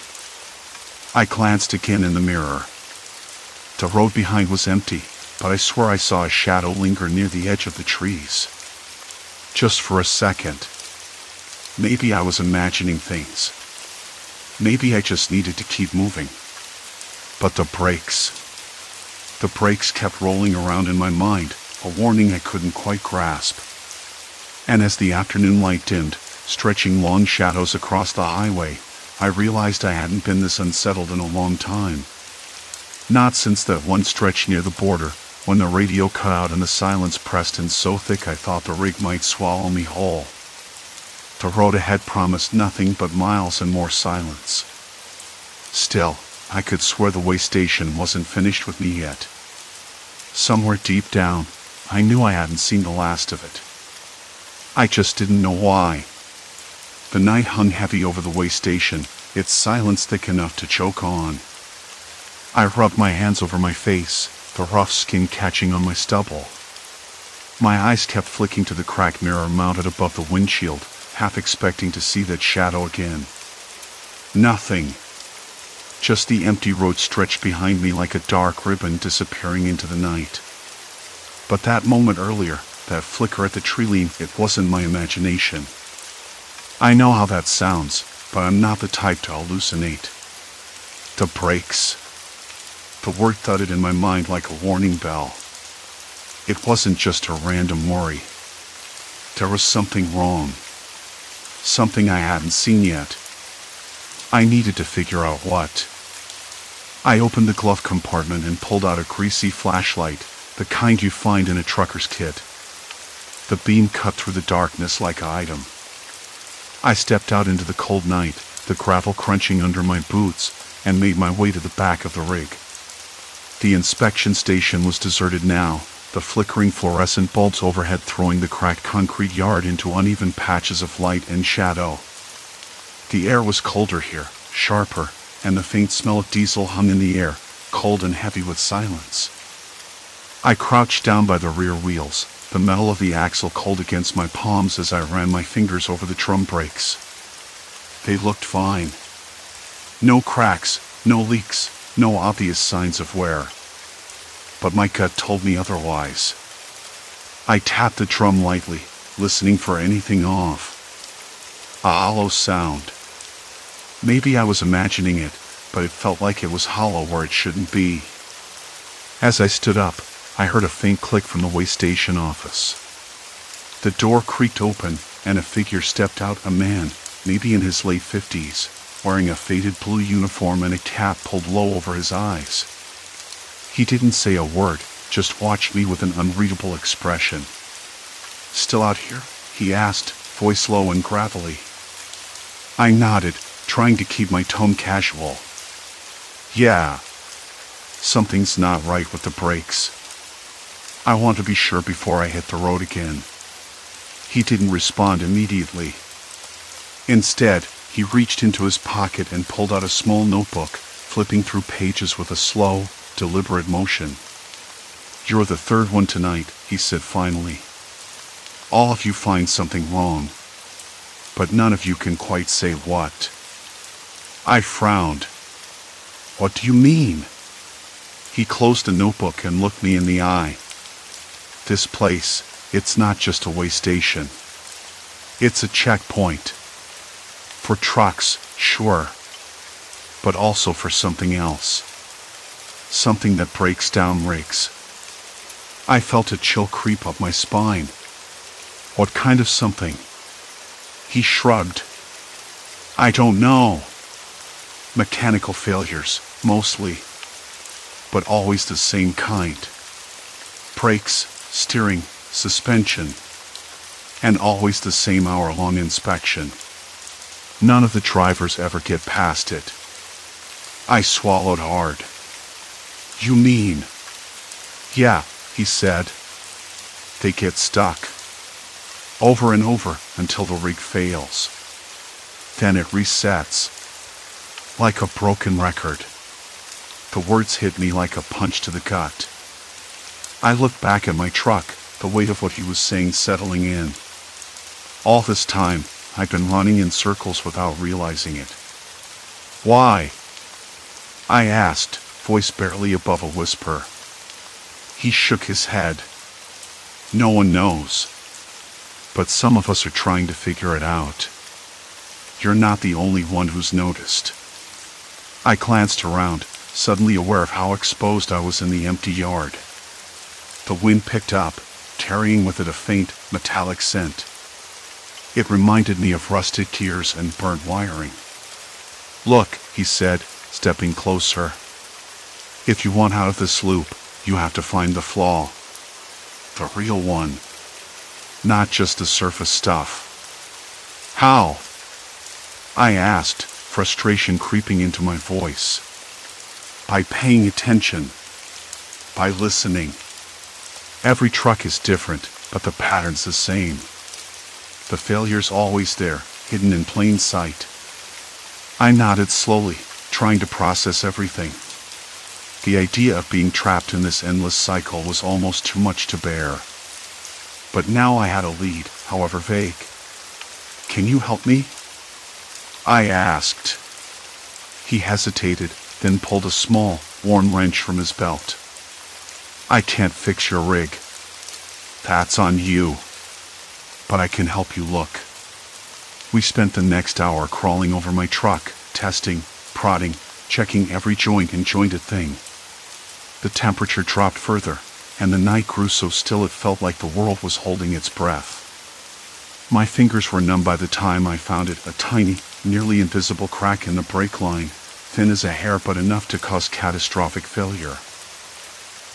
I glanced again in the mirror. The road behind was empty, but I swear I saw a shadow linger near the edge of the trees. Just for a second. Maybe I was imagining things. Maybe I just needed to keep moving. But the brakes kept rolling around in my mind, a warning I couldn't quite grasp. And as the afternoon light dimmed, stretching long shadows across the highway, I realized I hadn't been this unsettled in a long time. Not since that one stretch near the border, when the radio cut out and the silence pressed in so thick I thought the rig might swallow me whole. The road ahead promised nothing but miles and more silence. Still, I could swear the way station wasn't finished with me yet. Somewhere deep down, I knew I hadn't seen the last of it. I just didn't know why. The night hung heavy over the way station, its silence thick enough to choke on. I rubbed my hands over my face, the rough skin catching on my stubble. My eyes kept flicking to the cracked mirror mounted above the windshield, half expecting to see that shadow again. Nothing. Just the empty road stretched behind me like a dark ribbon disappearing into the night. But that moment earlier, that flicker at the tree line, it wasn't my imagination. I know how that sounds, but I'm not the type to hallucinate. The brakes. The word thudded in my mind like a warning bell. It wasn't just a random worry. There was something wrong. Something I hadn't seen yet. I needed to figure out what. I opened the glove compartment and pulled out a greasy flashlight, the kind you find in a trucker's kit. The beam cut through the darkness like an item. I stepped out into the cold night, the gravel crunching under my boots, and made my way to the back of the rig. The inspection station was deserted now, the flickering fluorescent bulbs overhead throwing the cracked concrete yard into uneven patches of light and shadow. The air was colder here, sharper, and the faint smell of diesel hung in the air, cold and heavy with silence. I crouched down by the rear wheels, the metal of the axle cold against my palms as I ran my fingers over the drum brakes. They looked fine. No cracks, no leaks, no obvious signs of wear. But my gut told me otherwise. I tapped the drum lightly, listening for anything off. A hollow sound. Maybe I was imagining it, but it felt like it was hollow where it shouldn't be. As I stood up, I heard a faint click from the way station office. The door creaked open, and a figure stepped out, a man, maybe in his late 50s, wearing a faded blue uniform and a cap pulled low over his eyes. He didn't say a word, just watched me with an unreadable expression. "Still out here?" he asked, voice low and gravelly. I nodded, trying to keep my tone casual. "Yeah. Something's not right with the brakes. I want to be sure before I hit the road again." He didn't respond immediately. Instead, he reached into his pocket and pulled out a small notebook, flipping through pages with a slow, deliberate motion. "You're the third one tonight," he said finally. "All of you find something wrong, but none of you can quite say what." I frowned. "What do you mean?" He closed the notebook and looked me in the eye. "This place, it's not just a way station. It's a checkpoint. For trucks, sure, but also for something else. Something that breaks down rigs." I felt a chill creep up my spine. "What kind of something?" He shrugged. "I don't know. Mechanical failures, mostly, but always the same kind. Brakes, steering, suspension, and always the same hour-long inspection. None of the drivers ever get past it." I swallowed hard. "You mean?" "Yeah," he said. "They get stuck. Over and over until the rig fails. Then it resets. Like a broken record." The words hit me like a punch to the gut. I looked back at my truck, the weight of what he was saying settling in. All this time, I'd been running in circles without realizing it. "Why?" I asked, voice barely above a whisper. He shook his head. "No one knows. But some of us are trying to figure it out. You're not the only one who's noticed." I glanced around, suddenly aware of how exposed I was in the empty yard. The wind picked up, carrying with it a faint, metallic scent. It reminded me of rusted gears and burnt wiring. "Look," he said, stepping closer. "If you want out of this loop, you have to find the flaw. The real one. Not just the surface stuff." "How?" I asked, frustration creeping into my voice. "By paying attention. By listening. Every truck is different, but the pattern's the same. The failure's always there, hidden in plain sight." I nodded slowly, trying to process everything. The idea of being trapped in this endless cycle was almost too much to bear. But now I had a lead, however vague. "Can you help me?" I asked. He hesitated, then pulled a small, worn wrench from his belt. "I can't fix your rig. That's on you. But I can help you look." We spent the next hour crawling over my truck, testing, prodding, checking every joint and jointed thing. The temperature dropped further, and the night grew so still it felt like the world was holding its breath. My fingers were numb by the time I found it, a tiny, nearly invisible crack in the brake line, thin as a hair but enough to cause catastrophic failure.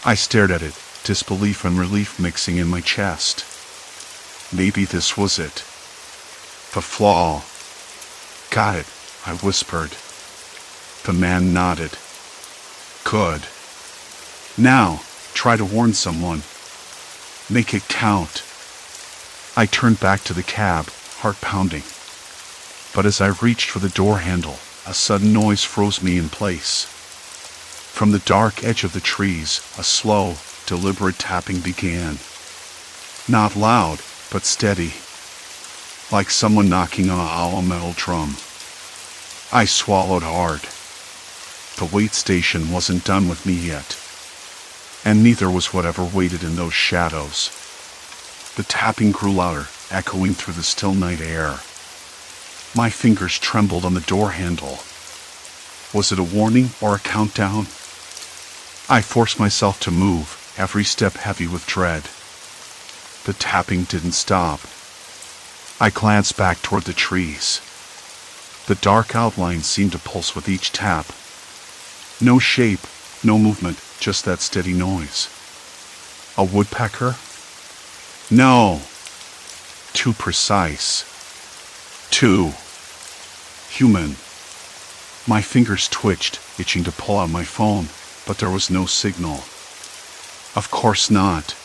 I stared at it, disbelief and relief mixing in my chest. Maybe this was it. The flaw. "Got it," I whispered. The man nodded. "Good. Now, try to warn someone. Make it count." I turned back to the cab, heart pounding. But as I reached for the door handle, a sudden noise froze me in place. From the dark edge of the trees, a slow, deliberate tapping began. Not loud, but steady, like someone knocking on a hollow metal drum. I swallowed hard. The wait station wasn't done with me yet, and neither was whatever waited in those shadows. The tapping grew louder, echoing through the still night air. My fingers trembled on the door handle. Was it a warning or a countdown? I forced myself to move, every step heavy with dread. The tapping didn't stop. I glanced back toward the trees. The dark outlines seemed to pulse with each tap. No shape, no movement, just that steady noise. A woodpecker? No. Too precise. Too human. My fingers twitched, itching to pull out my phone, but there was no signal. Of course not.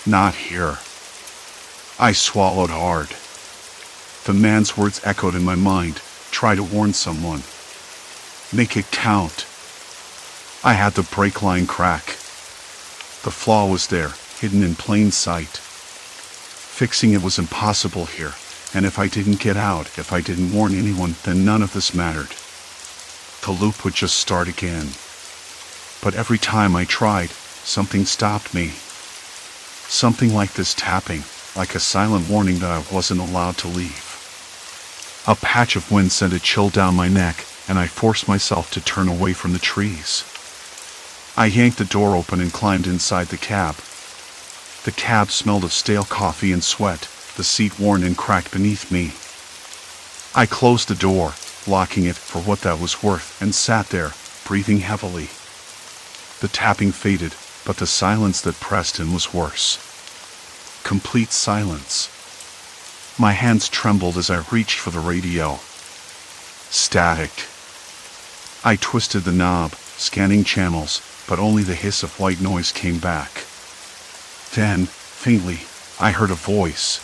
Not here. I swallowed hard. The man's words echoed in my mind. Try to warn someone. Make it count. I had the brake line crack. The flaw was there, hidden in plain sight. Fixing it was impossible here, and if I didn't get out, if I didn't warn anyone, then none of this mattered. The loop would just start again. But every time I tried, something stopped me. Something like this tapping, like a silent warning that I wasn't allowed to leave. A patch of wind sent a chill down my neck, and I forced myself to turn away from the trees. I yanked the door open and climbed inside the cab. The cab smelled of stale coffee and sweat, the seat worn and cracked beneath me. I closed the door, locking it for what that was worth, and sat there, breathing heavily. The tapping faded, but the silence that pressed in was worse. Complete silence. My hands trembled as I reached for the radio. Static. I twisted the knob, scanning channels, but only the hiss of white noise came back. Then, faintly, I heard a voice.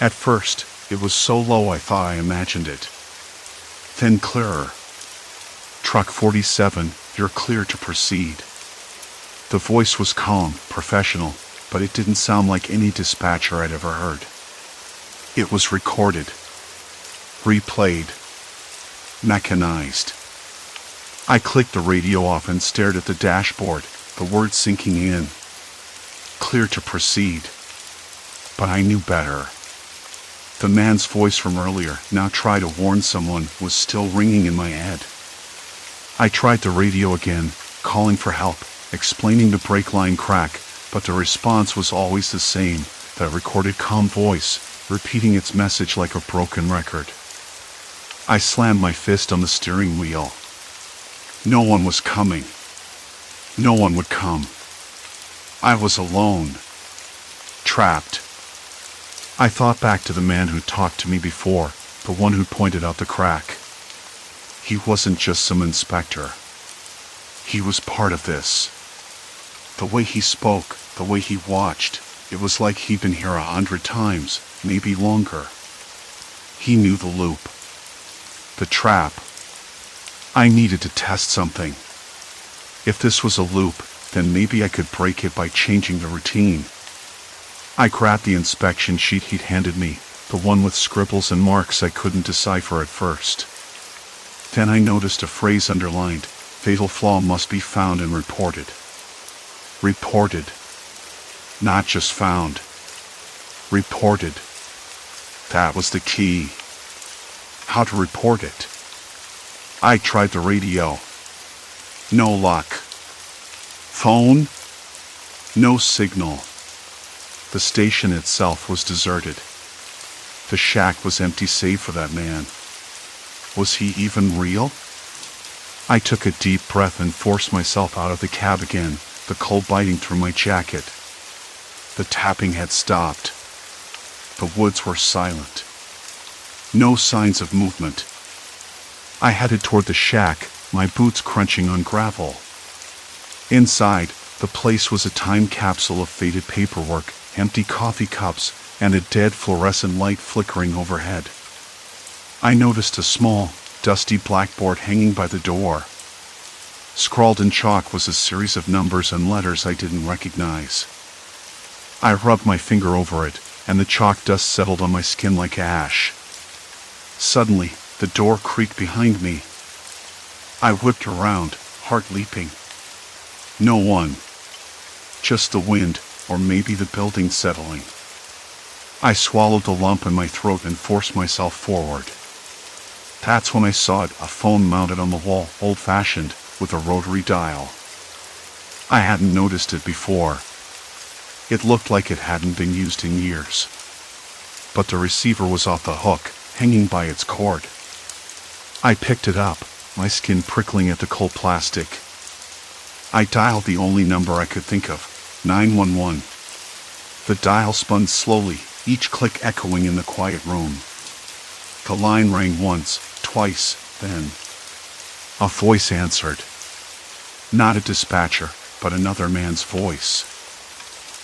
At first, it was so low I thought I imagined it. Then clearer. Truck 47, you're clear to proceed. The voice was calm, professional, but it didn't sound like any dispatcher I'd ever heard. It was recorded. Replayed. Mechanized. I clicked the radio off and stared at the dashboard, the words sinking in. Clear to proceed. But I knew better. The man's voice from earlier, now try to warn someone, was still ringing in my head. I tried the radio again, calling for help, explaining the brake line crack, but the response was always the same, that recorded calm voice, repeating its message like a broken record. I slammed my fist on the steering wheel. No one was coming. No one would come. I was alone. Trapped. I thought back to the man who talked to me before, the one who pointed out the crack. He wasn't just some inspector. He was part of this. The way he spoke, the way he watched, it was like he'd been here 100 times, maybe longer. He knew the loop. The trap. I needed to test something. If this was a loop, then maybe I could break it by changing the routine. I grabbed the inspection sheet he'd handed me, the one with scribbles and marks I couldn't decipher at first. Then I noticed a phrase underlined, fatal flaw must be found and reported. Reported. Not just found. Reported. That was the key. How to report it? I tried the radio. No luck. Phone? No signal. The station itself was deserted. The shack was empty save for that man. Was he even real? I took a deep breath and forced myself out of the cab again, the cold biting through my jacket. The tapping had stopped. The woods were silent. No signs of movement. I headed toward the shack, my boots crunching on gravel. Inside, the place was a time capsule of faded paperwork, empty coffee cups, and a dead fluorescent light flickering overhead. I noticed a small, dusty blackboard hanging by the door. Scrawled in chalk was a series of numbers and letters I didn't recognize. I rubbed my finger over it, and the chalk dust settled on my skin like ash. Suddenly, the door creaked behind me. I whipped around, heart leaping. No one. Just the wind, or maybe the building settling. I swallowed the lump in my throat and forced myself forward. That's when I saw it, a phone mounted on the wall, old-fashioned, with a rotary dial. I hadn't noticed it before. It looked like it hadn't been used in years. But the receiver was off the hook, hanging by its cord. I picked it up, my skin prickling at the cold plastic. I dialed the only number I could think of, 911. The dial spun slowly, each click echoing in the quiet room. The line rang once, twice, then a voice answered. Not a dispatcher, but another man's voice.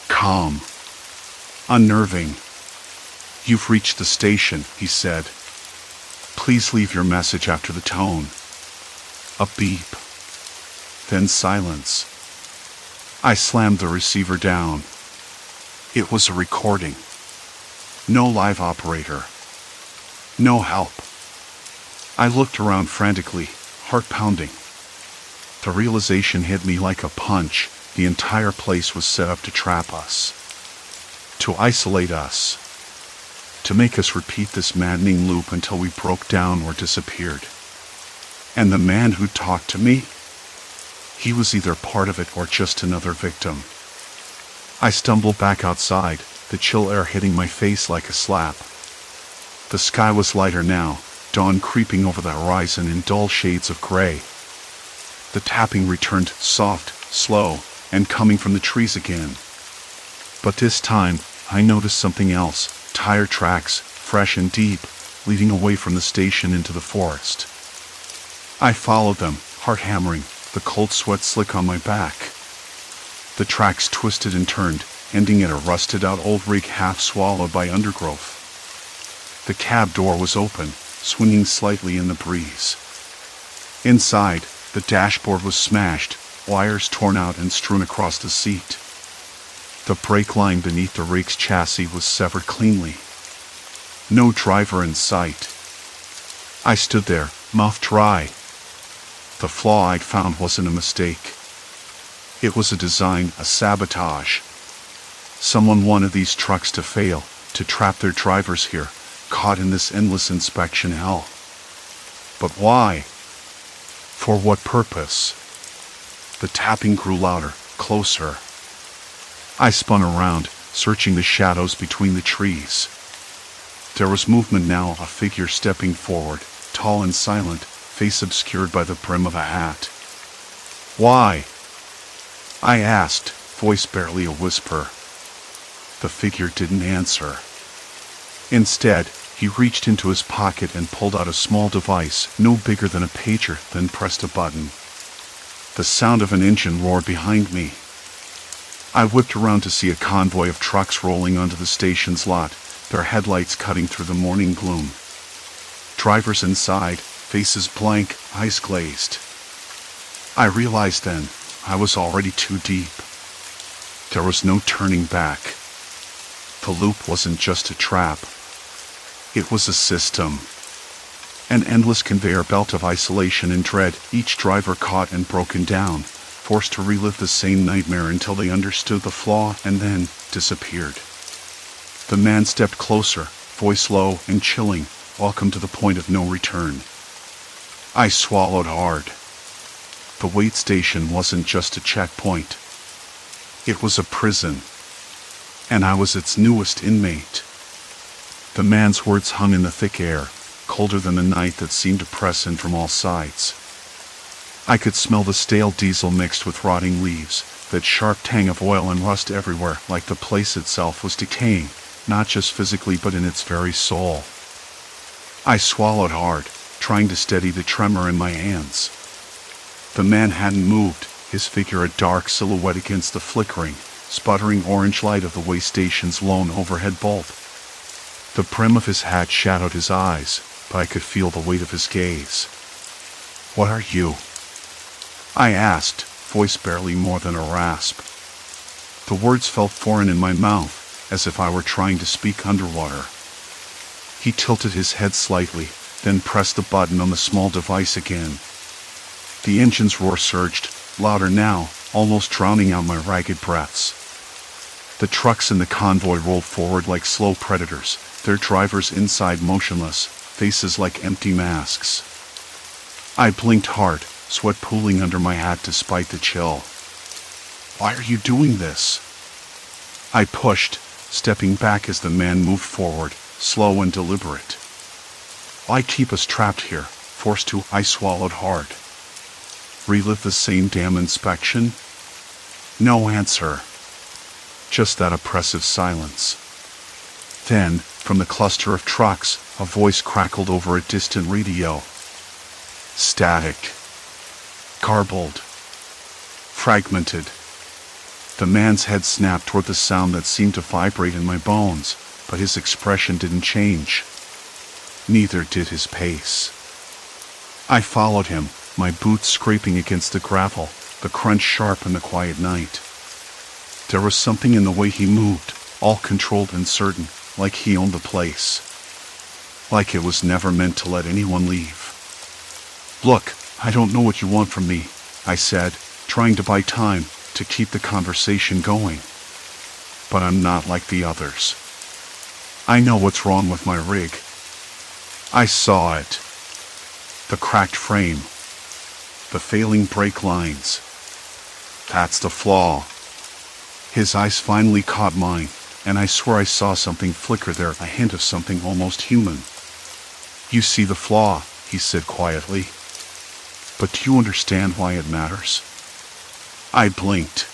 Calm. Unnerving. You've reached the station, he said. Please leave your message after the tone. A beep. Then silence. I slammed the receiver down. It was a recording. No live operator. No help. I looked around frantically, heart pounding. The realization hit me like a punch. The entire place was set up to trap us. To isolate us. To make us repeat this maddening loop until we broke down or disappeared. And the man who talked to me? He was either part of it or just another victim. I stumbled back outside, the chill air hitting my face like a slap. The sky was lighter now, dawn creeping over the horizon in dull shades of gray. The tapping returned, soft, slow, and coming from the trees again. But this time, I noticed something else, tire tracks, fresh and deep, leading away from the station into the forest. I followed them, heart hammering, the cold sweat slick on my back. The tracks twisted and turned, ending at a rusted-out old rig half swallowed by undergrowth. The cab door was open, swinging slightly in the breeze. Inside, the dashboard was smashed, wires torn out and strewn across the seat. The brake line beneath the rig's chassis was severed cleanly. No driver in sight. I stood there, mouth dry. The flaw I'd found wasn't a mistake. It was a design, a sabotage. Someone wanted these trucks to fail, to trap their drivers here, caught in this endless inspection hell. But why? For what purpose? The tapping grew louder, closer. I spun around, searching the shadows between the trees. There was movement now, a figure stepping forward, tall and silent, face obscured by the brim of a hat. Why? I asked, voice barely a whisper. The figure didn't answer. Instead, he reached into his pocket and pulled out a small device, no bigger than a pager, then pressed a button. The sound of an engine roared behind me. I whipped around to see a convoy of trucks rolling onto the station's lot, their headlights cutting through the morning gloom. Drivers inside, faces blank, eyes glazed. I realized then, I was already too deep. There was no turning back. The loop wasn't just a trap. It was a system. An endless conveyor belt of isolation and dread, each driver caught and broken down, forced to relive the same nightmare until they understood the flaw and then disappeared. The man stepped closer, voice low and chilling, welcome to the point of no return. I swallowed hard. The wait station wasn't just a checkpoint. It was a prison. And I was its newest inmate. The man's words hung in the thick air, colder than the night that seemed to press in from all sides. I could smell the stale diesel mixed with rotting leaves, that sharp tang of oil and rust everywhere, like the place itself was decaying, not just physically but in its very soul. I swallowed hard, trying to steady the tremor in my hands. The man hadn't moved, his figure a dark silhouette against the flickering, sputtering orange light of the way station's lone overhead bulb. The brim of his hat shadowed his eyes, but I could feel the weight of his gaze. "What are you?" I asked, voice barely more than a rasp. The words felt foreign in my mouth, as if I were trying to speak underwater. He tilted his head slightly, then pressed the button on the small device again. The engine's roar surged, louder now, almost drowning out my ragged breaths. The trucks in the convoy rolled forward like slow predators, their drivers inside motionless, faces like empty masks. I blinked hard, sweat pooling under my hat despite the chill. "Why are you doing this?" I pushed, stepping back as the man moved forward, slow and deliberate. "Why keep us trapped here, forced to?" I swallowed hard. "Relive the same damn inspection?" No answer. Just that oppressive silence. Then, from the cluster of trucks, a voice crackled over a distant radio. Static. Garbled. Fragmented. The man's head snapped toward the sound that seemed to vibrate in my bones, but his expression didn't change. Neither did his pace. I followed him, my boots scraping against the gravel, the crunch sharp in the quiet night. There was something in the way he moved, all controlled and certain, like he owned the place. Like it was never meant to let anyone leave. "Look, I don't know what you want from me," I said, trying to buy time, to keep the conversation going. "But I'm not like the others. I know what's wrong with my rig." I saw it. The cracked frame. The failing brake lines. That's the flaw. His eyes finally caught mine, and I swear I saw something flicker there, a hint of something almost human. "You see the flaw," he said quietly. "But do you understand why it matters?" I blinked.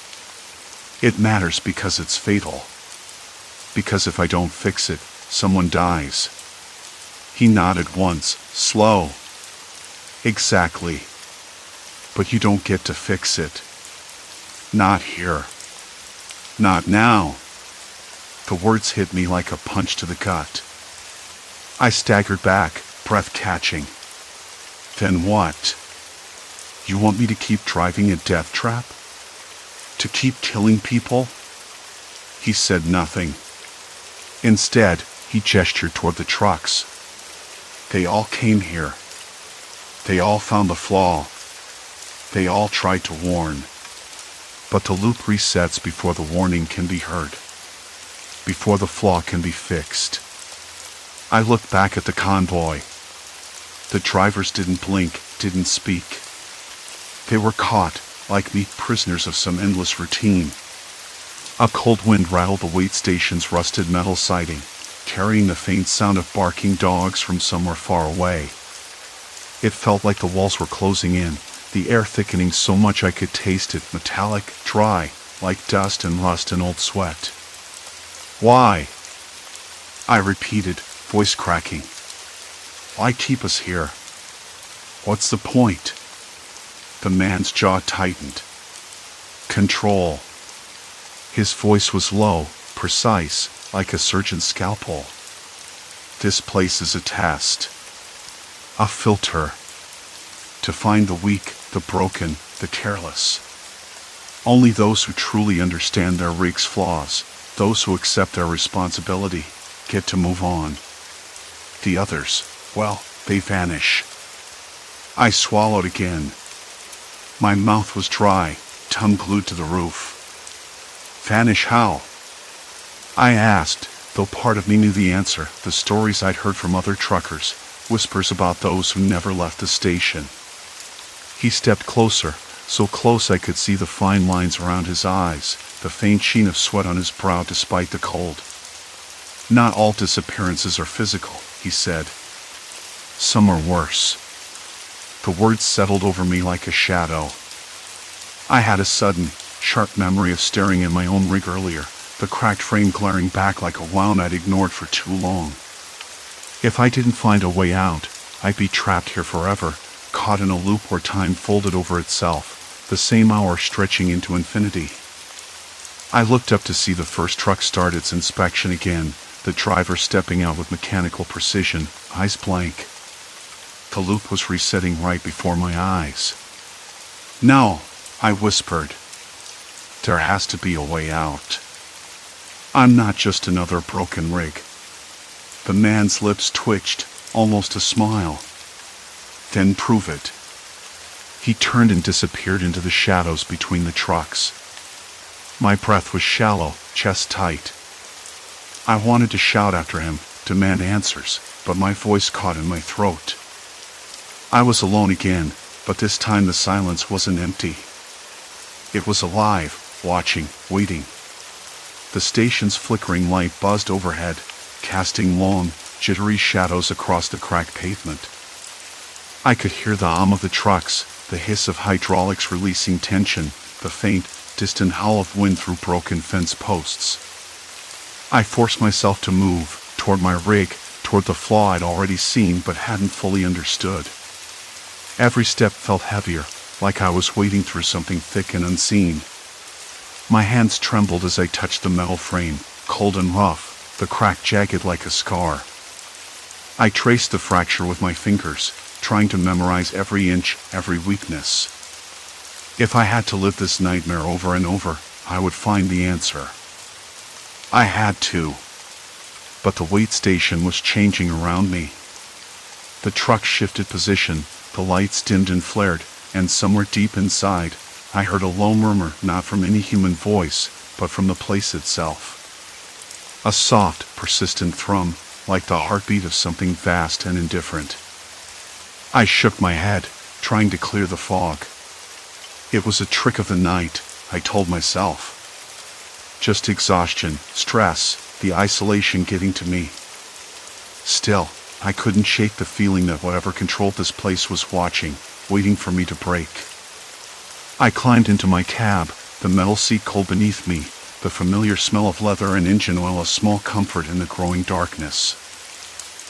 "It matters because it's fatal. Because if I don't fix it, someone dies." He nodded once, slow. "Exactly. But you don't get to fix it. Not here. Not now." The words hit me like a punch to the gut. I staggered back, breath catching. "Then what? You want me to keep driving a death trap? To keep killing people?" He said nothing. Instead, he gestured toward the trucks. "They all came here. They all found the flaw. They all tried to warn. But the loop resets before the warning can be heard. Before the flaw can be fixed." I looked back at the convoy. The drivers didn't blink, didn't speak. They were caught, like me, prisoners of some endless routine. A cold wind rattled the wait station's rusted metal siding, carrying the faint sound of barking dogs from somewhere far away. It felt like the walls were closing in, the air thickening so much I could taste it, metallic, dry, like dust and rust and old sweat. "Why?" I repeated, voice cracking. "Why keep us here? What's the point?" The man's jaw tightened. "Control." His voice was low, precise, like a surgeon's scalpel. "This place is a test. A filter. To find the weak, the broken, the careless. Only those who truly understand their rig's flaws, those who accept their responsibility, get to move on. The others, well, they vanish." I swallowed again. My mouth was dry, tongue glued to the roof. "Vanish how?" I asked, though part of me knew the answer, the stories I'd heard from other truckers, whispers about those who never left the station. He stepped closer, so close I could see the fine lines around his eyes, the faint sheen of sweat on his brow despite the cold. "Not all disappearances are physical," he said. "Some are worse." The words settled over me like a shadow. I had a sudden, sharp memory of staring at my own rig earlier, the cracked frame glaring back like a wound I'd ignored for too long. If I didn't find a way out, I'd be trapped here forever, caught in a loop where time folded over itself, the same hour stretching into infinity. I looked up to see the first truck start its inspection again, the driver stepping out with mechanical precision, eyes blank. The loop was resetting right before my eyes. "No," I whispered. "There has to be a way out. I'm not just another broken rig." The man's lips twitched, almost a smile. "Then prove it." He turned and disappeared into the shadows between the trucks. My breath was shallow, chest tight. I wanted to shout after him, demand answers, but my voice caught in my throat. I was alone again, but this time the silence wasn't empty. It was alive, watching, waiting. The station's flickering light buzzed overhead, casting long, jittery shadows across the cracked pavement. I could hear the hum of the trucks, the hiss of hydraulics releasing tension, the faint, distant howl of wind through broken fence posts. I forced myself to move, toward my rig, toward the flaw I'd already seen but hadn't fully understood. Every step felt heavier, like I was wading through something thick and unseen. My hands trembled as I touched the metal frame, cold and rough, the crack jagged like a scar. I traced the fracture with my fingers, trying to memorize every inch, every weakness. If I had to live this nightmare over and over, I would find the answer. I had to. But the wait station was changing around me. The truck shifted position, the lights dimmed and flared, and somewhere deep inside, I heard a low murmur not from any human voice, but from the place itself. A soft, persistent thrum, like the heartbeat of something vast and indifferent. I shook my head, trying to clear the fog. It was a trick of the night, I told myself. Just exhaustion, stress, the isolation getting to me. Still, I couldn't shake the feeling that whatever controlled this place was watching, waiting for me to break. I climbed into my cab, the metal seat cold beneath me, the familiar smell of leather and engine oil a small comfort in the growing darkness.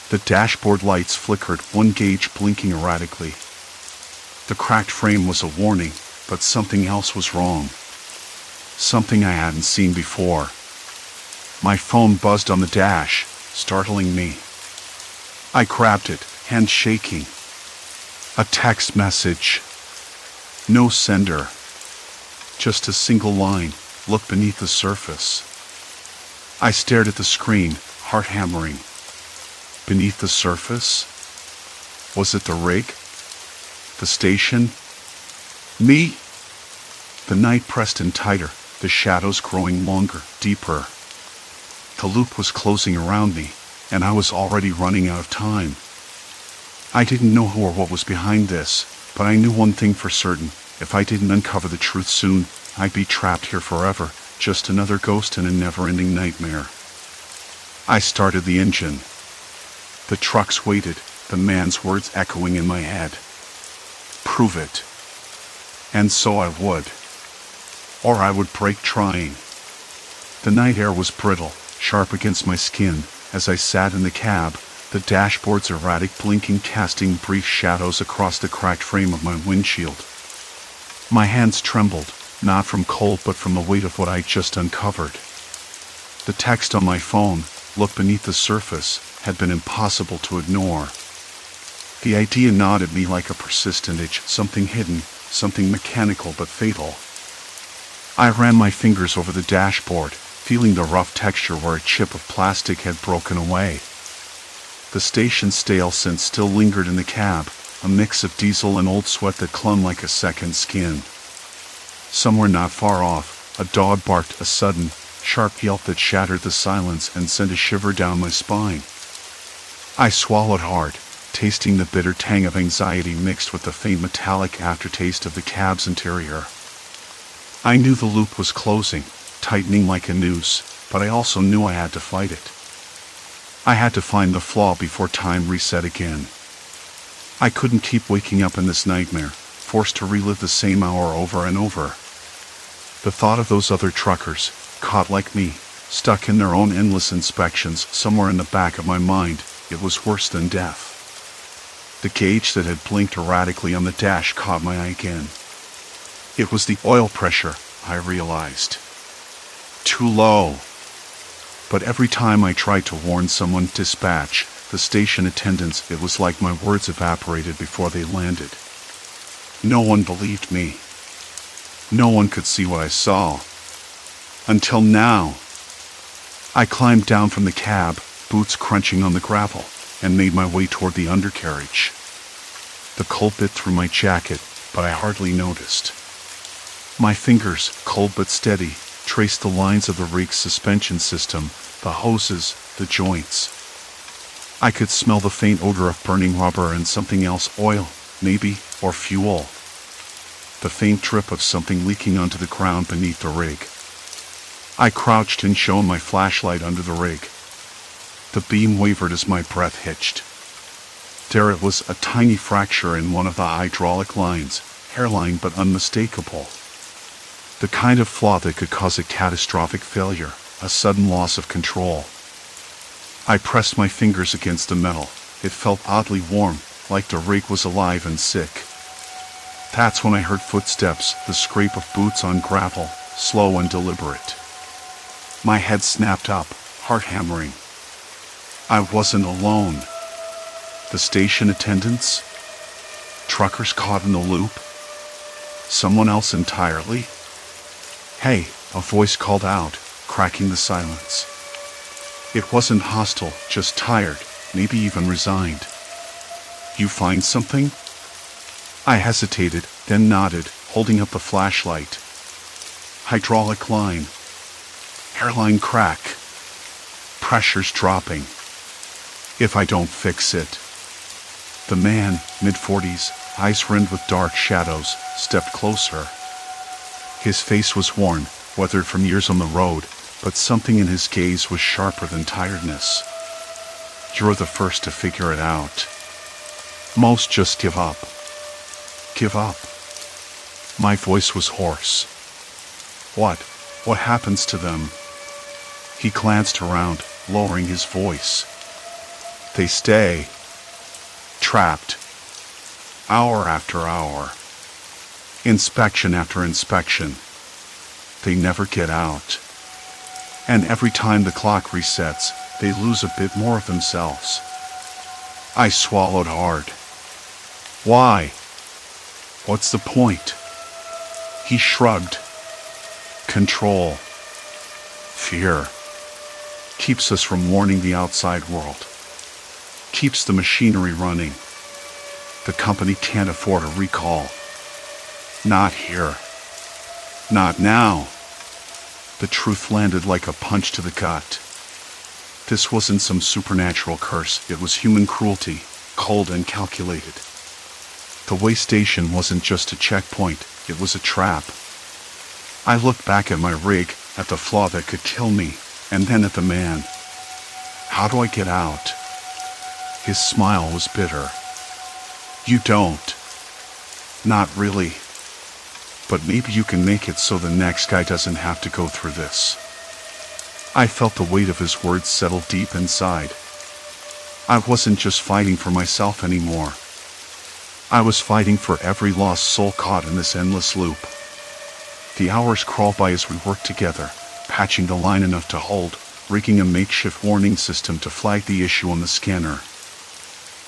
The dashboard lights flickered, one gauge blinking erratically. The cracked frame was a warning, but something else was wrong. Something I hadn't seen before. My phone buzzed on the dash, startling me. I grabbed it, hand shaking. A text message. No sender. Just a single line, look beneath the surface. I stared at the screen, heart hammering. Beneath the surface? Was it the rig? The station? Me? The night pressed in tighter, the shadows growing longer, deeper. The loop was closing around me, and I was already running out of time. I didn't know who or what was behind this, but I knew one thing for certain. If I didn't uncover the truth soon, I'd be trapped here forever, just another ghost in a never-ending nightmare. I started the engine. The trucks waited, the man's words echoing in my head. Prove it. And so I would. Or I would break trying. The night air was brittle, sharp against my skin, as I sat in the cab, the dashboard's erratic blinking casting brief shadows across the cracked frame of my windshield. My hands trembled, not from cold but from the weight of what I'd just uncovered. The text on my phone, look beneath the surface, had been impossible to ignore. The idea gnawed at me like a persistent itch, something hidden, something mechanical but fatal. I ran my fingers over the dashboard, feeling the rough texture where a chip of plastic had broken away. The station's stale scent still lingered in the cab, a mix of diesel and old sweat that clung like a second skin. Somewhere not far off, a dog barked, a sudden, sharp yelp that shattered the silence and sent a shiver down my spine. I swallowed hard, tasting the bitter tang of anxiety mixed with the faint metallic aftertaste of the cab's interior. I knew the loop was closing, tightening like a noose, but I also knew I had to fight it. I had to find the flaw before time reset again. I couldn't keep waking up in this nightmare, forced to relive the same hour over and over. The thought of those other truckers, caught like me, stuck in their own endless inspections somewhere in the back of my mind, it was worse than death. The gauge that had blinked erratically on the dash caught my eye again. It was the oil pressure, I realized. Too low. But every time I tried to warn someone, dispatch, the station attendants, it was like my words evaporated before they landed. No one believed me. No one could see what I saw. Until now. I climbed down from the cab, boots crunching on the gravel, and made my way toward the undercarriage. The cold bit through my jacket, but I hardly noticed. My fingers, cold but steady, traced the lines of the rig's suspension system, the hoses, the joints. I could smell the faint odor of burning rubber and something else, oil, maybe, or fuel. The faint drip of something leaking onto the ground beneath the rig. I crouched and shone my flashlight under the rig. The beam wavered as my breath hitched. There it was, a tiny fracture in one of the hydraulic lines, hairline but unmistakable. The kind of flaw that could cause a catastrophic failure, a sudden loss of control. I pressed my fingers against the metal. It felt oddly warm, like the rig was alive and sick. That's when I heard footsteps, the scrape of boots on gravel, slow and deliberate. My head snapped up, heart hammering. I wasn't alone. The station attendants? Truckers caught in the loop? Someone else entirely? Hey, a voice called out, cracking the silence. It wasn't hostile, just tired, maybe even resigned. You find something? I hesitated, then nodded, holding up the flashlight. Hydraulic line. Hairline crack. Pressure's dropping. If I don't fix it. The man, mid-40s, eyes rimmed with dark shadows, stepped closer. His face was worn, weathered from years on the road, but something in his gaze was sharper than tiredness. You're the first to figure it out. Most just give up. Give up. My voice was hoarse. What happens to them? He glanced around, lowering his voice. They stay. Trapped. Hour after hour. Inspection after inspection. They never get out. And every time the clock resets, they lose a bit more of themselves. I swallowed hard. Why? What's the point? He shrugged. Control. Fear. Keeps us from warning the outside world. Keeps the machinery running. The company can't afford a recall. Not here. Not now. The truth landed like a punch to the gut. This wasn't some supernatural curse, it was human cruelty, cold and calculated. The way station wasn't just a checkpoint, it was a trap. I looked back at my rig, at the flaw that could kill me, and then at the man. How do I get out? His smile was bitter. You don't. Not really. But maybe you can make it so the next guy doesn't have to go through this. I felt the weight of his words settle deep inside. I wasn't just fighting for myself anymore. I was fighting for every lost soul caught in this endless loop. The hours crawled by as we worked together, patching the line enough to hold, rigging a makeshift warning system to flag the issue on the scanner.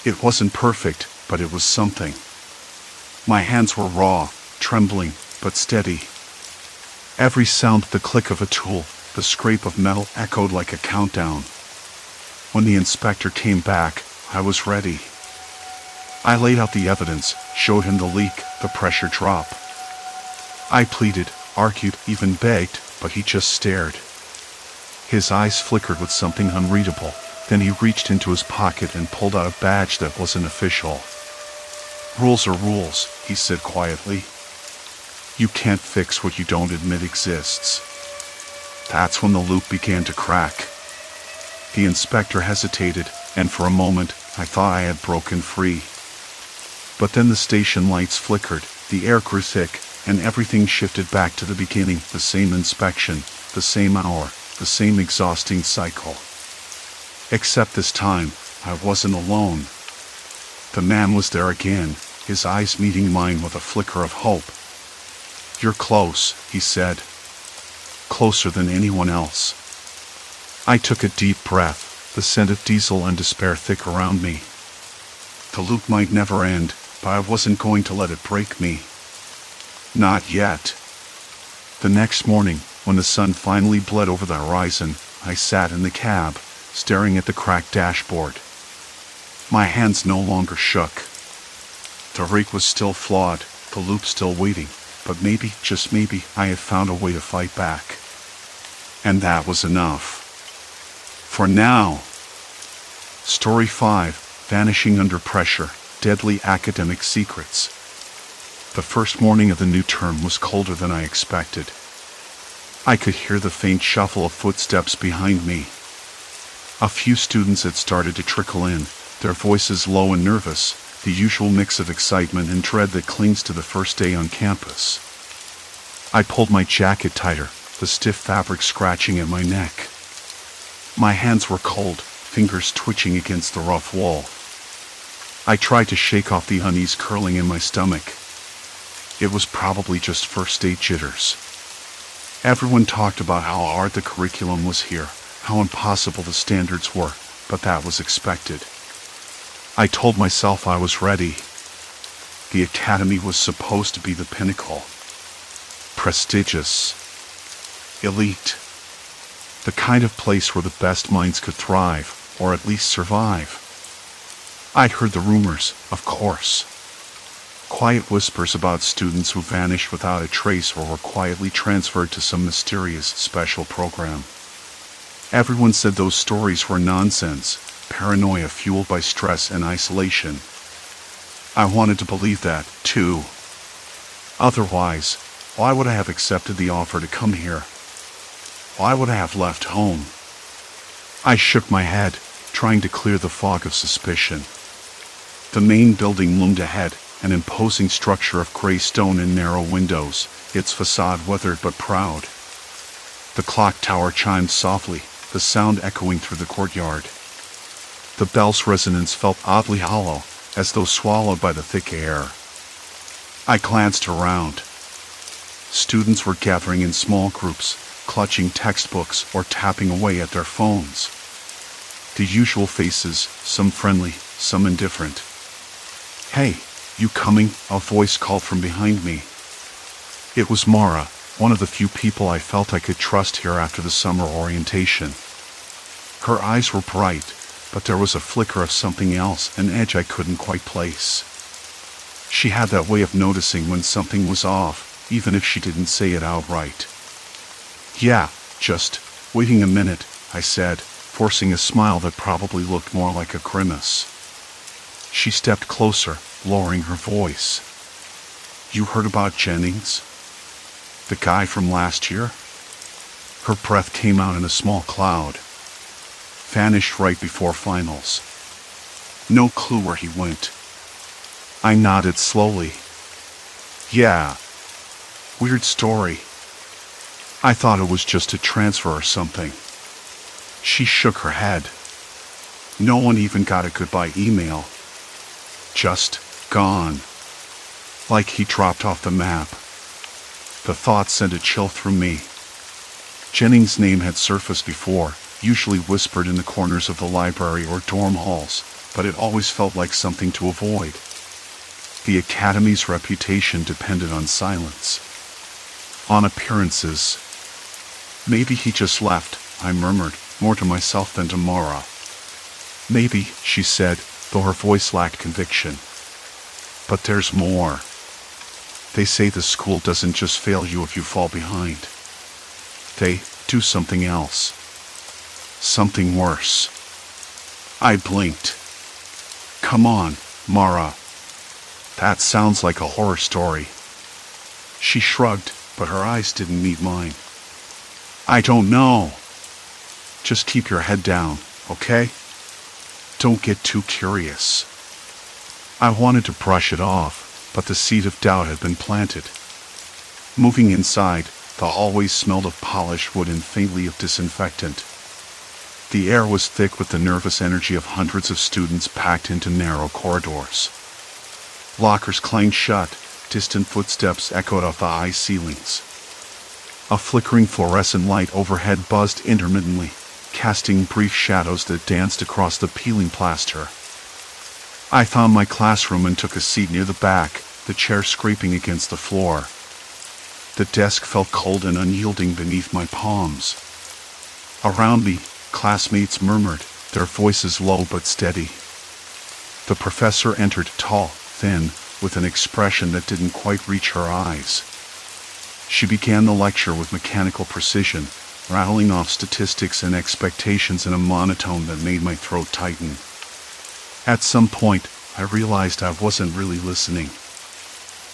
It wasn't perfect, but it was something. My hands were raw, trembling, but steady. Every sound, the click of a tool, the scrape of metal echoed like a countdown. When the inspector came back, I was ready. I laid out the evidence, showed him the leak, the pressure drop. I pleaded, argued, even begged, but he just stared. His eyes flickered with something unreadable, then he reached into his pocket and pulled out a badge that wasn't official. Rules are rules, he said quietly. You can't fix what you don't admit exists. That's when the loop began to crack. The inspector hesitated, and for a moment, I thought I had broken free. But then the station lights flickered, the air grew thick, and everything shifted back to the beginning, the same inspection, the same hour, the same exhausting cycle. Except this time, I wasn't alone. The man was there again, his eyes meeting mine with a flicker of hope. You're close, he said. Closer than anyone else. I took a deep breath, the scent of diesel and despair thick around me. The loop might never end, but I wasn't going to let it break me. Not yet. The next morning, when the sun finally bled over the horizon, I sat in the cab, staring at the cracked dashboard. My hands no longer shook. The rig was still flawed, the loop still waiting, but maybe, just maybe, I had found a way to fight back. And that was enough. For now. Story 5, Vanishing Under Pressure, Deadly Academic Secrets. The first morning of the new term was colder than I expected. I could hear the faint shuffle of footsteps behind me. A few students had started to trickle in, their voices low and nervous, the usual mix of excitement and dread that clings to the first day on campus. I pulled my jacket tighter, the stiff fabric scratching at my neck. My hands were cold, fingers twitching against the rough wall. I tried to shake off the unease curling in my stomach. It was probably just first day jitters. Everyone talked about how hard the curriculum was here, how impossible the standards were, but that was expected. I told myself I was ready. The academy was supposed to be the pinnacle. Prestigious. Elite. The kind of place where the best minds could thrive, or at least survive. I'd heard the rumors, of course. Quiet whispers about students who vanished without a trace or were quietly transferred to some mysterious special program. Everyone said those stories were nonsense, paranoia fueled by stress and isolation. I wanted to believe that, too. Otherwise, why would I have accepted the offer to come here? Why would I have left home? I shook my head, trying to clear the fog of suspicion. The main building loomed ahead, an imposing structure of gray stone and narrow windows, its facade weathered but proud. The clock tower chimed softly, the sound echoing through the courtyard. The bell's resonance felt oddly hollow, as though swallowed by the thick air. I glanced around. Students were gathering in small groups, clutching textbooks or tapping away at their phones. The usual faces, some friendly, some indifferent. "Hey, you coming?" a voice called from behind me. It was Mara, one of the few people I felt I could trust here after the summer orientation. Her eyes were bright, but there was a flicker of something else, an edge I couldn't quite place. She had that way of noticing when something was off, even if she didn't say it outright. "Yeah, just waiting a minute," I said, forcing a smile that probably looked more like a grimace. She stepped closer, lowering her voice. "You heard about Jennings? The guy from last year?" Her breath came out in a small cloud. Vanished right before finals. No clue where he went. I nodded slowly. "Yeah. Weird story. I thought it was just a transfer or something." She shook her head. "No one even got a goodbye email. Just gone. Like he dropped off the map." The thought sent a chill through me. Jennings' name had surfaced before, usually whispered in the corners of the library or dorm halls, but it always felt like something to avoid. The academy's reputation depended on silence. On appearances. "Maybe he just left," I murmured, more to myself than to Mara. "Maybe," she said, though her voice lacked conviction. "But there's more. They say the school doesn't just fail you if you fall behind. They do something else. Something worse." I blinked. "Come on, Mara. That sounds like a horror story." She shrugged, but her eyes didn't meet mine. "I don't know. Just keep your head down, okay? Don't get too curious." I wanted to brush it off, but the seed of doubt had been planted. Moving inside, the hallway smelled of polished wood and faintly of disinfectant. The air was thick with the nervous energy of hundreds of students packed into narrow corridors. Lockers clanged shut, distant footsteps echoed off the high ceilings. A flickering fluorescent light overhead buzzed intermittently, casting brief shadows that danced across the peeling plaster. I found my classroom and took a seat near the back, the chair scraping against the floor. The desk felt cold and unyielding beneath my palms. Around me, classmates murmured, their voices low but steady. The professor entered, tall, thin, with an expression that didn't quite reach her eyes. She began the lecture with mechanical precision, rattling off statistics and expectations in a monotone that made my throat tighten. At some point, I realized I wasn't really listening.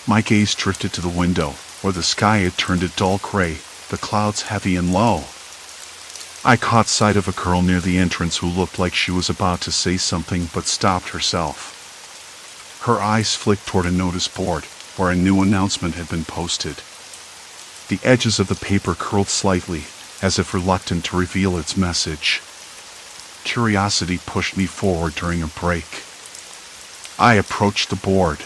My gaze drifted to the window, where the sky had turned a dull gray, the clouds heavy and low. I caught sight of a girl near the entrance who looked like she was about to say something but stopped herself. Her eyes flicked toward a notice board, where a new announcement had been posted. The edges of the paper curled slightly, as if reluctant to reveal its message. Curiosity pushed me forward during a break. I approached the board.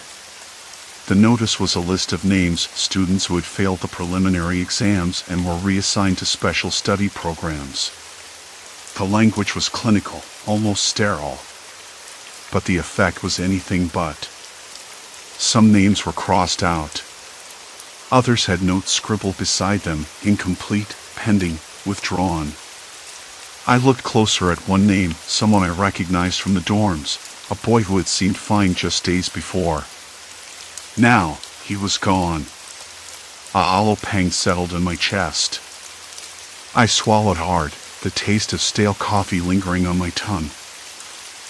The notice was a list of names, students who had failed the preliminary exams and were reassigned to special study programs. The language was clinical, almost sterile. But the effect was anything but. Some names were crossed out. Others had notes scribbled beside them, incomplete, pending, withdrawn. I looked closer at one name, someone I recognized from the dorms, a boy who had seemed fine just days before. Now, he was gone. A hollow pang settled in my chest. I swallowed hard, the taste of stale coffee lingering on my tongue.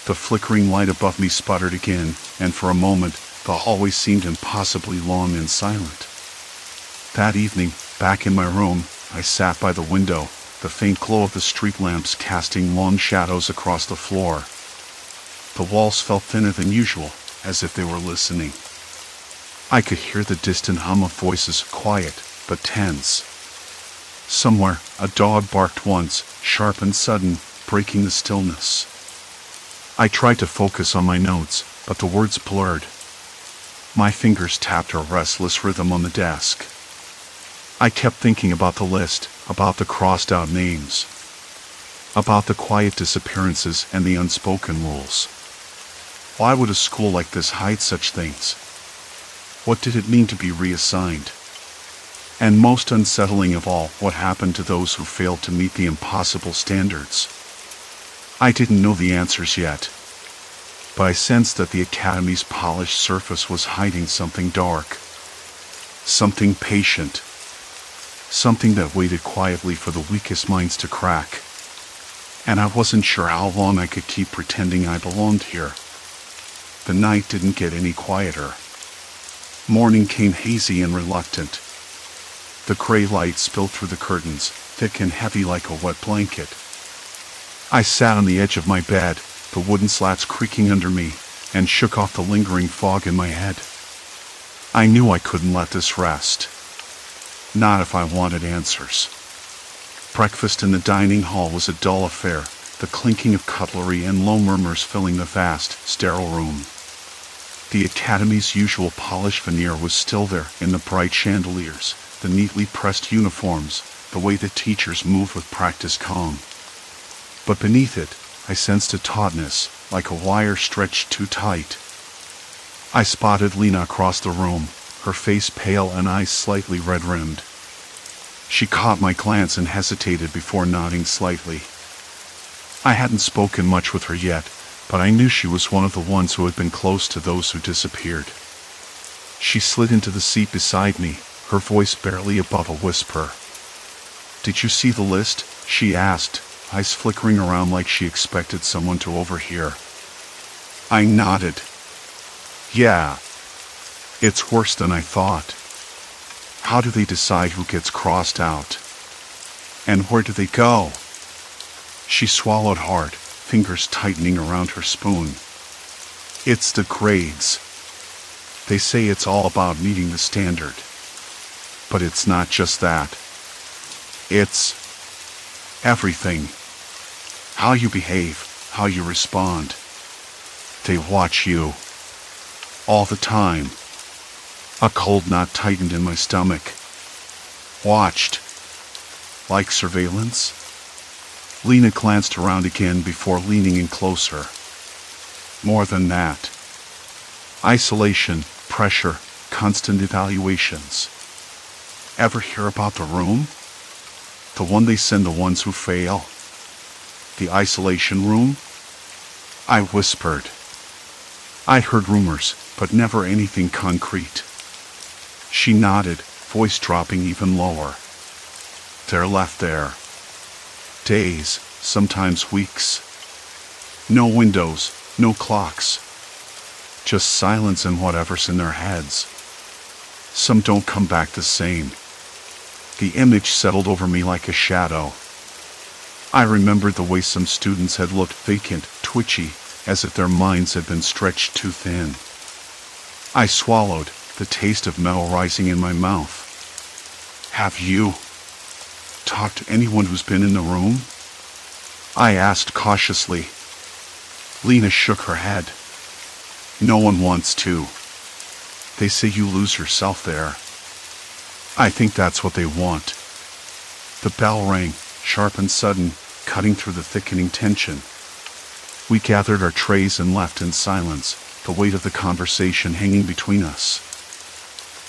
The flickering light above me sputtered again, and for a moment, the hallway seemed impossibly long and silent. That evening, back in my room, I sat by the window, the faint glow of the street lamps casting long shadows across the floor. The walls felt thinner than usual, as if they were listening. I could hear the distant hum of voices, quiet, but tense. Somewhere, a dog barked once, sharp and sudden, breaking the stillness. I tried to focus on my notes, but the words blurred. My fingers tapped a restless rhythm on the desk. I kept thinking about the list, about the crossed-out names, about the quiet disappearances and the unspoken rules. Why would a school like this hide such things? What did it mean to be reassigned? And most unsettling of all, what happened to those who failed to meet the impossible standards? I didn't know the answers yet, but I sensed that the academy's polished surface was hiding something dark, something patient, something that waited quietly for the weakest minds to crack. And I wasn't sure how long I could keep pretending I belonged here. The night didn't get any quieter. Morning came hazy and reluctant. The gray light spilled through the curtains, thick and heavy like a wet blanket. I sat on the edge of my bed, the wooden slats creaking under me, and shook off the lingering fog in my head. I knew I couldn't let this rest. Not if I wanted answers. Breakfast in the dining hall was a dull affair, the clinking of cutlery and low murmurs filling the vast, sterile room. The academy's usual polished veneer was still there in the bright chandeliers, the neatly pressed uniforms, the way the teachers moved with practiced calm. But beneath it, I sensed a tautness, like a wire stretched too tight. I spotted Lena across the room, her face pale and eyes slightly red-rimmed. She caught my glance and hesitated before nodding slightly. I hadn't spoken much with her yet, but I knew she was one of the ones who had been close to those who disappeared. She slid into the seat beside me, her voice barely above a whisper. "Did you see the list?" she asked, eyes flickering around like she expected someone to overhear. I nodded. "Yeah. It's worse than I thought. How do they decide who gets crossed out? And where do they go?" She swallowed hard, fingers tightening around her spoon. "It's the grades. They say it's all about meeting the standard. But it's not just that. It's everything. How you behave, how you respond. They watch you. All the time." A cold knot tightened in my stomach. Watched. Like surveillance? Lena glanced around again before leaning in closer. More than that. Isolation, pressure, constant evaluations. Ever hear about the room? The one they send the ones who fail? The isolation room? I whispered. I heard rumors, but never anything concrete. She nodded, voice dropping even lower. "They're left there. Days, sometimes weeks. No windows, no clocks. Just silence and whatever's in their heads. Some don't come back the same. The image settled over me like a shadow. I remembered the way some students had looked vacant, twitchy, as if their minds had been stretched too thin. I swallowed, the taste of metal rising in my mouth. Have you talked to anyone who's been in the room? I asked cautiously. Lena shook her head. No one wants to. They say you lose yourself there. I think that's what they want. The bell rang, sharp and sudden, cutting through the thickening tension. We gathered our trays and left in silence, the weight of the conversation hanging between us.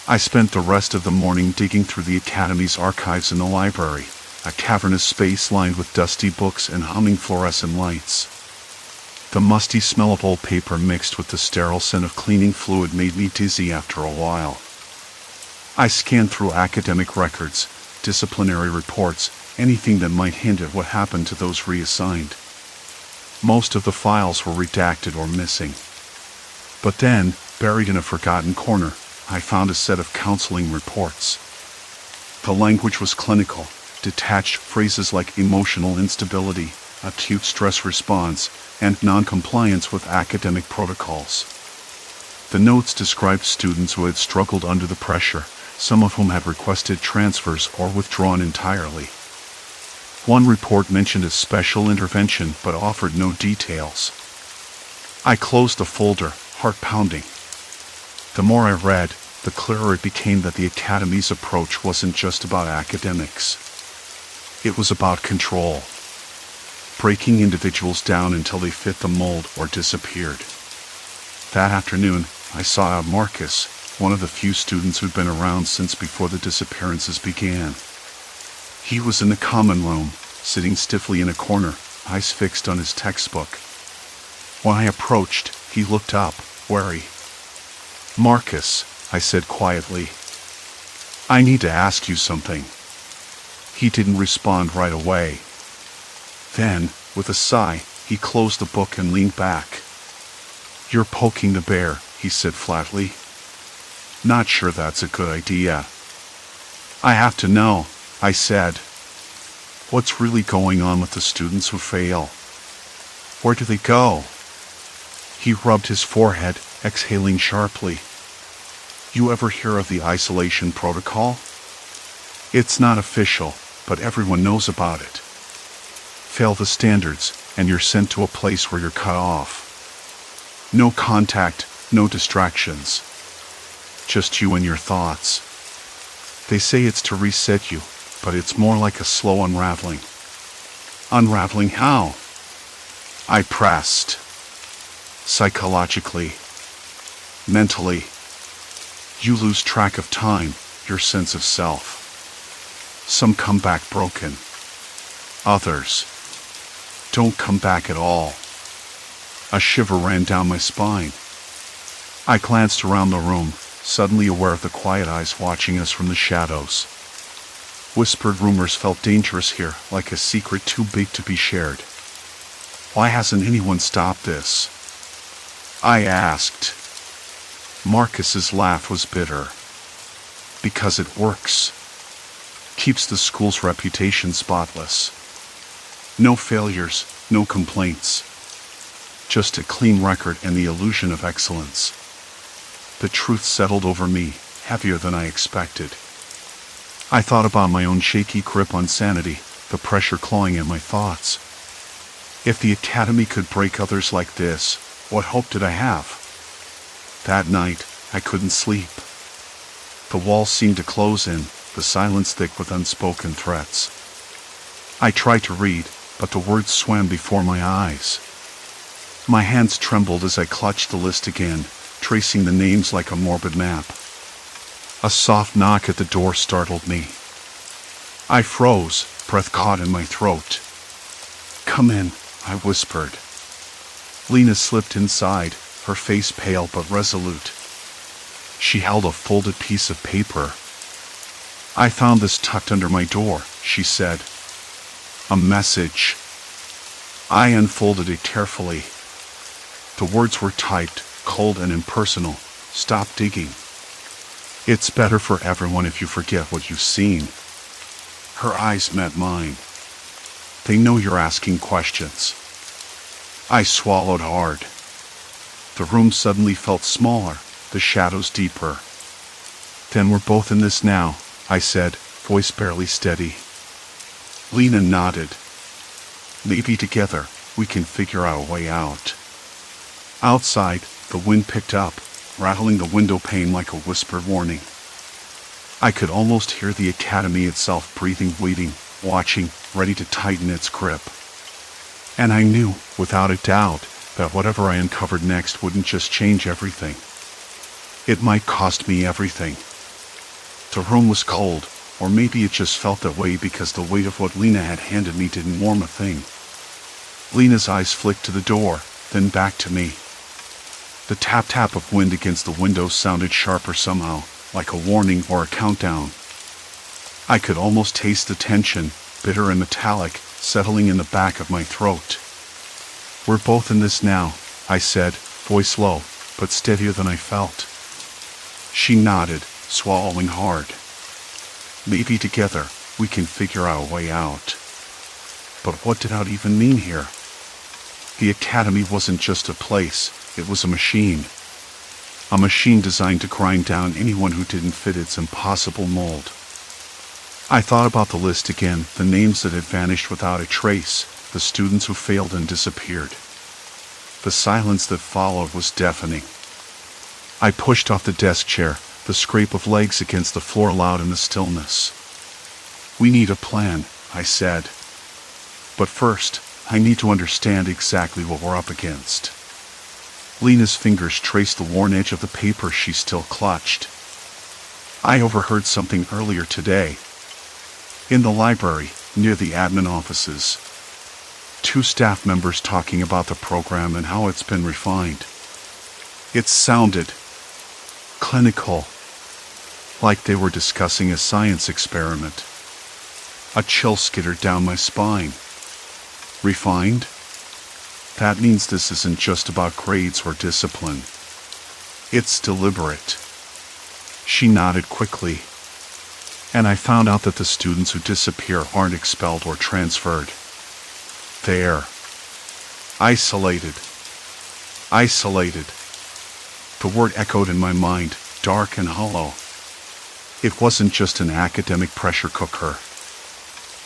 I spent the rest of the morning digging through the Academy's archives in the library, a cavernous space lined with dusty books and humming fluorescent lights. The musty smell of old paper mixed with the sterile scent of cleaning fluid made me dizzy after a while. I scanned through academic records, disciplinary reports, anything that might hint at what happened to those reassigned. Most of the files were redacted or missing. But then, buried in a forgotten corner, I found a set of counseling reports. The language was clinical, detached phrases like emotional instability, acute stress response, and non-compliance with academic protocols. The notes described students who had struggled under the pressure, some of whom had requested transfers or withdrawn entirely. One report mentioned a special intervention but offered no details. I closed the folder, heart pounding. The more I read, the clearer it became that the Academy's approach wasn't just about academics. It was about control. Breaking individuals down until they fit the mold or disappeared. That afternoon, I sought out Marcus, one of the few students who'd been around since before the disappearances began. He was in the common room, sitting stiffly in a corner, eyes fixed on his textbook. When I approached, he looked up, wary. Marcus, I said quietly, I need to ask you something. He didn't respond right away. Then, with a sigh, he closed the book and leaned back. You're poking the bear, he said flatly. Not sure that's a good idea. I have to know, I said. What's really going on with the students who fail? Where do they go? He rubbed his forehead, exhaling sharply. You ever hear of the isolation protocol? It's not official, but everyone knows about it. Fail the standards, and you're sent to a place where you're cut off. No contact, no distractions. Just you and your thoughts. They say it's to reset you, but it's more like a slow unraveling. Unraveling how? I pressed. Psychologically. Mentally. You lose track of time, your sense of self. Some come back broken. Others don't come back at all. A shiver ran down my spine. I glanced around the room, suddenly aware of the quiet eyes watching us from the shadows. Whispered rumors felt dangerous here, like a secret too big to be shared. Why hasn't anyone stopped this? I asked. Marcus's laugh was bitter. Because it works. Keeps the school's reputation spotless. No failures, no complaints. Just a clean record and the illusion of excellence. The truth settled over me, heavier than I expected. I thought about my own shaky grip on sanity, the pressure clawing at my thoughts. If the Academy could break others like this, what hope did I have? That night, I couldn't sleep. The walls seemed to close in, the silence thick with unspoken threats. I tried to read, but the words swam before my eyes. My hands trembled as I clutched the list again, tracing the names like a morbid map. A soft knock at the door startled me. I froze, breath caught in my throat. Come in, I whispered. Lena slipped inside, her face pale but resolute. She held a folded piece of paper. I found this tucked under my door, she said. A message. I unfolded it carefully. The words were typed, cold and impersonal. Stop digging. It's better for everyone if you forget what you've seen. Her eyes met mine. They know you're asking questions. I swallowed hard. The room suddenly felt smaller, the shadows deeper. Then we're both in this now, I said, voice barely steady. Lena nodded. Maybe together, we can figure out a way out. Outside, the wind picked up, rattling the window pane like a whispered warning. I could almost hear the academy itself breathing, waiting, watching, ready to tighten its grip. And I knew, without a doubt, that whatever I uncovered next wouldn't just change everything. It might cost me everything. The room was cold, or maybe it just felt that way because the weight of what Lena had handed me didn't warm a thing. Lena's eyes flicked to the door, then back to me. The tap-tap of wind against the window sounded sharper somehow, like a warning or a countdown. I could almost taste the tension, bitter and metallic, settling in the back of my throat. We're both in this now, I said, voice low, but steadier than I felt. She nodded, swallowing hard. Maybe together, we can figure out a way out. But what did that even mean here? The academy wasn't just a place, it was a machine. A machine designed to grind down anyone who didn't fit its impossible mold. I thought about the list again, the names that had vanished without a trace, the students who failed and disappeared. The silence that followed was deafening. I pushed off the desk chair, the scrape of legs against the floor loud in the stillness. We need a plan, I said. But first, I need to understand exactly what we're up against. Lena's fingers traced the worn edge of the paper she still clutched. I overheard something earlier today. In the library, near the admin offices. 2 staff members talking about the program and how it's been refined. It sounded clinical, like they were discussing a science experiment. A chill skittered down my spine. Refined? That means this isn't just about grades or discipline. It's deliberate. She nodded quickly. And I found out that the students who disappear aren't expelled or transferred. They're isolated. Isolated. The word echoed in my mind, dark and hollow. It wasn't just an academic pressure cooker.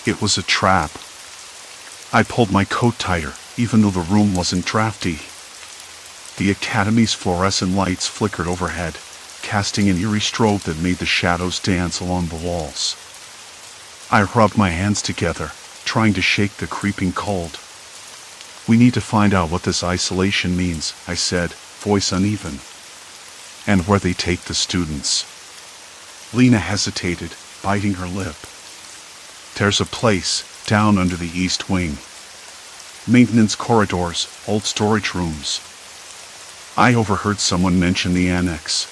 It was a trap. I pulled my coat tighter, even though the room wasn't drafty. The academy's fluorescent lights flickered overhead, casting an eerie strobe that made the shadows dance along the walls. I rubbed my hands together, trying to shake the creeping cold. We need to find out what this isolation means, I said, voice uneven. And where they take the students. Lena hesitated, biting her lip. There's a place, down under the east wing. Maintenance corridors, old storage rooms. I overheard someone mention the annex.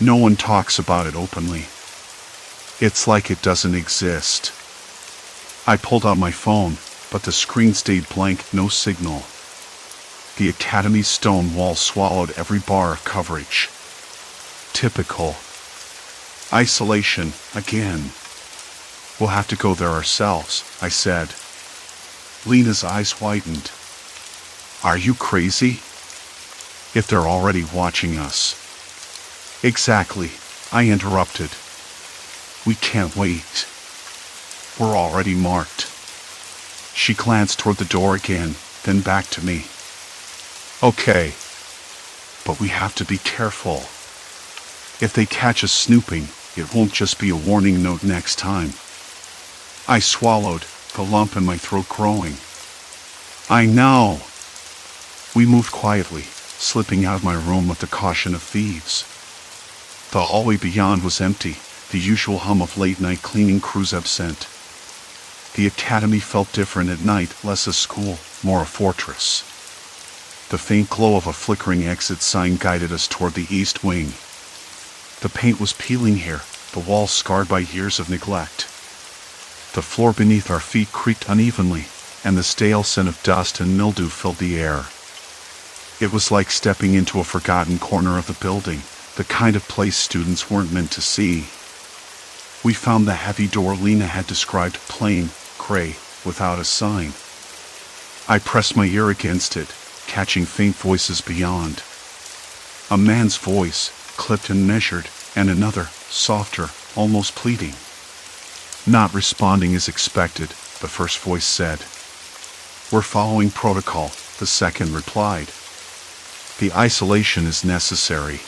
No one talks about it openly. It's like it doesn't exist. I pulled out my phone, but the screen stayed blank, no signal. The academy's stone wall swallowed every bar of coverage. Typical. Isolation, again. We'll have to go there ourselves, I said. Lena's eyes widened. Are you crazy? If they're already watching us. Exactly, I interrupted. We can't wait. We're already marked. She glanced toward the door again, then back to me. Okay, but we have to be careful. If they catch us snooping, it won't just be a warning note next time. I swallowed, the lump in my throat growing. I know. We moved quietly, slipping out of my room with the caution of thieves. The hallway beyond was empty, the usual hum of late-night cleaning crews absent. The academy felt different at night, less a school, more a fortress. The faint glow of a flickering exit sign guided us toward the east wing. The paint was peeling here, the walls scarred by years of neglect. The floor beneath our feet creaked unevenly, and the stale scent of dust and mildew filled the air. It was like stepping into a forgotten corner of the building, the kind of place students weren't meant to see. We found the heavy door Lena had described, plain, gray, without a sign. I pressed my ear against it, catching faint voices beyond. A man's voice, clipped and measured, and another, softer, almost pleading. Not responding as expected, the first voice said. "We're following protocol," the second replied. "The isolation is necessary.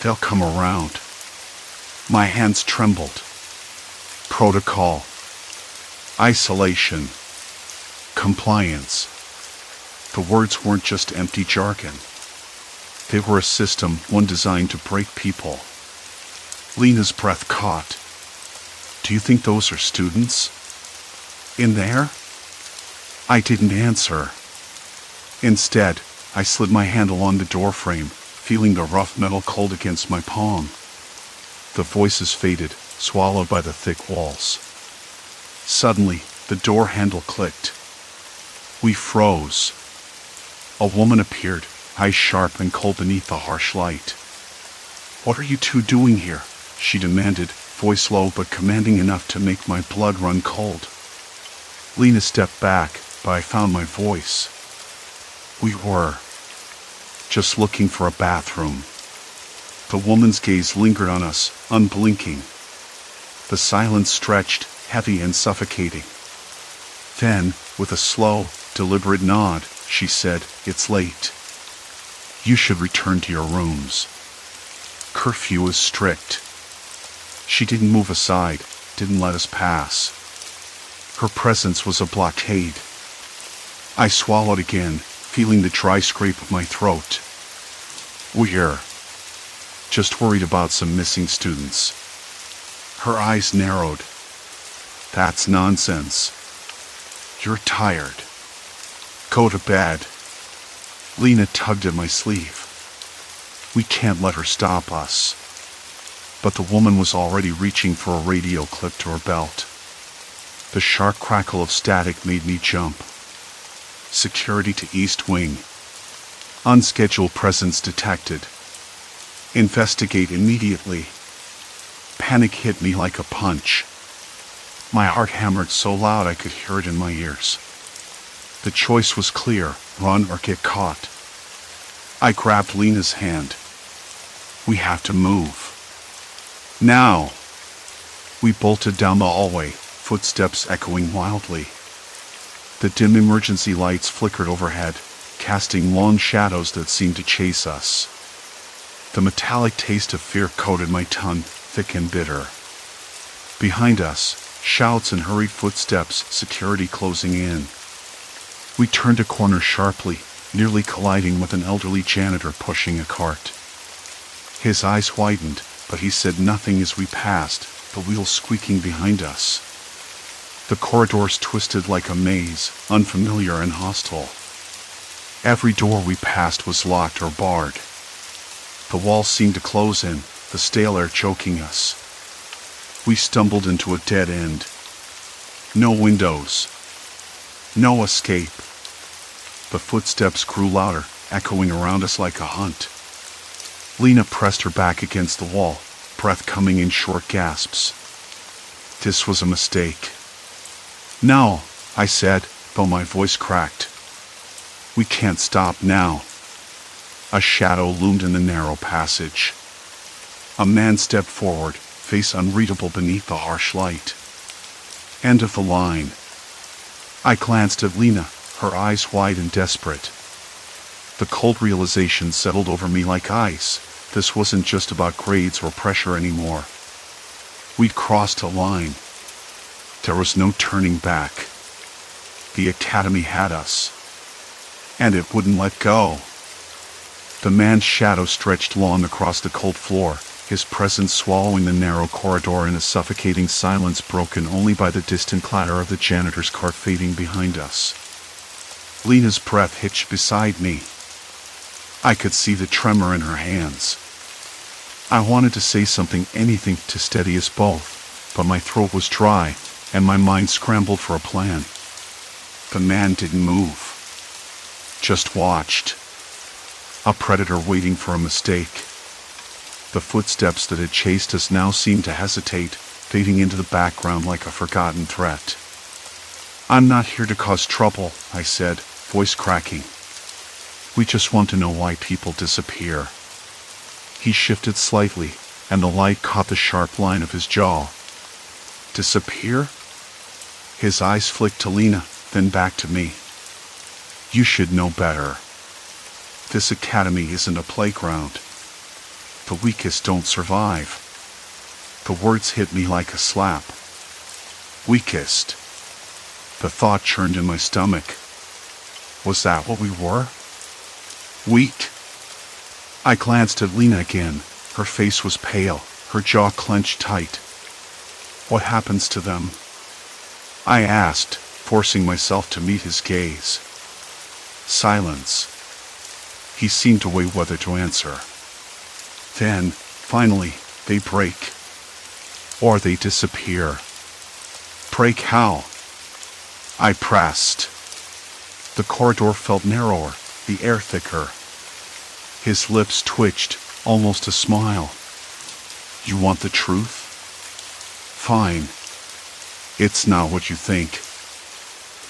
They'll come around." My hands trembled. Protocol. Isolation. Compliance. The words weren't just empty jargon. They were a system, one designed to break people. Lena's breath caught. "Do you think those are students? In there?" I didn't answer. Instead, I slid my hand along the doorframe, feeling the rough metal cold against my palm. The voices faded, swallowed by the thick walls. Suddenly, the door handle clicked. We froze. A woman appeared, eyes sharp and cold beneath the harsh light. "What are you two doing here?" she demanded, voice low but commanding enough to make my blood run cold. Lena stepped back, but I found my voice. "We were just looking for a bathroom." The woman's gaze lingered on us, unblinking. The silence stretched, heavy and suffocating. Then, with a slow, deliberate nod, she said, "It's late. You should return to your rooms. Curfew is strict." She didn't move aside, didn't let us pass. Her presence was a blockade. I swallowed again, feeling the dry scrape of my throat. "We're just worried about some missing students." Her eyes narrowed. "That's nonsense. You're tired. Go to bed." Lena tugged at my sleeve. "We can't let her stop us." But the woman was already reaching for a radio clip to her belt. The sharp crackle of static made me jump. Security to East Wing. Unscheduled presence detected. Investigate immediately. Panic hit me like a punch. My heart hammered so loud I could hear it in my ears. The choice was clear, run or get caught. I grabbed Lena's hand. "We have to move. Now!" We bolted down the hallway, footsteps echoing wildly. The dim emergency lights flickered overhead, casting long shadows that seemed to chase us. The metallic taste of fear coated my tongue, thick and bitter. Behind us, shouts and hurried footsteps, security closing in. We turned a corner sharply, nearly colliding with an elderly janitor pushing a cart. His eyes widened, but he said nothing as we passed, the wheels squeaking behind us. The corridors twisted like a maze, unfamiliar and hostile. Every door we passed was locked or barred. The walls seemed to close in, the stale air choking us. We stumbled into a dead end. No windows. No escape. The footsteps grew louder, echoing around us like a hunt. Lena pressed her back against the wall, breath coming in short gasps. This was a mistake. "No," I said, though my voice cracked. "We can't stop now." A shadow loomed in the narrow passage. A man stepped forward, face unreadable beneath the harsh light. End of the line. I glanced at Lena, her eyes wide and desperate. The cold realization settled over me like ice. This wasn't just about grades or pressure anymore. We'd crossed a line. There was no turning back. The academy had us. And it wouldn't let go. The man's shadow stretched long across the cold floor, his presence swallowing the narrow corridor in a suffocating silence broken only by the distant clatter of the janitor's cart fading behind us. Lena's breath hitched beside me. I could see the tremor in her hands. I wanted to say something, anything to steady us both, but my throat was dry, and my mind scrambled for a plan. The man didn't move, just watched. A predator waiting for a mistake. The footsteps that had chased us now seemed to hesitate, fading into the background like a forgotten threat. "I'm not here to cause trouble," I said, voice cracking. "We just want to know why people disappear." He shifted slightly, and the light caught the sharp line of his jaw. "Disappear?" His eyes flicked to Lena, then back to me. "You should know better. This academy isn't a playground. The weakest don't survive." The words hit me like a slap. Weakest. The thought churned in my stomach. Was that what we were? Weak? I glanced at Lena again. Her face was pale, her jaw clenched tight. "What happens to them?" I asked, forcing myself to meet his gaze. Silence. He seemed to weigh whether to answer. Then, finally, they break. Or they disappear. Break how? I pressed. The corridor felt narrower, the air thicker. His lips twitched, almost a smile. "You want the truth? Fine. It's not what you think.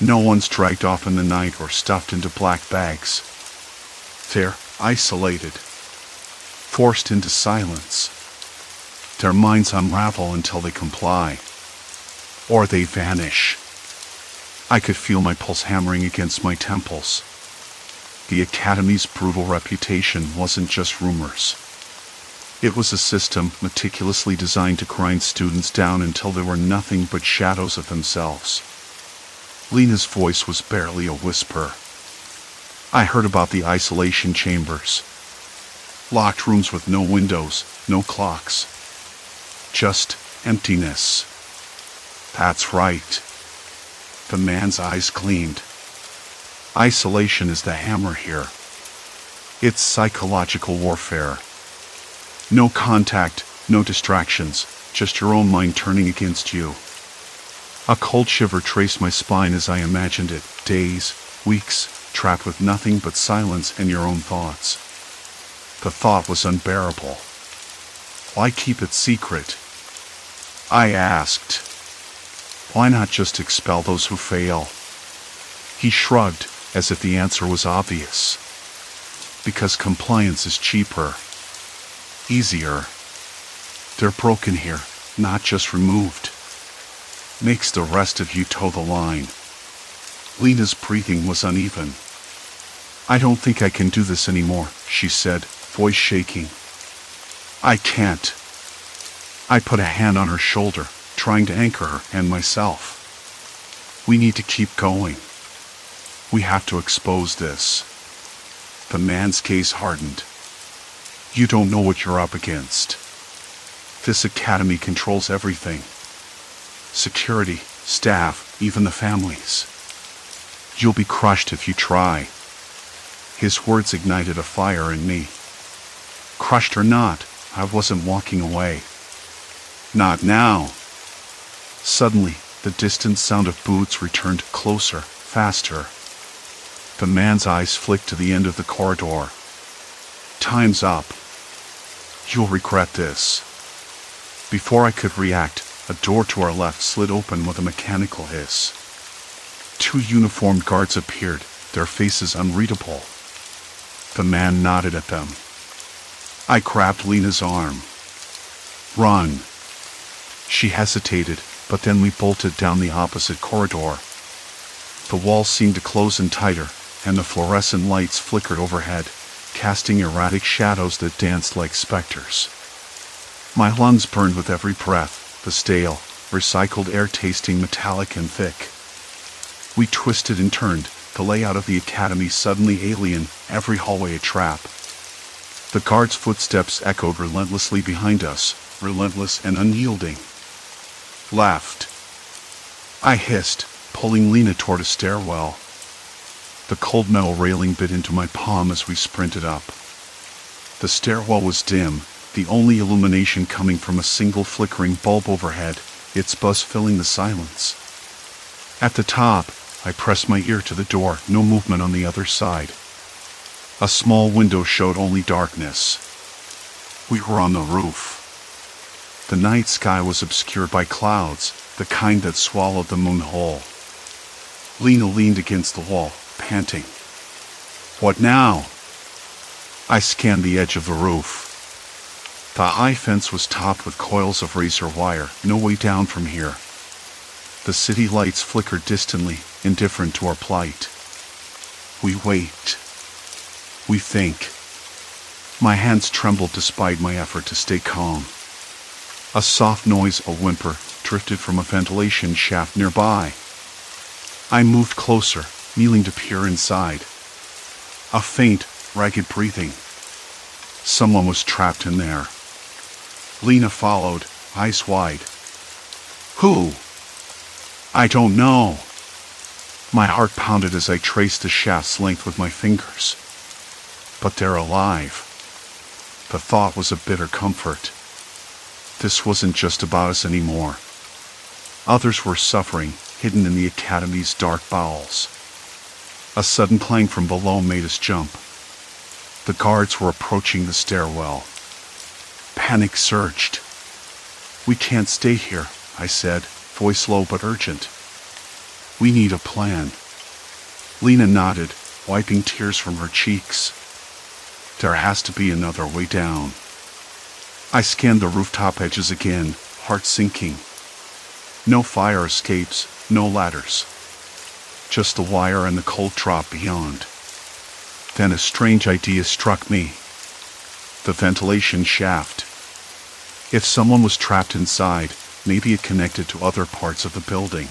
No one's dragged off in the night or stuffed into black bags. They're isolated, forced into silence. Their minds unravel until they comply. Or they vanish." I could feel my pulse hammering against my temples. The Academy's brutal reputation wasn't just rumors. It was a system meticulously designed to grind students down until they were nothing but shadows of themselves. Lena's voice was barely a whisper. I heard about the isolation chambers. Locked rooms with no windows, no clocks. Just emptiness. That's right. The man's eyes gleamed. Isolation is the hammer here. It's psychological warfare. No contact, no distractions, just your own mind turning against you. A cold shiver traced my spine as I imagined it. Days, weeks, trapped with nothing but silence and your own thoughts. The thought was unbearable. Why keep it secret? I asked. Why not just expel those who fail? He shrugged, as if the answer was obvious. Because compliance is cheaper. Easier. They're broken here, not just removed. Makes the rest of you toe the line. Lena's breathing was uneven. "I don't think I can do this anymore," she said, voice shaking. "I can't." I put a hand on her shoulder, trying to anchor her and myself. "We need to keep going. We have to expose this." The man's gaze hardened. "You don't know what you're up against. This academy controls everything. Security, staff, even the families. You'll be crushed if you try." His words ignited a fire in me. Crushed or not, I wasn't walking away. Not now. Suddenly, the distant sound of boots returned closer, faster. The man's eyes flicked to the end of the corridor. "Time's up. You'll regret this." Before I could react, a door to our left slid open with a mechanical hiss. 2 uniformed guards appeared, their faces unreadable. The man nodded at them. I grabbed Lena's arm. "Run." She hesitated, but then we bolted down the opposite corridor. The walls seemed to close in tighter, and the fluorescent lights flickered overhead, casting erratic shadows that danced like specters. My lungs burned with every breath, the stale, recycled air tasting metallic and thick. We twisted and turned, the layout of the academy suddenly alien, every hallway a trap. The guards' footsteps echoed relentlessly behind us, relentless and unyielding. "Left." I hissed, pulling Lena toward a stairwell. The cold metal railing bit into my palm as we sprinted up. The stairwell was dim, the only illumination coming from a single flickering bulb overhead, its buzz filling the silence. At the top, I pressed my ear to the door, no movement on the other side. A small window showed only darkness. We were on the roof. The night sky was obscured by clouds, the kind that swallowed the moon whole. Lena leaned against the wall, panting. What now? I scanned the edge of the roof. The high fence was topped with coils of razor wire, no way down from here. The city lights flickered distantly, indifferent to our plight. We wait. We think. My hands trembled despite my effort to stay calm. A soft noise, a whimper, drifted from a ventilation shaft nearby. I moved closer, kneeling to peer inside. A faint, ragged breathing. Someone was trapped in there. Lena followed, eyes wide. Who? I don't know. My heart pounded as I traced the shaft's length with my fingers. But they're alive. The thought was a bitter comfort. This wasn't just about us anymore. Others were suffering, hidden in the academy's dark bowels. A sudden clang from below made us jump. The guards were approaching the stairwell. Panic surged. We can't stay here, I said, voice low but urgent. We need a plan. Lena nodded, wiping tears from her cheeks. There has to be another way down. I scanned the rooftop edges again, heart sinking. No fire escapes, no ladders. Just the wire and the cold drop beyond. Then a strange idea struck me. The ventilation shaft. If someone was trapped inside, maybe it connected to other parts of the building.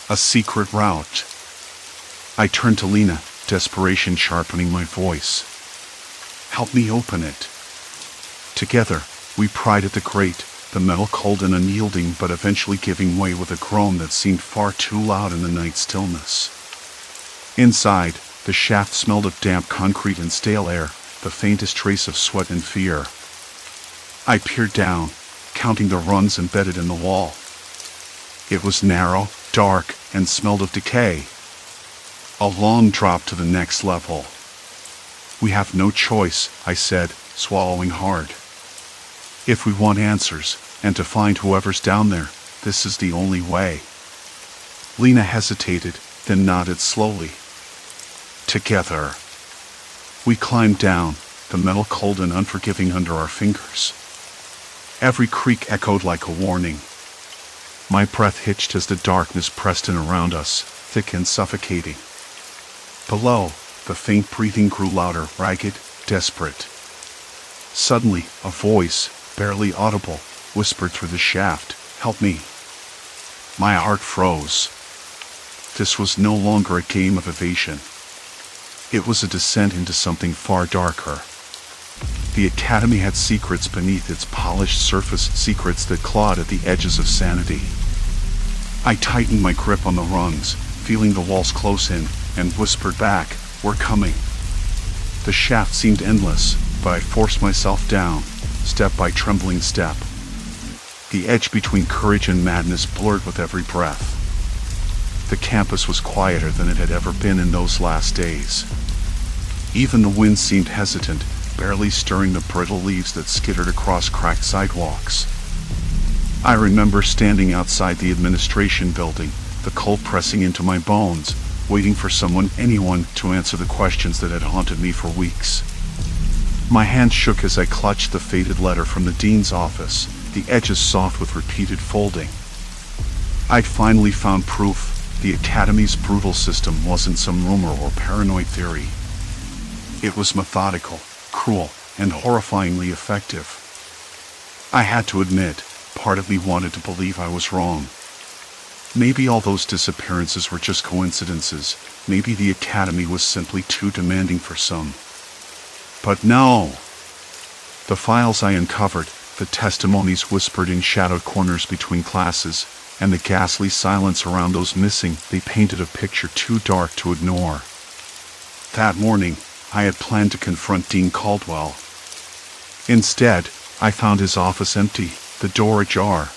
A secret route. I turned to Lena, desperation sharpening my voice. Help me open it. Together, we pried at the grate, the metal cold and unyielding but eventually giving way with a groan that seemed far too loud in the night stillness. Inside, the shaft smelled of damp concrete and stale air, the faintest trace of sweat and fear. I peered down, counting the rungs embedded in the wall. It was narrow, dark, and smelled of decay. A long drop to the next level. We have no choice, I said, swallowing hard. If we want answers, and to find whoever's down there, this is the only way. Lena hesitated, then nodded slowly. Together. We climbed down, the metal cold and unforgiving under our fingers. Every creak echoed like a warning. My breath hitched as the darkness pressed in around us, thick and suffocating. Below, the faint breathing grew louder, ragged, desperate. Suddenly, a voice, barely audible, whispered through the shaft, "Help me." My heart froze. This was no longer a game of evasion. It was a descent into something far darker. The academy had secrets beneath its polished surface, secrets that clawed at the edges of sanity. I tightened my grip on the rungs, feeling the walls close in, and whispered back, "We're coming." The shaft seemed endless, but I forced myself down, step by trembling step. The edge between courage and madness blurred with every breath. The campus was quieter than it had ever been in those last days. Even the wind seemed hesitant, barely stirring the brittle leaves that skittered across cracked sidewalks. I remember standing outside the administration building, the cold pressing into my bones, waiting for anyone to answer the questions that had haunted me for weeks. My hand shook as I clutched the faded letter from the dean's office, the edges soft with repeated folding. I'd finally found proof. The academy's brutal system wasn't some rumor or paranoid theory. It was methodical, cruel, and horrifyingly effective. I had to admit, part of me wanted to believe I was wrong. Maybe all those disappearances were just coincidences. Maybe the academy was simply too demanding for some. But no! The files I uncovered, the testimonies whispered in shadowed corners between classes, and the ghastly silence around those missing, they painted a picture too dark to ignore. That morning, I had planned to confront Dean Caldwell. Instead, I found his office empty, the door ajar.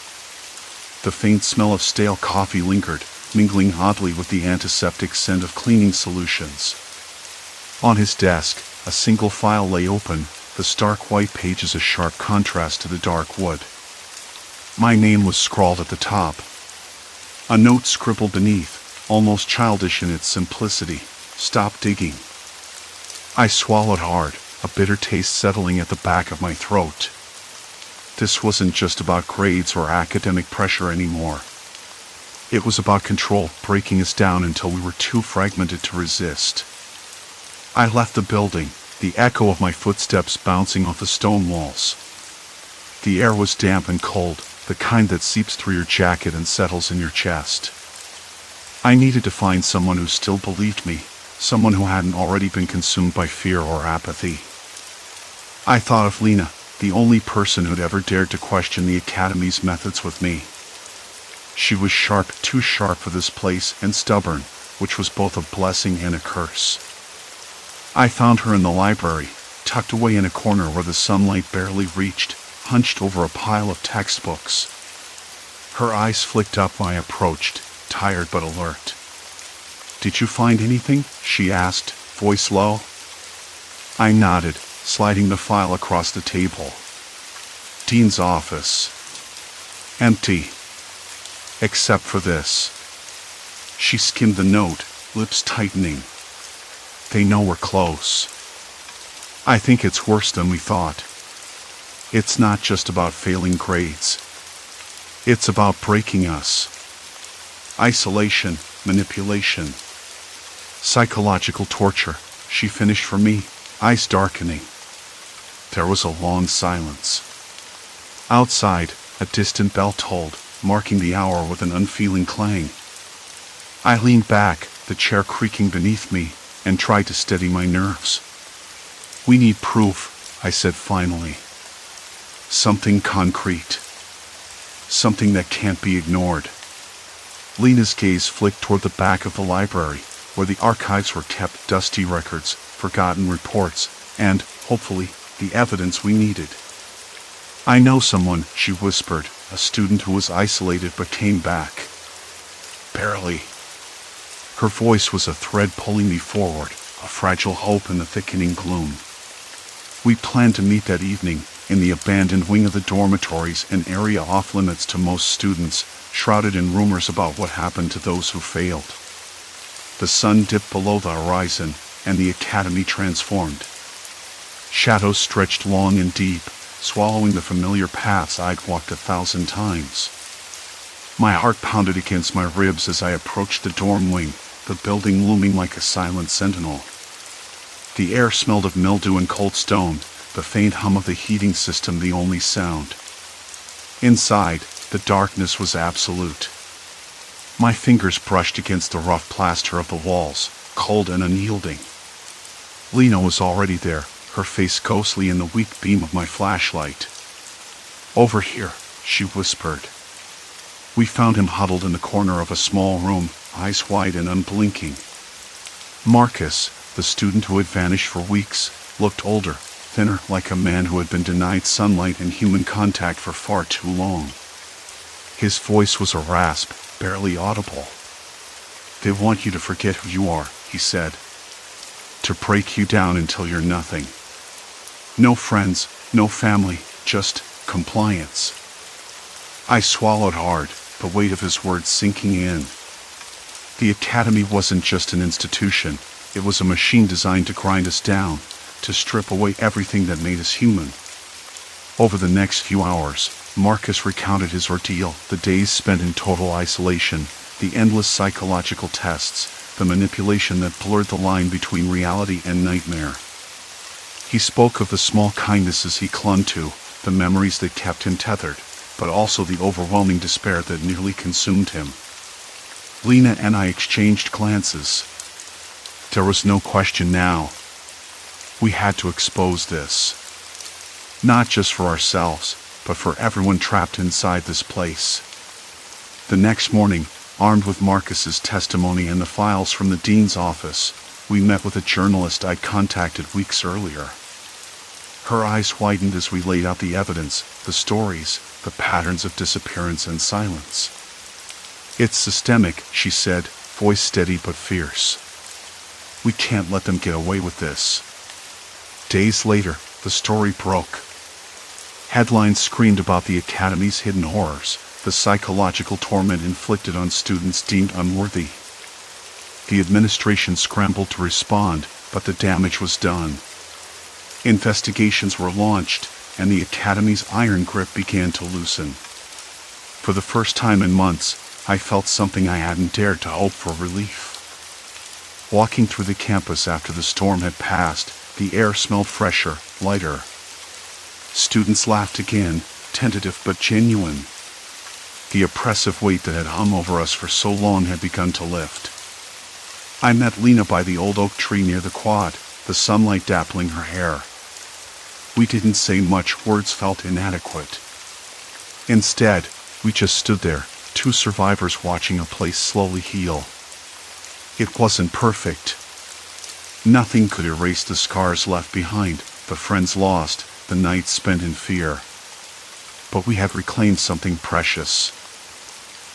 The faint smell of stale coffee lingered, mingling oddly with the antiseptic scent of cleaning solutions. On his desk, a single file lay open, the stark white pages a sharp contrast to the dark wood. My name was scrawled at the top. A note scribbled beneath, almost childish in its simplicity: "Stop digging." I swallowed hard, a bitter taste settling at the back of my throat. This wasn't just about grades or academic pressure anymore. It was about control, breaking us down until we were too fragmented to resist. I left the building, the echo of my footsteps bouncing off the stone walls. The air was damp and cold, the kind that seeps through your jacket and settles in your chest. I needed to find someone who still believed me, someone who hadn't already been consumed by fear or apathy. I thought of Lena, the only person who'd ever dared to question the Academy's methods with me. She was sharp, too sharp for this place, and stubborn, which was both a blessing and a curse. I found her in the library, tucked away in a corner where the sunlight barely reached, hunched over a pile of textbooks. Her eyes flicked up when I approached, tired but alert. "Did you find anything?" she asked, voice low. I nodded, sliding the file across the table. "Dean's office. Empty. Except for this." She skimmed the note, lips tightening. "They know we're close. I think it's worse than we thought. It's not just about failing grades. It's about breaking us. Isolation, manipulation, psychological torture," she finished for me, eyes darkening. There was a long silence. Outside, a distant bell tolled, marking the hour with an unfeeling clang. I leaned back, the chair creaking beneath me, and tried to steady my nerves. "We need proof," I said finally. "Something concrete. Something that can't be ignored." Lena's gaze flicked toward the back of the library, where the archives were kept: dusty records, forgotten reports, and, hopefully, the evidence we needed. "I know someone," she whispered, "a student who was isolated but came back. Barely." Her voice was a thread pulling me forward, a fragile hope in the thickening gloom. We planned to meet that evening, in the abandoned wing of the dormitories, an area off limits to most students, shrouded in rumors about what happened to those who failed. The sun dipped below the horizon, and the Academy transformed. Shadows stretched long and deep, swallowing the familiar paths I'd walked 1,000 times. My heart pounded against my ribs as I approached the dorm wing, the building looming like a silent sentinel. The air smelled of mildew and cold stone, the faint hum of the heating system the only sound. Inside, the darkness was absolute. My fingers brushed against the rough plaster of the walls, cold and unyielding. Lena was already there, her face ghostly in the weak beam of my flashlight. "Over here," she whispered. We found him huddled in the corner of a small room, eyes wide and unblinking. Marcus, the student who had vanished for weeks, looked older, thinner, like a man who had been denied sunlight and human contact for far too long. His voice was a rasp, barely audible. "They want you to forget who you are," he said. "To break you down until you're nothing. No friends, no family, just compliance." I swallowed hard, the weight of his words sinking in. The Academy wasn't just an institution, it was a machine designed to grind us down, to strip away everything that made us human. Over the next few hours, Marcus recounted his ordeal, the days spent in total isolation, the endless psychological tests, the manipulation that blurred the line between reality and nightmare. He spoke of the small kindnesses he clung to, the memories that kept him tethered, but also the overwhelming despair that nearly consumed him. Lena and I exchanged glances. There was no question now. We had to expose this. Not just for ourselves, but for everyone trapped inside this place. The next morning, armed with Marcus's testimony and the files from the dean's office, we met with a journalist I'd contacted weeks earlier. Her eyes widened as we laid out the evidence, the stories, the patterns of disappearance and silence. "It's systemic," she said, voice steady but fierce. "We can't let them get away with this." Days later, the story broke. Headlines screamed about the Academy's hidden horrors, the psychological torment inflicted on students deemed unworthy. The administration scrambled to respond, but the damage was done. Investigations were launched, and the Academy's iron grip began to loosen. For the first time in months, I felt something I hadn't dared to hope for: relief. Walking through the campus after the storm had passed, the air smelled fresher, lighter. Students laughed again, tentative but genuine. The oppressive weight that had hung over us for so long had begun to lift. I met Lena by the old oak tree near the quad, the sunlight dappling her hair. We didn't say much, words felt inadequate. Instead, we just stood there, two survivors watching a place slowly heal. It wasn't perfect. Nothing could erase the scars left behind, the friends lost, the nights spent in fear. But we had reclaimed something precious.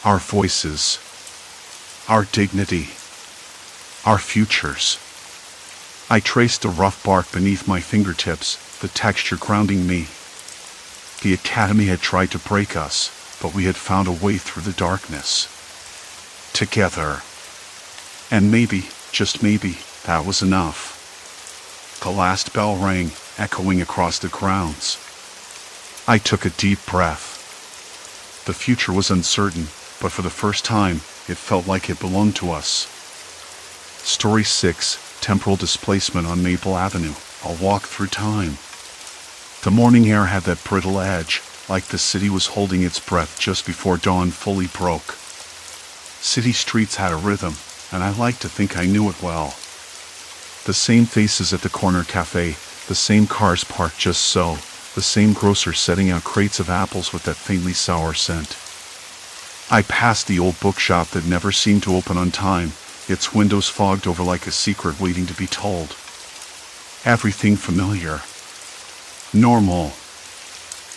Our voices. Our dignity. Our futures. I traced the rough bark beneath my fingertips, the texture grounding me. The Academy had tried to break us, but we had found a way through the darkness. Together. And maybe, just maybe, that was enough. The last bell rang, echoing across the grounds. I took a deep breath. The future was uncertain, but for the first time, it felt like it belonged to us. Story 6, Temporal Displacement on Maple Avenue, a walk through time. The morning air had that brittle edge, like the city was holding its breath just before dawn fully broke. City streets had a rhythm, and I liked to think I knew it well. The same faces at the corner cafe, the same cars parked just so, the same grocer setting out crates of apples with that faintly sour scent. I passed the old bookshop that never seemed to open on time, its windows fogged over like a secret waiting to be told. Everything familiar. Normal.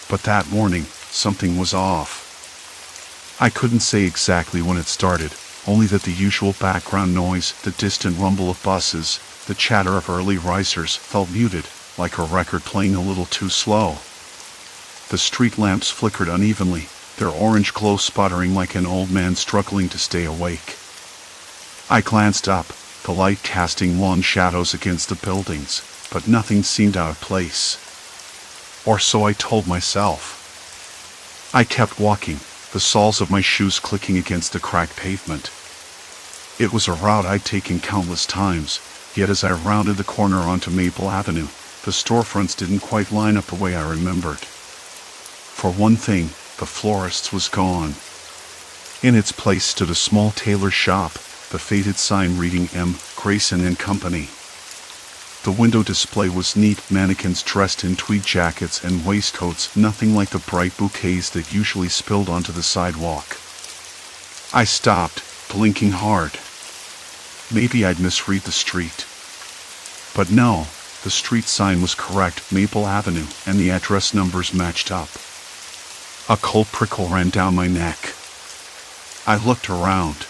But that morning, something was off. I couldn't say exactly when it started, only that the usual background noise, the distant rumble of buses, the chatter of early risers, felt muted, like a record playing a little too slow. The street lamps flickered unevenly, their orange glow sputtering like an old man struggling to stay awake. I glanced up, the light casting long shadows against the buildings, but nothing seemed out of place. Or so I told myself. I kept walking, the soles of my shoes clicking against the cracked pavement. It was a route I'd taken countless times, yet as I rounded the corner onto Maple Avenue, the storefronts didn't quite line up the way I remembered. For one thing, the florist's was gone. In its place stood a small tailor shop, the faded sign reading M. Grayson and Company. The window display was neat, mannequins dressed in tweed jackets and waistcoats, nothing like the bright bouquets that usually spilled onto the sidewalk. I stopped, blinking hard. Maybe I'd misread the street. But no, the street sign was correct, Maple Avenue, and the address numbers matched up. A cold prickle ran down my neck. I looked around.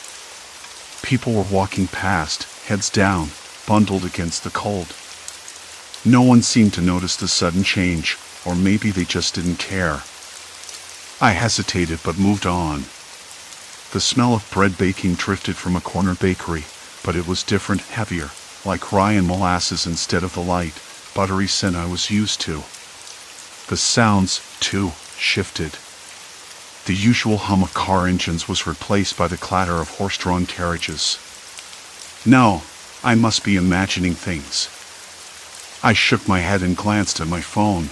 People were walking past, heads down, bundled against the cold. No one seemed to notice the sudden change, or maybe they just didn't care. I hesitated but moved on. The smell of bread baking drifted from a corner bakery, but it was different, heavier, like rye and molasses instead of the light, buttery scent I was used to. The sounds, too, shifted. The usual hum of car engines was replaced by the clatter of horse-drawn carriages. No, I must be imagining things. I shook my head and glanced at my phone.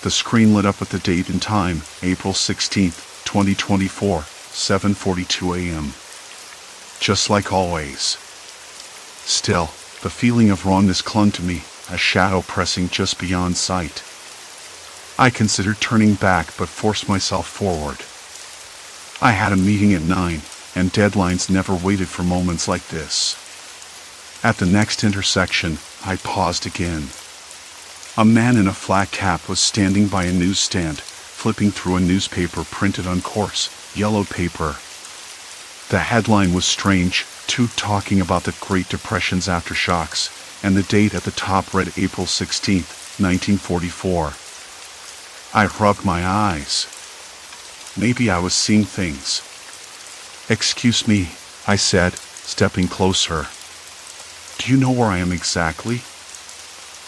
The screen lit up with the date and time, April 16th, 2024, 7:42 a.m. Just like always. Still, the feeling of wrongness clung to me, a shadow pressing just beyond sight. I considered turning back but forced myself forward. I had a meeting at 9, and deadlines never waited for moments like this. At the next intersection, I paused again. A man in a flat cap was standing by a newsstand, flipping through a newspaper printed on coarse, yellow paper. The headline was strange, too, talking about the Great Depression's aftershocks, and the date at the top read April 16th, 1944. I rubbed my eyes. Maybe I was seeing things. "Excuse me," I said, stepping closer. "Do you know where I am exactly?"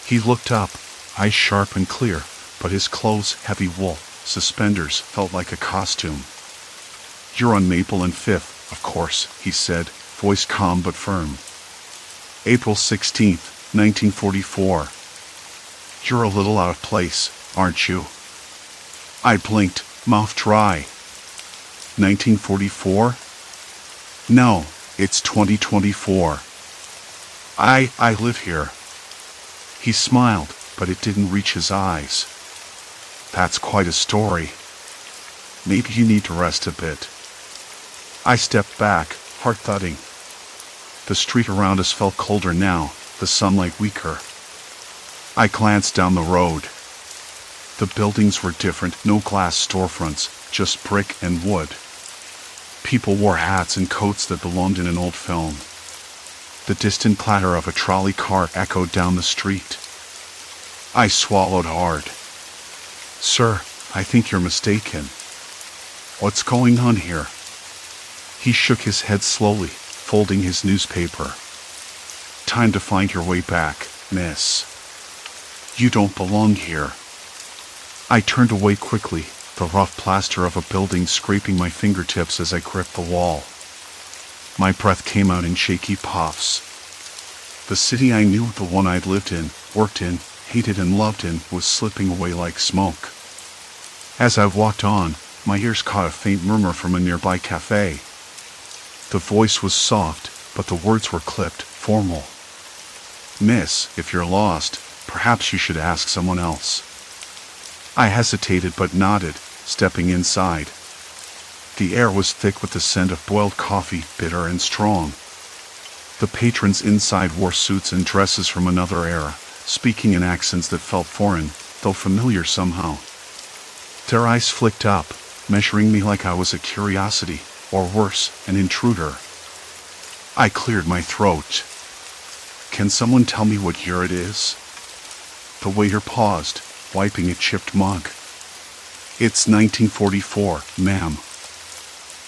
He looked up, eyes sharp and clear, but his clothes, heavy wool suspenders, felt like a costume. "You're on Maple and Fifth, of course," he said, voice calm but firm. "April 16th, 1944. You're a little out of place, aren't you?" I blinked, mouth dry. 1944? No, it's 2024. I live here. He smiled, but it didn't reach his eyes. "That's quite a story. Maybe you need to rest a bit." I stepped back, heart thudding. The street around us felt colder now, the sunlight weaker. I glanced down the road. The buildings were different, no glass storefronts, just brick and wood. People wore hats and coats that belonged in an old film. The distant clatter of a trolley car echoed down the street. I swallowed hard. "Sir, I think you're mistaken. What's going on here?" He shook his head slowly, folding his newspaper. "Time to find your way back, miss. You don't belong here." I turned away quickly, the rough plaster of a building scraping my fingertips as I gripped the wall. My breath came out in shaky puffs. The city I knew, the one I'd lived in, worked in, hated and loved in, was slipping away like smoke. As I walked on, my ears caught a faint murmur from a nearby cafe. The voice was soft, but the words were clipped, formal. "Miss, if you're lost, perhaps you should ask someone else." I hesitated but nodded, stepping inside. The air was thick with the scent of boiled coffee, bitter and strong. The patrons inside wore suits and dresses from another era, speaking in accents that felt foreign, though familiar somehow. Their eyes flicked up, measuring me like I was a curiosity, or worse, an intruder. I cleared my throat. "Can someone tell me what year it is?" The waiter paused, wiping a chipped mug. "It's 1944, ma'am."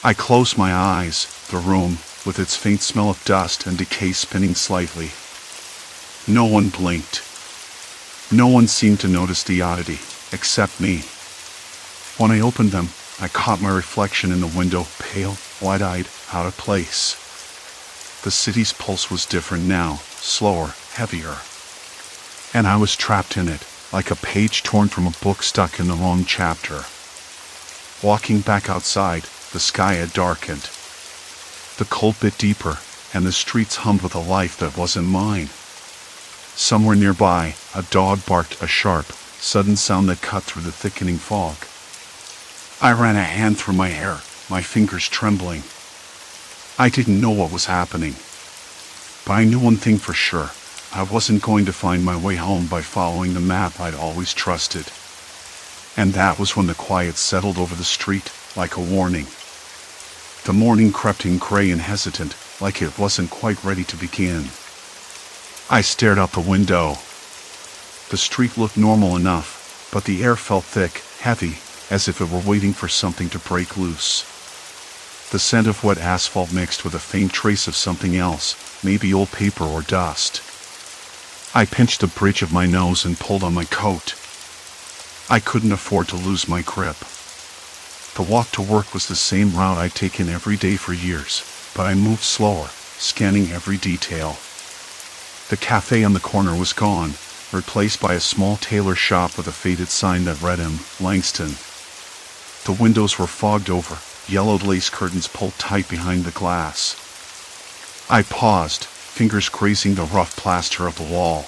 I closed my eyes, the room, with its faint smell of dust and decay spinning slightly. No one blinked. No one seemed to notice the oddity, except me. When I opened them, I caught my reflection in the window, pale, wide-eyed, out of place. The city's pulse was different now, slower, heavier. And I was trapped in it, like a page torn from a book stuck in the wrong chapter. Walking back outside, the sky had darkened. The cold bit deeper, and the streets hummed with a life that wasn't mine. Somewhere nearby, a dog barked, a sharp, sudden sound that cut through the thickening fog. I ran a hand through my hair, my fingers trembling. I didn't know what was happening. But I knew one thing for sure. I wasn't going to find my way home by following the map I'd always trusted. And that was when the quiet settled over the street, like a warning. The morning crept in gray and hesitant, like it wasn't quite ready to begin. I stared out the window. The street looked normal enough, but the air felt thick, heavy, as if it were waiting for something to break loose. The scent of wet asphalt mixed with a faint trace of something else, maybe old paper or dust. I pinched the bridge of my nose and pulled on my coat. I couldn't afford to lose my grip. The walk to work was the same route I'd taken every day for years, but I moved slower, scanning every detail. The cafe on the corner was gone, replaced by a small tailor shop with a faded sign that read M. Langston. The windows were fogged over, yellowed lace curtains pulled tight behind the glass. I paused, fingers grazing the rough plaster of the wall.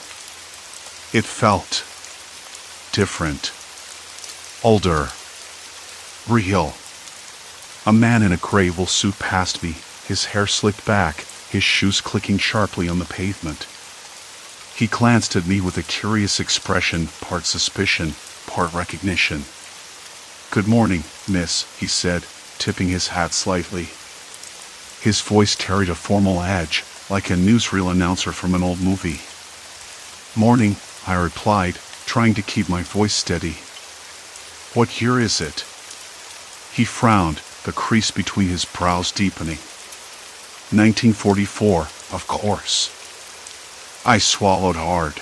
It felt different, older, real. A man in a gray wool suit passed me, his hair slicked back, his shoes clicking sharply on the pavement. He glanced at me with a curious expression, part suspicion, part recognition. "Good morning, miss," he said, tipping his hat slightly. His voice carried a formal edge, like a newsreel announcer from an old movie. "Morning," I replied, trying to keep my voice steady. "What year is it?" He frowned, the crease between his brows deepening. 1944, of course. I swallowed hard.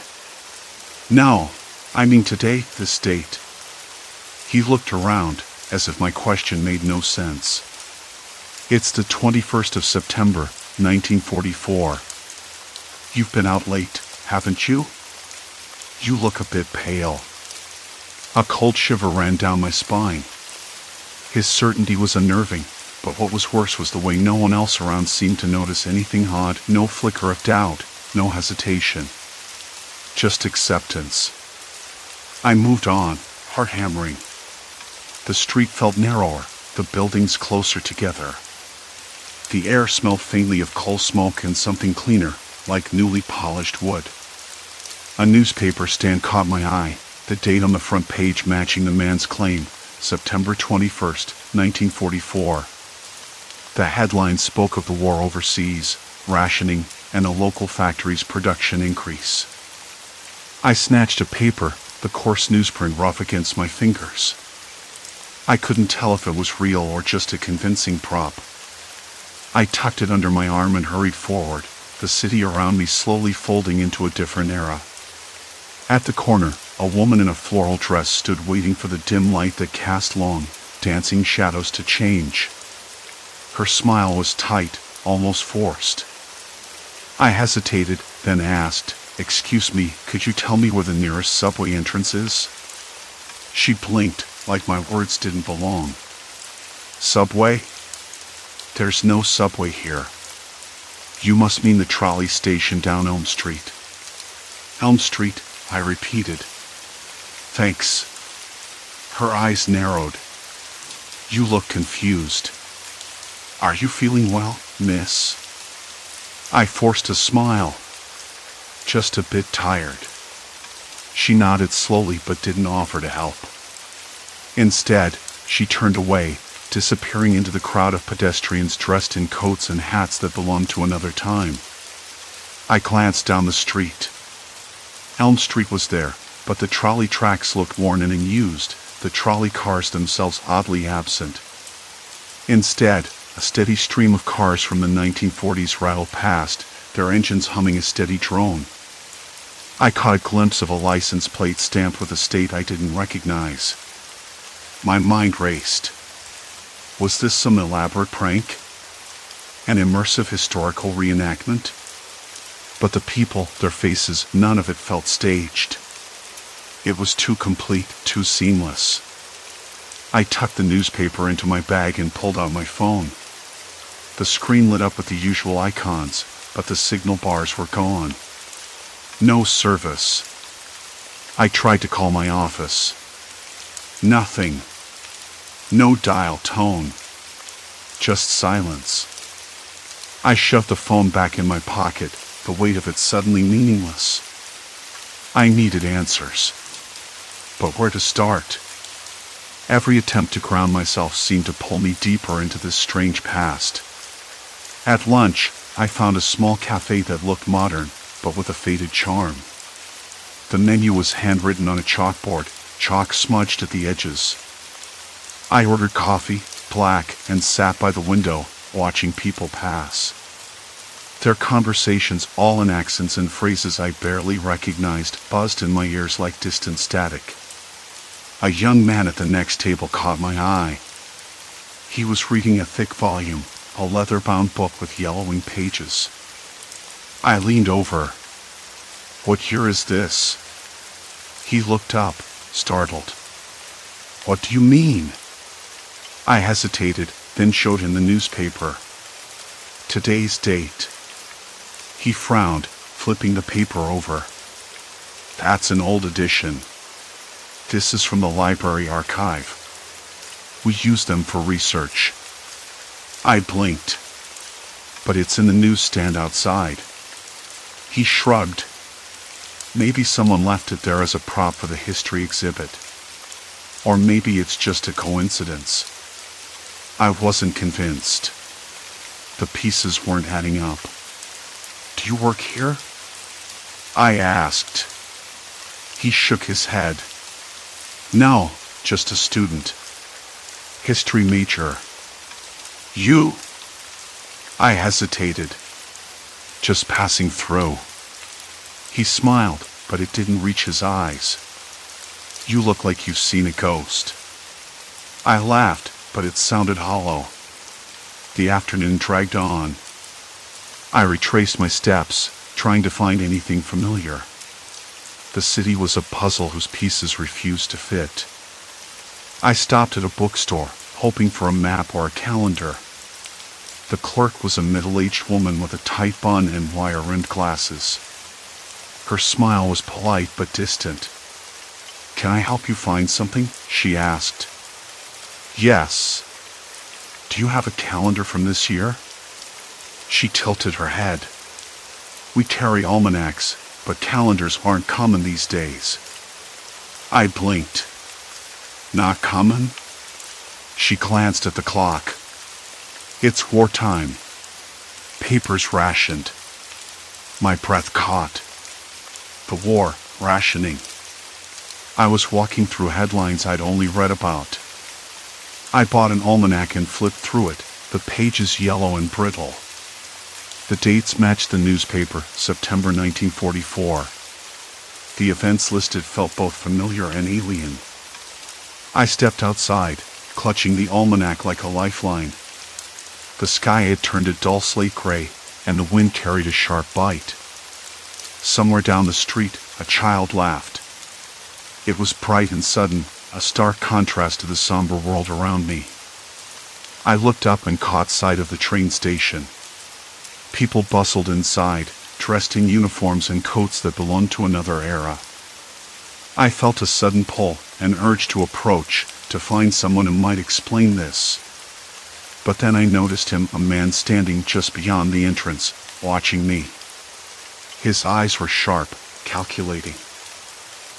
"No, I mean today, this date." He looked around, as if my question made no sense. "It's the 21st of September, 1944. You've been out late, haven't you? You look a bit pale." A cold shiver ran down my spine. His certainty was unnerving, but what was worse was the way no one else around seemed to notice anything odd, no flicker of doubt, no hesitation. Just acceptance. I moved on, heart hammering. The street felt narrower, the buildings closer together. The air smelled faintly of coal smoke and something cleaner, like newly polished wood. A newspaper stand caught my eye, the date on the front page matching the man's claim, September 21st, 1944. The headline spoke of the war overseas, rationing, and a local factory's production increase. I snatched a paper, the coarse newsprint rough against my fingers. I couldn't tell if it was real or just a convincing prop. I tucked it under my arm and hurried forward, the city around me slowly folding into a different era. At the corner, a woman in a floral dress stood waiting for the dim light that cast long, dancing shadows to change. Her smile was tight, almost forced. I hesitated, then asked, "Excuse me, could you tell me where the nearest subway entrance is?" She blinked, like my words didn't belong. "Subway? There's no subway here. You must mean the trolley station down Elm Street." "Elm Street," I repeated. "Thanks." Her eyes narrowed. "You look confused. Are you feeling well, miss?" I forced a smile. "Just a bit tired." She nodded slowly but didn't offer to help. Instead, she turned away, disappearing into the crowd of pedestrians dressed in coats and hats that belonged to another time. I glanced down the street. Elm Street was there, but the trolley tracks looked worn and unused, the trolley cars themselves oddly absent. Instead, a steady stream of cars from the 1940s rattled past, their engines humming a steady drone. I caught a glimpse of a license plate stamped with a state I didn't recognize. My mind raced. Was this some elaborate prank? An immersive historical reenactment? But the people, their faces, none of it felt staged. It was too complete, too seamless. I tucked the newspaper into my bag and pulled out my phone. The screen lit up with the usual icons, but the signal bars were gone. No service. I tried to call my office. Nothing. No dial tone. Just silence. I shoved the phone back in my pocket, the weight of it suddenly meaningless. I needed answers. But where to start? Every attempt to ground myself seemed to pull me deeper into this strange past. At lunch, I found a small cafe that looked modern, but with a faded charm. The menu was handwritten on a chalkboard, chalk smudged at the edges. I ordered coffee, black, and sat by the window, watching people pass. Their conversations, all in accents and phrases I barely recognized, buzzed in my ears like distant static. A young man at the next table caught my eye. He was reading a thick volume, a leather-bound book with yellowing pages. I leaned over. "What year is this?" He looked up, startled. "What do you mean?" I hesitated, then showed him the newspaper. Today's date. He frowned, flipping the paper over. "That's an old edition. This is from the library archive. We use them for research." I blinked. "But it's in the newsstand outside." He shrugged. Maybe someone left it there as a prop for the history exhibit. Or maybe it's just a coincidence. I wasn't convinced. The pieces weren't adding up. Do you work here? I asked. He shook his head. No, just a student. History major. You? I hesitated. Just passing through. He smiled, but it didn't reach his eyes. You look like you've seen a ghost. I laughed, but it sounded hollow. The afternoon dragged on. I retraced my steps, trying to find anything familiar. The city was a puzzle whose pieces refused to fit. I stopped at a bookstore, hoping for a map or a calendar. The clerk was a middle-aged woman with a tight bun and wire-rimmed glasses. Her smile was polite but distant. Can I help you find something? She asked. Yes. Do you have a calendar from this year? She tilted her head. We carry almanacs, but calendars aren't common these days. I blinked. Not common? She glanced at the clock. It's wartime. Paper's rationed. My breath caught. The war, rationing. I was walking through headlines I'd only read about. I bought an almanac and flipped through it, the pages yellow and brittle. The dates matched the newspaper, September 1944. The events listed felt both familiar and alien. I stepped outside, clutching the almanac like a lifeline. The sky had turned a dull slate gray, and the wind carried a sharp bite. Somewhere down the street, a child laughed. It was bright and sudden, a stark contrast to the somber world around me. I looked up and caught sight of the train station. People bustled inside, dressed in uniforms and coats that belonged to another era. I felt a sudden pull, an urge to approach, to find someone who might explain this. But then I noticed him, a man standing just beyond the entrance, watching me. His eyes were sharp, calculating.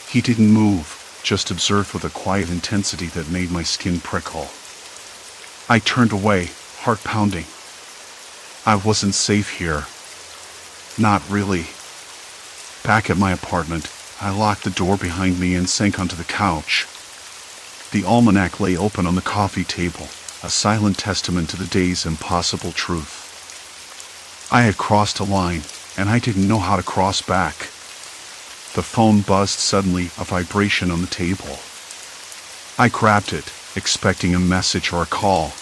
He didn't move, just observed with a quiet intensity that made my skin prickle. I turned away, heart pounding. I wasn't safe here. Not really. Back at my apartment, I locked the door behind me and sank onto the couch. The almanac lay open on the coffee table, a silent testament to the day's impossible truth. I had crossed a line, and I didn't know how to cross back. The phone buzzed suddenly, a vibration on the table. I grabbed it, expecting a message or a call.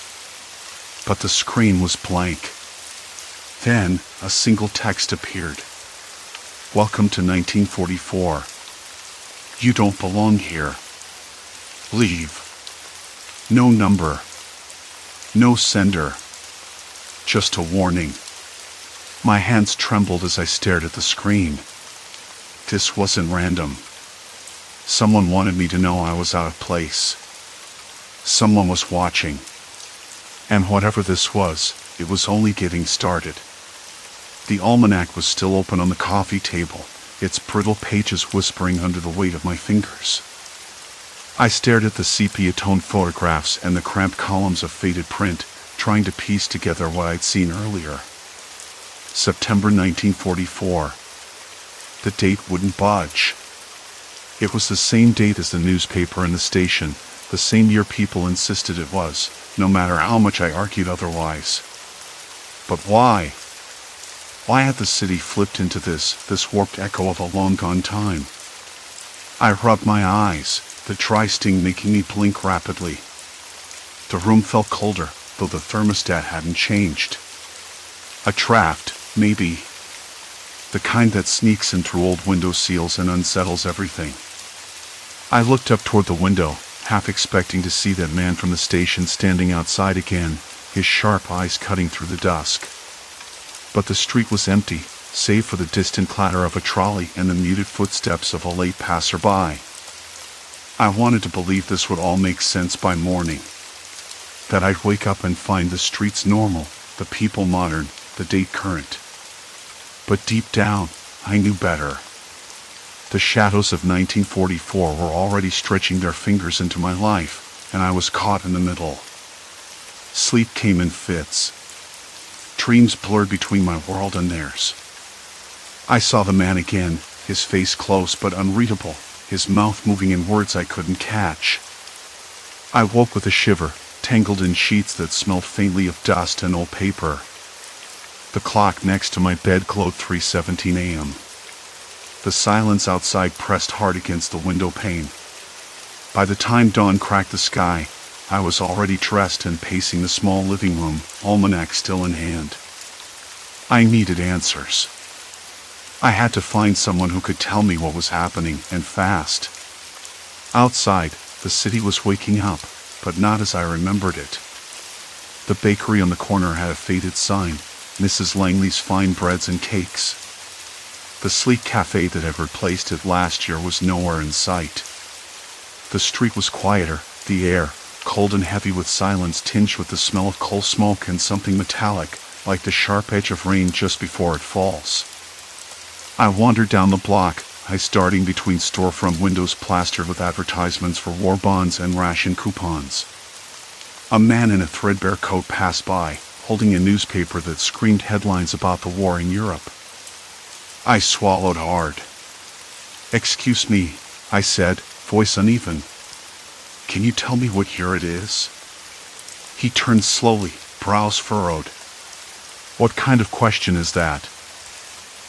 But the screen was blank. Then, a single text appeared. Welcome to 1944. You don't belong here. Leave. No number. No sender. Just a warning. My hands trembled as I stared at the screen. This wasn't random. Someone wanted me to know I was out of place. Someone was watching. And whatever this was, it was only getting started. The almanac was still open on the coffee table, its brittle pages whispering under the weight of my fingers. I stared at the sepia-toned photographs and the cramped columns of faded print, trying to piece together what I'd seen earlier. September 1944. The date wouldn't budge. It was the same date as the newspaper and the station, the same year people insisted it was, no matter how much I argued otherwise. But why? Why had the city flipped into this warped echo of a long-gone time? I rubbed my eyes, the dry sting making me blink rapidly. The room felt colder, though the thermostat hadn't changed. A draft, maybe. The kind that sneaks in through old window seals and unsettles everything. I looked up toward the window, half expecting to see that man from the station standing outside again, his sharp eyes cutting through the dusk. But the street was empty, save for the distant clatter of a trolley and the muted footsteps of a late passerby. I wanted to believe this would all make sense by morning. That I'd wake up and find the streets normal, the people modern, the date current. But deep down, I knew better. The shadows of 1944 were already stretching their fingers into my life, and I was caught in the middle. Sleep came in fits. Dreams blurred between my world and theirs. I saw the man again, his face close but unreadable, his mouth moving in words I couldn't catch. I woke with a shiver, tangled in sheets that smelled faintly of dust and old paper. The clock next to my bed glowed 3:17 a.m. The silence outside pressed hard against the window pane. By the time dawn cracked the sky, I was already dressed and pacing the small living room, almanac still in hand. I needed answers. I had to find someone who could tell me what was happening, and fast. Outside, the city was waking up, but not as I remembered it. The bakery on the corner had a faded sign, Mrs. Langley's Fine Breads and Cakes. The sleek cafe that had replaced it last year was nowhere in sight. The street was quieter, the air, cold and heavy with silence tinged with the smell of coal smoke and something metallic, like the sharp edge of rain just before it falls. I wandered down the block, eyes darting between storefront windows plastered with advertisements for war bonds and ration coupons. A man in a threadbare coat passed by, holding a newspaper that screamed headlines about the war in Europe. I swallowed hard. "Excuse me," I said, voice uneven. "Can you tell me what year it is?" He turned slowly, brows furrowed. "What kind of question is that?"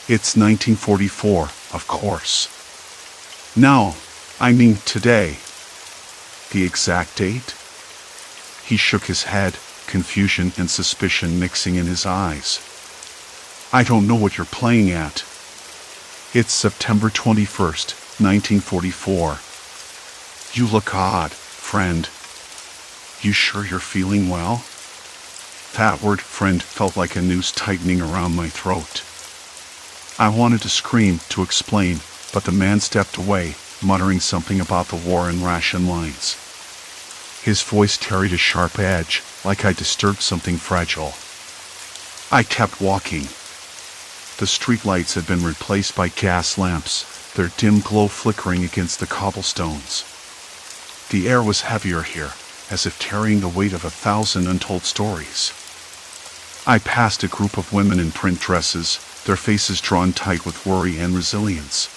"It's 1944, of course." "No, I mean today." "The exact date?" He shook his head, confusion and suspicion mixing in his eyes. "I don't know what you're playing at." "It's September 21st, 1944. "You look odd, friend." "You sure you're feeling well?" That word, friend, felt like a noose tightening around my throat. I wanted to scream, to explain, but the man stepped away, muttering something about the war and ration lines. His voice carried a sharp edge, like I disturbed something fragile. I kept walking. The streetlights had been replaced by gas lamps, their dim glow flickering against the cobblestones. The air was heavier here, as if carrying the weight of 1,000 untold stories. I passed a group of women in print dresses, their faces drawn tight with worry and resilience.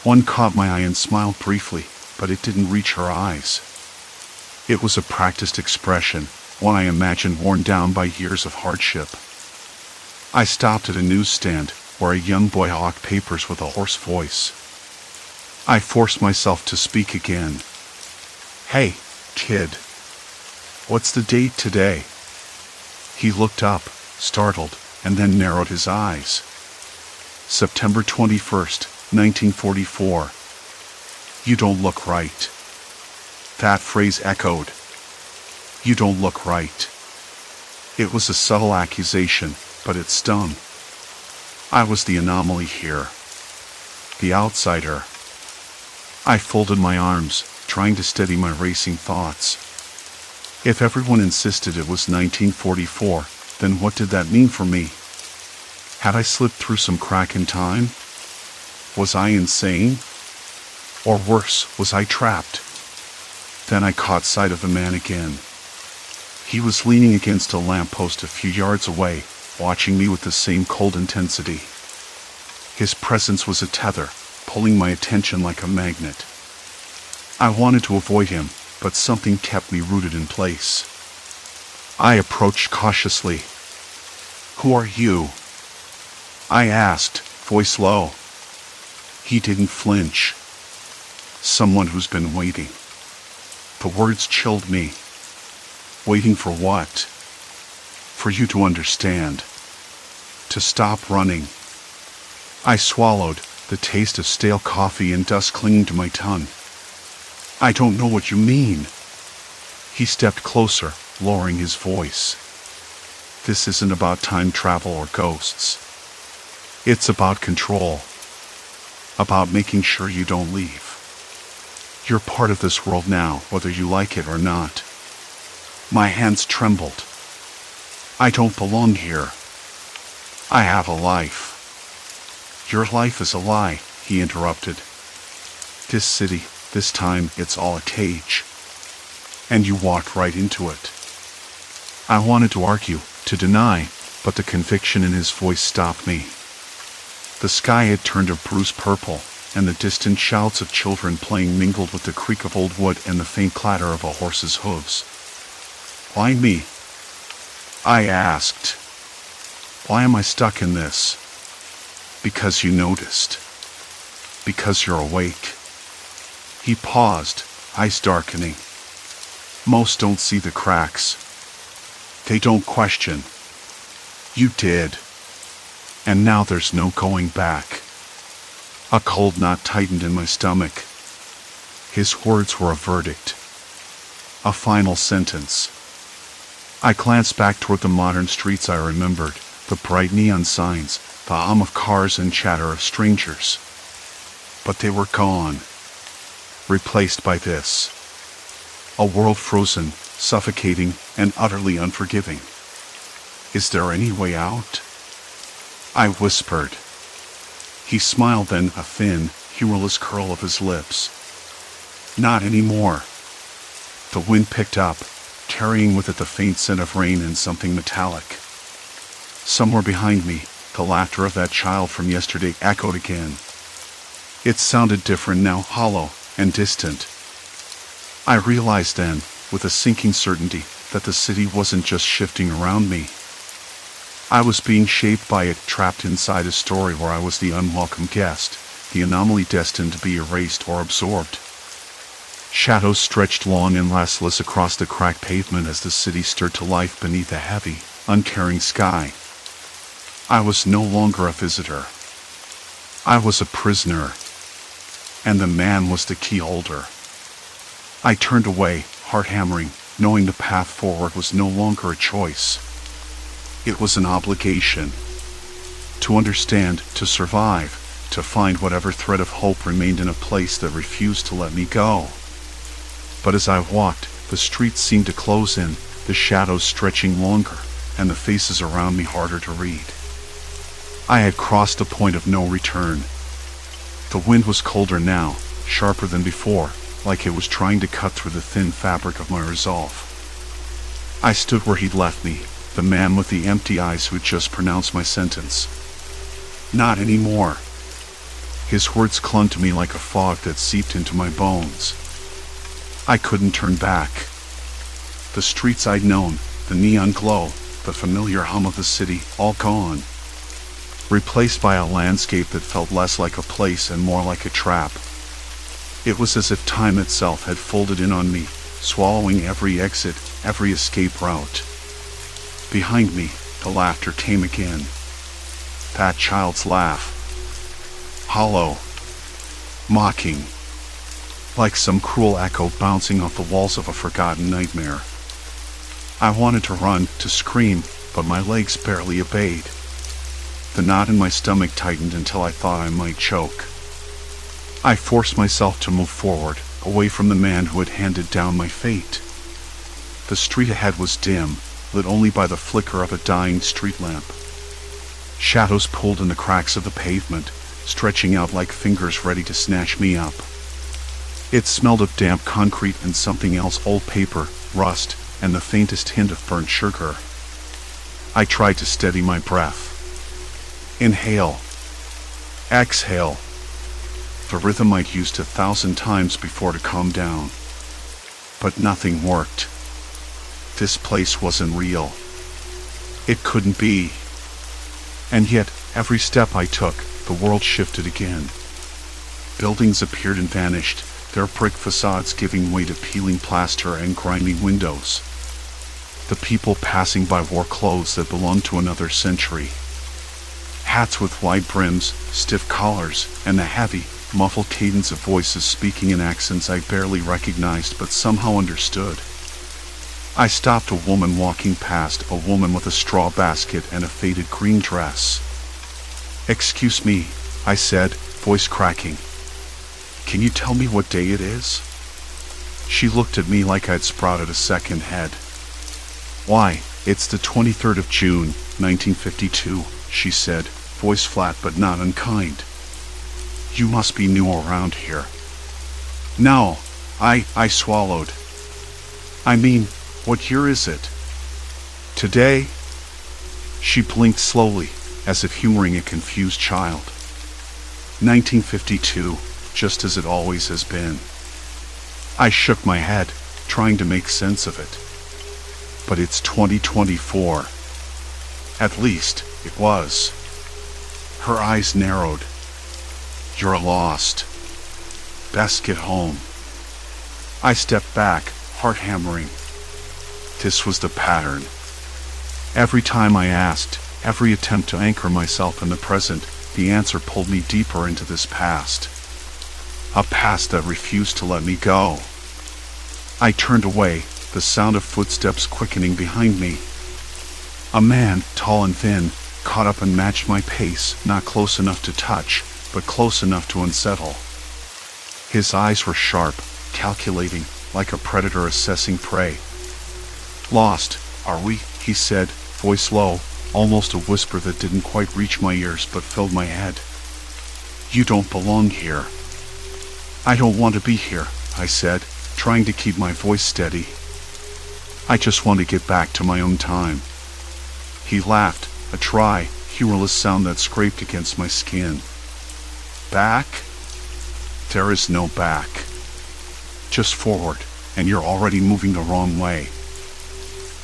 One caught my eye and smiled briefly, but it didn't reach her eyes. It was a practiced expression, one I imagined worn down by years of hardship. I stopped at a newsstand, where a young boy hawked papers with a hoarse voice. I forced myself to speak again. "Hey, kid. What's the date today?" He looked up, startled, and then narrowed his eyes. "September 21st, 1944. You don't look right." That phrase echoed. "You don't look right." It was a subtle accusation, but it stung. I was the anomaly here. The outsider. I folded my arms, trying to steady my racing thoughts. If everyone insisted it was 1944, then what did that mean for me? Had I slipped through some crack in time? Was I insane? Or worse, was I trapped? Then I caught sight of the man again. He was leaning against a lamppost a few yards away, watching me with the same cold intensity. His presence was a tether, pulling my attention like a magnet. I wanted to avoid him, but something kept me rooted in place. I approached cautiously. "Who are you?" I asked, voice low. He didn't flinch. "Someone who's been waiting." The words chilled me. Waiting for what? For you to understand. To stop running. I swallowed, the taste of stale coffee and dust clinging to my tongue. "I don't know what you mean." He stepped closer, lowering his voice. "This isn't about time travel or ghosts. It's about control. About making sure you don't leave. You're part of this world now, whether you like it or not." My hands trembled. "I don't belong here. I have a life." "Your life is a lie," he interrupted. This city, this time it's all a cage. And you walked right into it. I wanted to argue, to deny, but the conviction in his voice stopped me. The sky had turned a bruised purple, and the distant shouts of children playing mingled with the creak of old wood and the faint clatter of a horse's hooves. Why me? I asked. Why am I stuck in this? Because you noticed. Because you're awake. He paused, eyes darkening. Most don't see the cracks. They don't question. You did. And now there's no going back. A cold knot tightened in my stomach. His words were a verdict. A final sentence. I glanced back toward the modern streets I remembered, the bright neon signs, the hum of cars and chatter of strangers. But they were gone. Replaced by this. A world frozen, suffocating, and utterly unforgiving. Is there any way out? I whispered. He smiled, then a thin, humorless curl of his lips. Not anymore. The wind picked up, carrying with it the faint scent of rain and something metallic. Somewhere behind me, the laughter of that child from yesterday echoed again. It sounded different now, hollow and distant. I realized then, with a sinking certainty, that the city wasn't just shifting around me. I was being shaped by it, trapped inside a story where I was the unwelcome guest, the anomaly destined to be erased or absorbed. Shadows stretched long and restless across the cracked pavement as the city stirred to life beneath a heavy, uncaring sky. I was no longer a visitor. I was a prisoner. And the man was the key holder. I turned away, heart hammering, knowing the path forward was no longer a choice. It was an obligation. To understand, to survive, to find whatever thread of hope remained in a place that refused to let me go. But as I walked, the streets seemed to close in, the shadows stretching longer, and the faces around me harder to read. I had crossed the point of no return. The wind was colder now, sharper than before, like it was trying to cut through the thin fabric of my resolve. I stood where he'd left me, the man with the empty eyes who had just pronounced my sentence. Not anymore. His words clung to me like a fog that seeped into my bones. I couldn't turn back. The streets I'd known, the neon glow, the familiar hum of the city, all gone. Replaced by a landscape that felt less like a place and more like a trap. It was as if time itself had folded in on me, swallowing every exit, every escape route. Behind me, the laughter came again. That child's laugh. Hollow. Mocking. Like some cruel echo bouncing off the walls of a forgotten nightmare. I wanted to run, to scream, but my legs barely obeyed. The knot in my stomach tightened until I thought I might choke. I forced myself to move forward, away from the man who had handed down my fate. The street ahead was dim, lit only by the flicker of a dying street lamp. Shadows pulled in the cracks of the pavement, stretching out like fingers ready to snatch me up. It smelled of damp concrete and something else, old paper, rust, and the faintest hint of burnt sugar. I tried to steady my breath. Inhale. Exhale. The rhythm I'd used 1,000 times before to calm down. But nothing worked. This place wasn't real. It couldn't be. And yet, every step I took, the world shifted again. Buildings appeared and vanished, their brick facades giving way to peeling plaster and grimy windows. The people passing by wore clothes that belonged to another century. Hats with wide brims, stiff collars, and the heavy, muffled cadence of voices speaking in accents I barely recognized but somehow understood. I stopped a woman walking past, a woman with a straw basket and a faded green dress. "Excuse me," I said, voice cracking. "Can you tell me what day it is?" She looked at me like I'd sprouted a second head. "Why, it's the 23rd of June, 1952, she said, voice flat but not unkind. You must be new around here. No, I swallowed. I mean, what year is it? Today? She blinked slowly, as if humoring a confused child. 1952, just as it always has been. I shook my head, trying to make sense of it. But it's 2024. At least, it was. Her eyes narrowed. You're lost. Best get home. I stepped back, heart hammering. This was the pattern. Every time I asked, every attempt to anchor myself in the present, the answer pulled me deeper into this past. A past that refused to let me go. I turned away, the sound of footsteps quickening behind me. A man, tall and thin, caught up and matched my pace, not close enough to touch, but close enough to unsettle. His eyes were sharp, calculating, like a predator assessing prey. Lost, are we? He said, voice low, almost a whisper that didn't quite reach my ears but filled my head. You don't belong here. I don't want to be here, I said, trying to keep my voice steady. I just want to get back to my own time. He laughed, a dry, humorless sound that scraped against my skin. Back? There is no back. Just forward, and you're already moving the wrong way.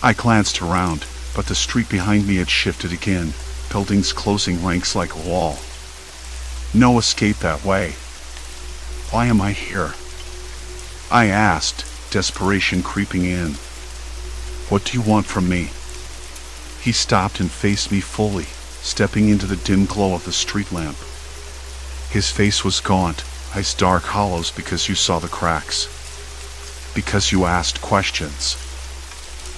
I glanced around, but the street behind me had shifted again, buildings closing ranks like a wall. No escape that way. Why am I here? I asked, desperation creeping in. What do you want from me? He stopped and faced me fully, stepping into the dim glow of the street lamp. His face was gaunt, eyes dark hollows because you saw the cracks. Because you asked questions.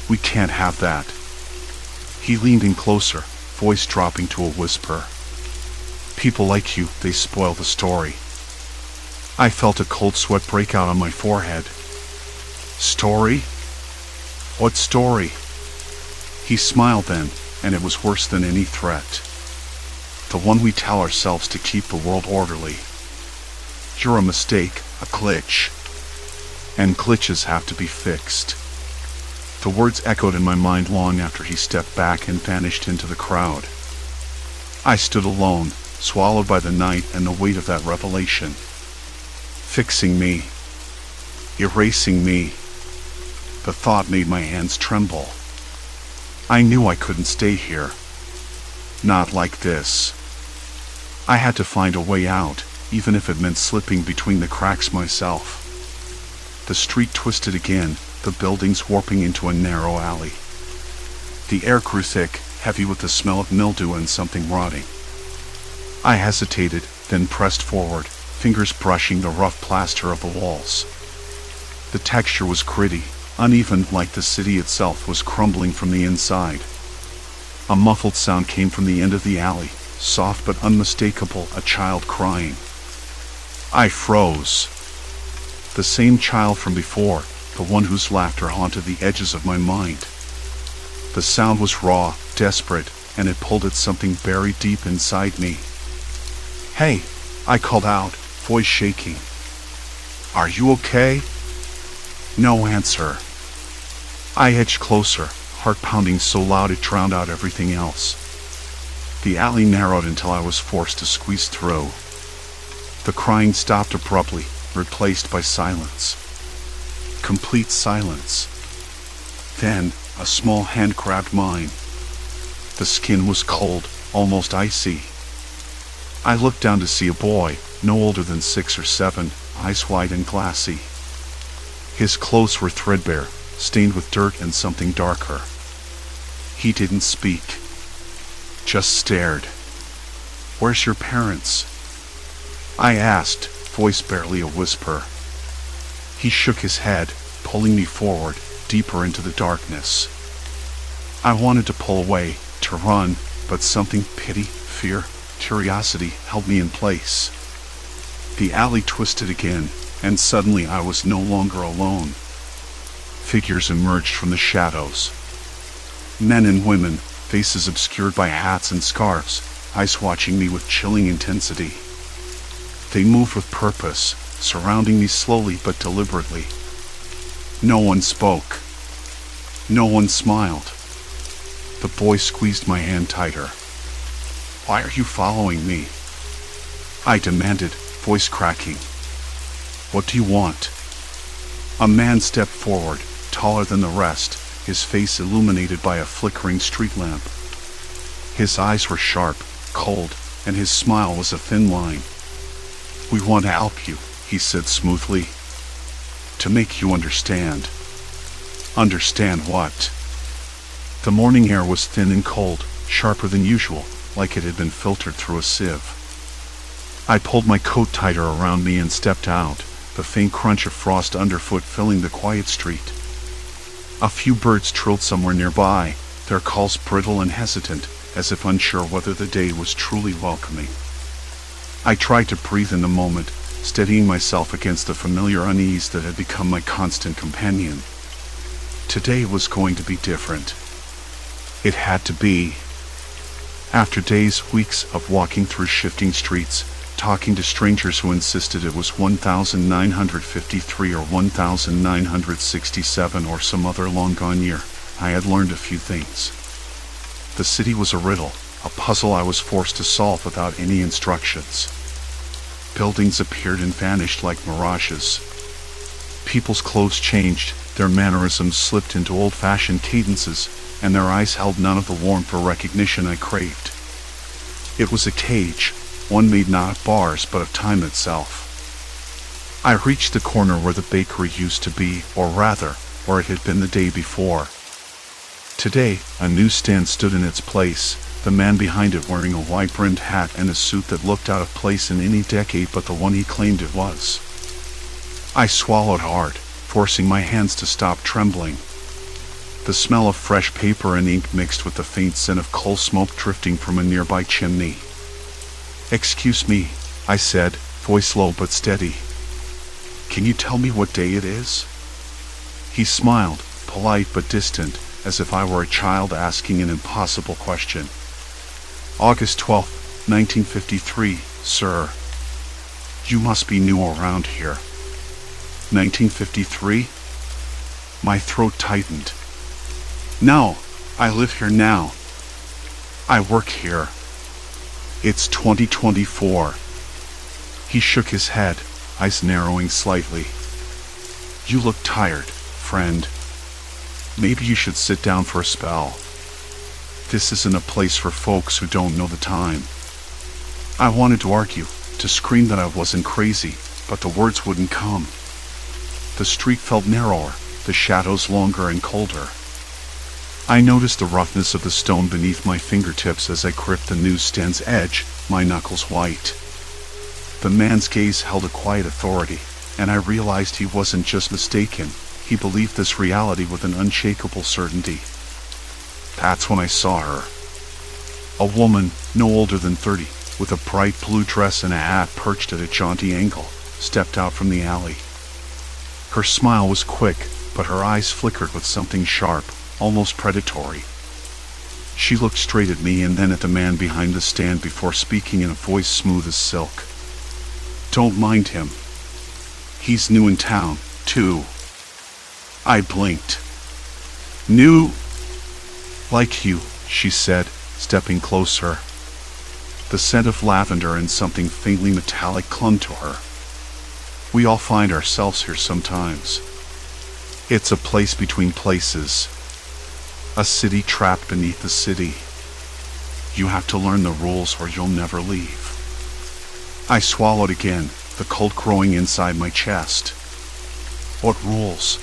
We can't have that. He leaned in closer, voice dropping to a whisper. People like you, they spoil the story. I felt a cold sweat break out on my forehead. Story? What story? He smiled then, and it was worse than any threat. The one we tell ourselves to keep the world orderly. You're a mistake, a glitch. And glitches have to be fixed. The words echoed in my mind long after he stepped back and vanished into the crowd. I stood alone, swallowed by the night and the weight of that revelation. Fixing me. Erasing me. The thought made my hands tremble. I knew I couldn't stay here. Not like this. I had to find a way out, even if it meant slipping between the cracks myself. The street twisted again, the buildings warping into a narrow alley. The air grew thick, heavy with the smell of mildew and something rotting. I hesitated, then pressed forward, fingers brushing the rough plaster of the walls. The texture was gritty, uneven, like the city itself was crumbling from the inside. A muffled sound came from the end of the alley, soft but unmistakable, a child crying. I froze. The same child from before, the one whose laughter haunted the edges of my mind. The sound was raw, desperate, and it pulled at something buried deep inside me. Hey, I called out, voice shaking. Are you okay? No answer. I edged closer, heart pounding so loud it drowned out everything else. The alley narrowed until I was forced to squeeze through. The crying stopped abruptly, replaced by silence. Complete silence. Then, a small hand grabbed mine. The skin was cold, almost icy. I looked down to see a boy, no older than 6 or 7, eyes wide and glassy. His clothes were threadbare, stained with dirt and something darker. He didn't speak, just stared. Where's your parents? I asked, voice barely a whisper. He shook his head, pulling me forward, deeper into the darkness. I wanted to pull away, to run, but something, pity, fear, curiosity, held me in place. The alley twisted again, and suddenly I was no longer alone. Figures emerged from the shadows. Men and women, faces obscured by hats and scarves, eyes watching me with chilling intensity. They moved with purpose, surrounding me slowly but deliberately. No one spoke. No one smiled. The boy squeezed my hand tighter. "Why are you following me?" I demanded, voice cracking. "What do you want?" A man stepped forward, taller than the rest, his face illuminated by a flickering street lamp. His eyes were sharp, cold, and his smile was a thin line. "We want to help you," he said smoothly. "To make you understand." Understand what? The morning air was thin and cold, sharper than usual, like it had been filtered through a sieve. I pulled my coat tighter around me and stepped out, the faint crunch of frost underfoot filling the quiet street. A few birds trilled somewhere nearby, their calls brittle and hesitant, as if unsure whether the day was truly welcoming. I tried to breathe in the moment, steadying myself against the familiar unease that had become my constant companion. Today was going to be different. It had to be. After days, weeks of walking through shifting streets, talking to strangers who insisted it was 1953 or 1967 or some other long-gone year, I had learned a few things. The city was a riddle, a puzzle I was forced to solve without any instructions. Buildings appeared and vanished like mirages. People's clothes changed, their mannerisms slipped into old-fashioned cadences, and their eyes held none of the warmth or recognition I craved. It was a cage, one made not of bars but of time itself. I reached the corner where the bakery used to be, or rather, where it had been the day before. Today, a newsstand stood in its place, the man behind it wearing a wide-brimmed hat and a suit that looked out of place in any decade but the one he claimed it was. I swallowed hard, forcing my hands to stop trembling. The smell of fresh paper and ink mixed with the faint scent of coal smoke drifting from a nearby chimney. "Excuse me," I said, voice low but steady. "Can you tell me what day it is?" He smiled, polite but distant, as if I were a child asking an impossible question. "August 12th, 1953, sir." "You must be new around here." 1953? My throat tightened. "No, I live here now. I work here. It's 2024. He shook his head, eyes narrowing slightly. "You look tired, friend. Maybe you should sit down for a spell. This isn't a place for folks who don't know the time." I wanted to argue, to scream that I wasn't crazy, but the words wouldn't come. The street felt narrower, the shadows longer and colder. I noticed the roughness of the stone beneath my fingertips as I gripped the newsstand's edge, my knuckles white. The man's gaze held a quiet authority, and I realized he wasn't just mistaken, he believed this reality with an unshakable certainty. That's when I saw her. A woman, no older than 30, with a bright blue dress and a hat perched at a jaunty angle, stepped out from the alley. Her smile was quick, but her eyes flickered with something sharp, almost predatory. She looked straight at me and then at the man behind the stand before speaking in a voice smooth as silk. "Don't mind him. He's new in town, too." I blinked. "New? Like you," she said, stepping closer. The scent of lavender and something faintly metallic clung to her. "We all find ourselves here sometimes. It's a place between places. A city trapped beneath the city. You have to learn the rules or you'll never leave." I swallowed again, the cold growing inside my chest. "What rules?"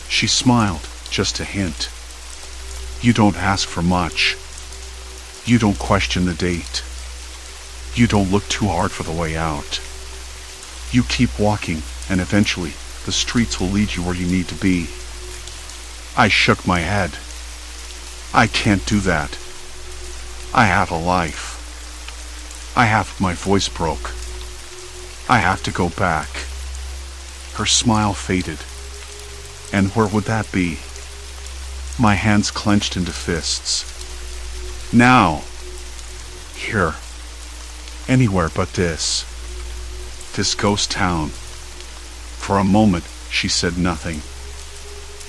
She smiled, just a hint. "You don't ask for much. You don't question the date. You don't look too hard for the way out. You keep walking, and eventually, the streets will lead you where you need to be." I shook my head. "I can't do that. I have a life. My voice broke. I have to go back." Her smile faded. "And where would that be?" My hands clenched into fists. "Now. Here. Anywhere but this." This ghost town. For a moment, she said nothing.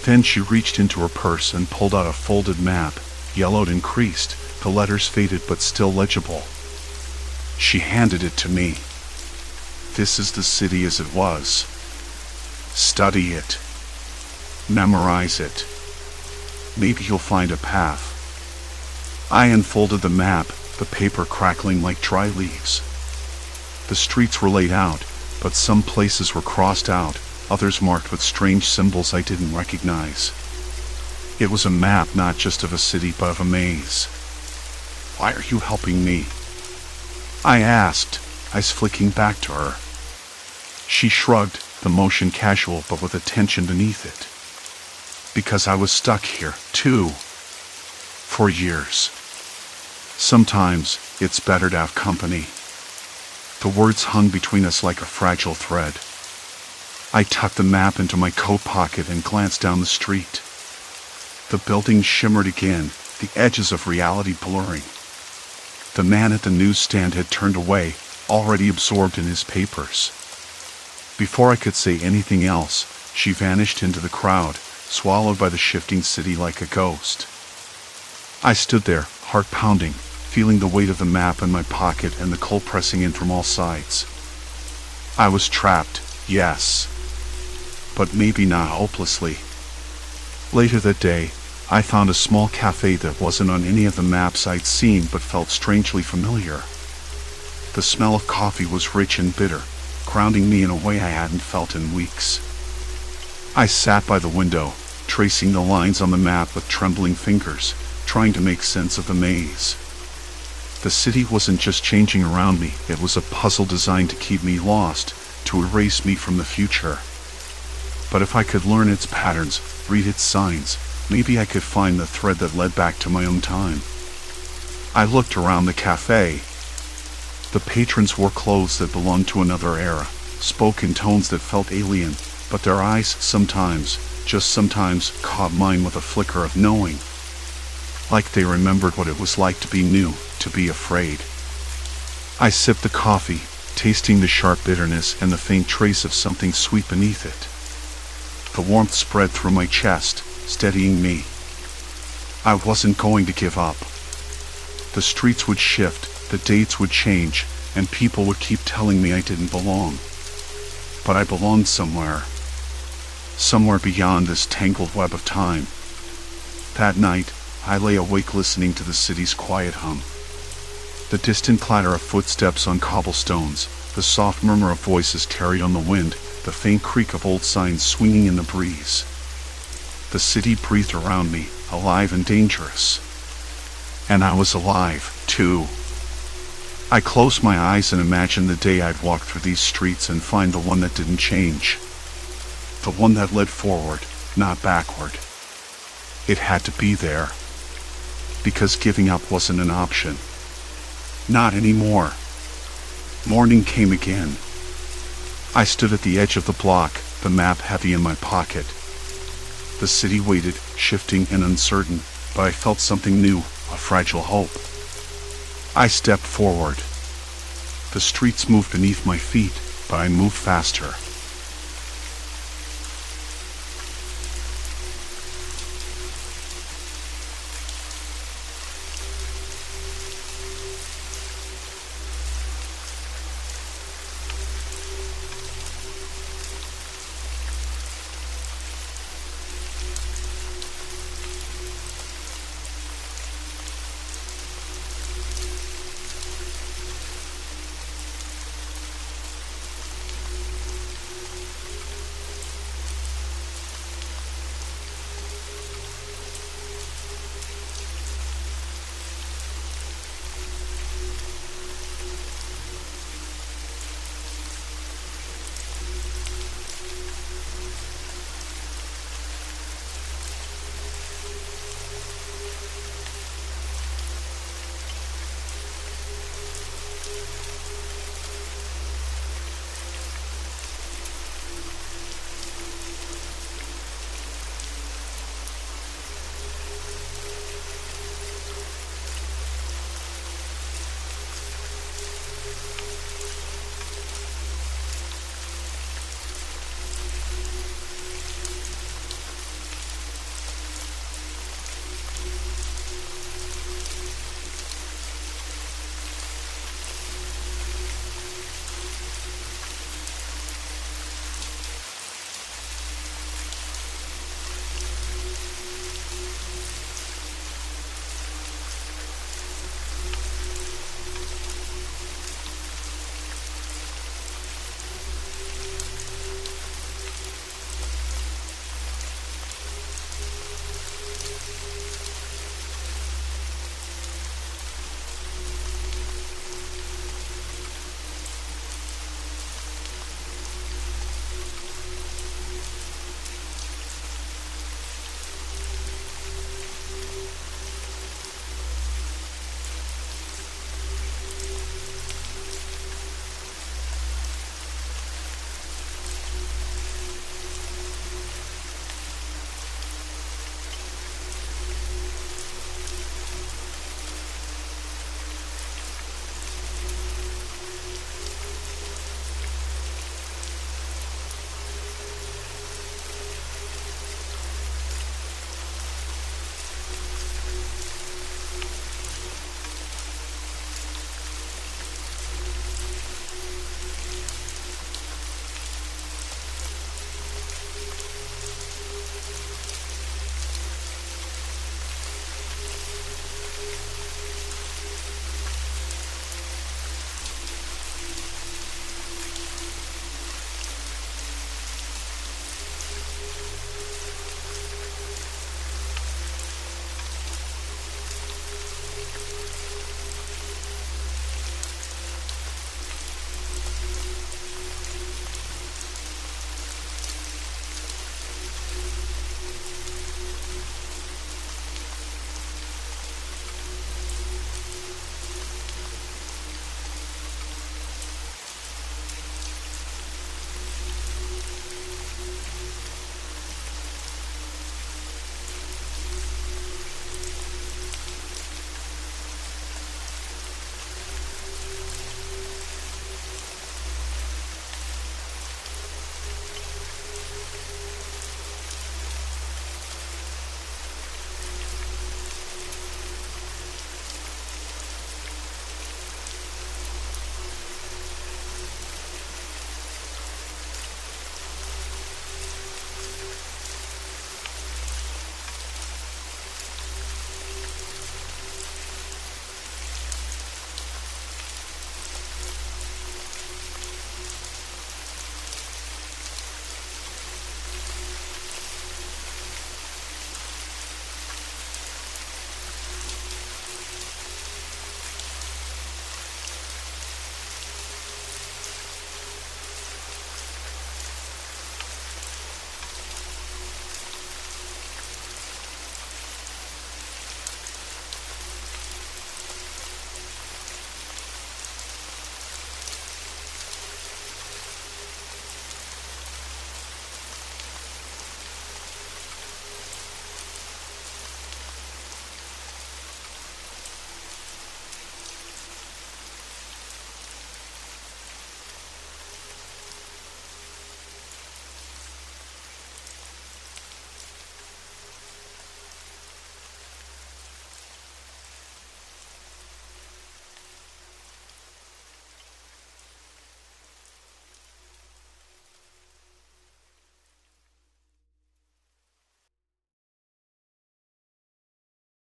Then she reached into her purse and pulled out a folded map, yellowed and creased, the letters faded but still legible. She handed it to me. This is the city as it was. Study it. Memorize it. Maybe you'll find a path. I unfolded the map, the paper crackling like dry leaves. The streets were laid out, but some places were crossed out, others marked with strange symbols I didn't recognize. It was a map not just of a city but of a maze. Why are you helping me? I asked, eyes flicking back to her. She shrugged, the motion casual but with a tension beneath it. Because I was stuck here, too. For years. Sometimes, it's better to have company. The words hung between us like a fragile thread. I tucked the map into my coat pocket and glanced down the street. The buildings shimmered again, the edges of reality blurring. The man at the newsstand had turned away, already absorbed in his papers. Before I could say anything else, she vanished into the crowd, swallowed by the shifting city like a ghost. I stood there, heart pounding, feeling the weight of the map in my pocket and the cold pressing in from all sides. I was trapped, yes, but maybe not hopelessly. Later that day, I found a small cafe that wasn't on any of the maps I'd seen but felt strangely familiar. The smell of coffee was rich and bitter, grounding me in a way I hadn't felt in weeks. I sat by the window, tracing the lines on the map with trembling fingers, trying to make sense of the maze. The city wasn't just changing around me, it was a puzzle designed to keep me lost, to erase me from the future. But if I could learn its patterns, read its signs, maybe I could find the thread that led back to my own time. I looked around the cafe. The patrons wore clothes that belonged to another era, spoke in tones that felt alien, but their eyes sometimes, just sometimes, caught mine with a flicker of knowing. Like they remembered what it was like to be new, to be afraid. I sipped the coffee, tasting the sharp bitterness and the faint trace of something sweet beneath it. The warmth spread through my chest, steadying me. I wasn't going to give up. The streets would shift, the dates would change, and people would keep telling me I didn't belong. But I belonged somewhere. Somewhere beyond this tangled web of time. That night, I lay awake listening to the city's quiet hum. The distant clatter of footsteps on cobblestones, the soft murmur of voices carried on the wind, the faint creak of old signs swinging in the breeze. The city breathed around me, alive and dangerous. And I was alive, too. I closed my eyes and imagined the day I'd walk through these streets and find the one that didn't change. The one that led forward, not backward. It had to be there. Because giving up wasn't an option. Not anymore. Morning came again. I stood at the edge of the block, the map heavy in my pocket. The city waited, shifting and uncertain, but I felt something new, a fragile hope. I stepped forward. The streets moved beneath my feet, but I moved faster.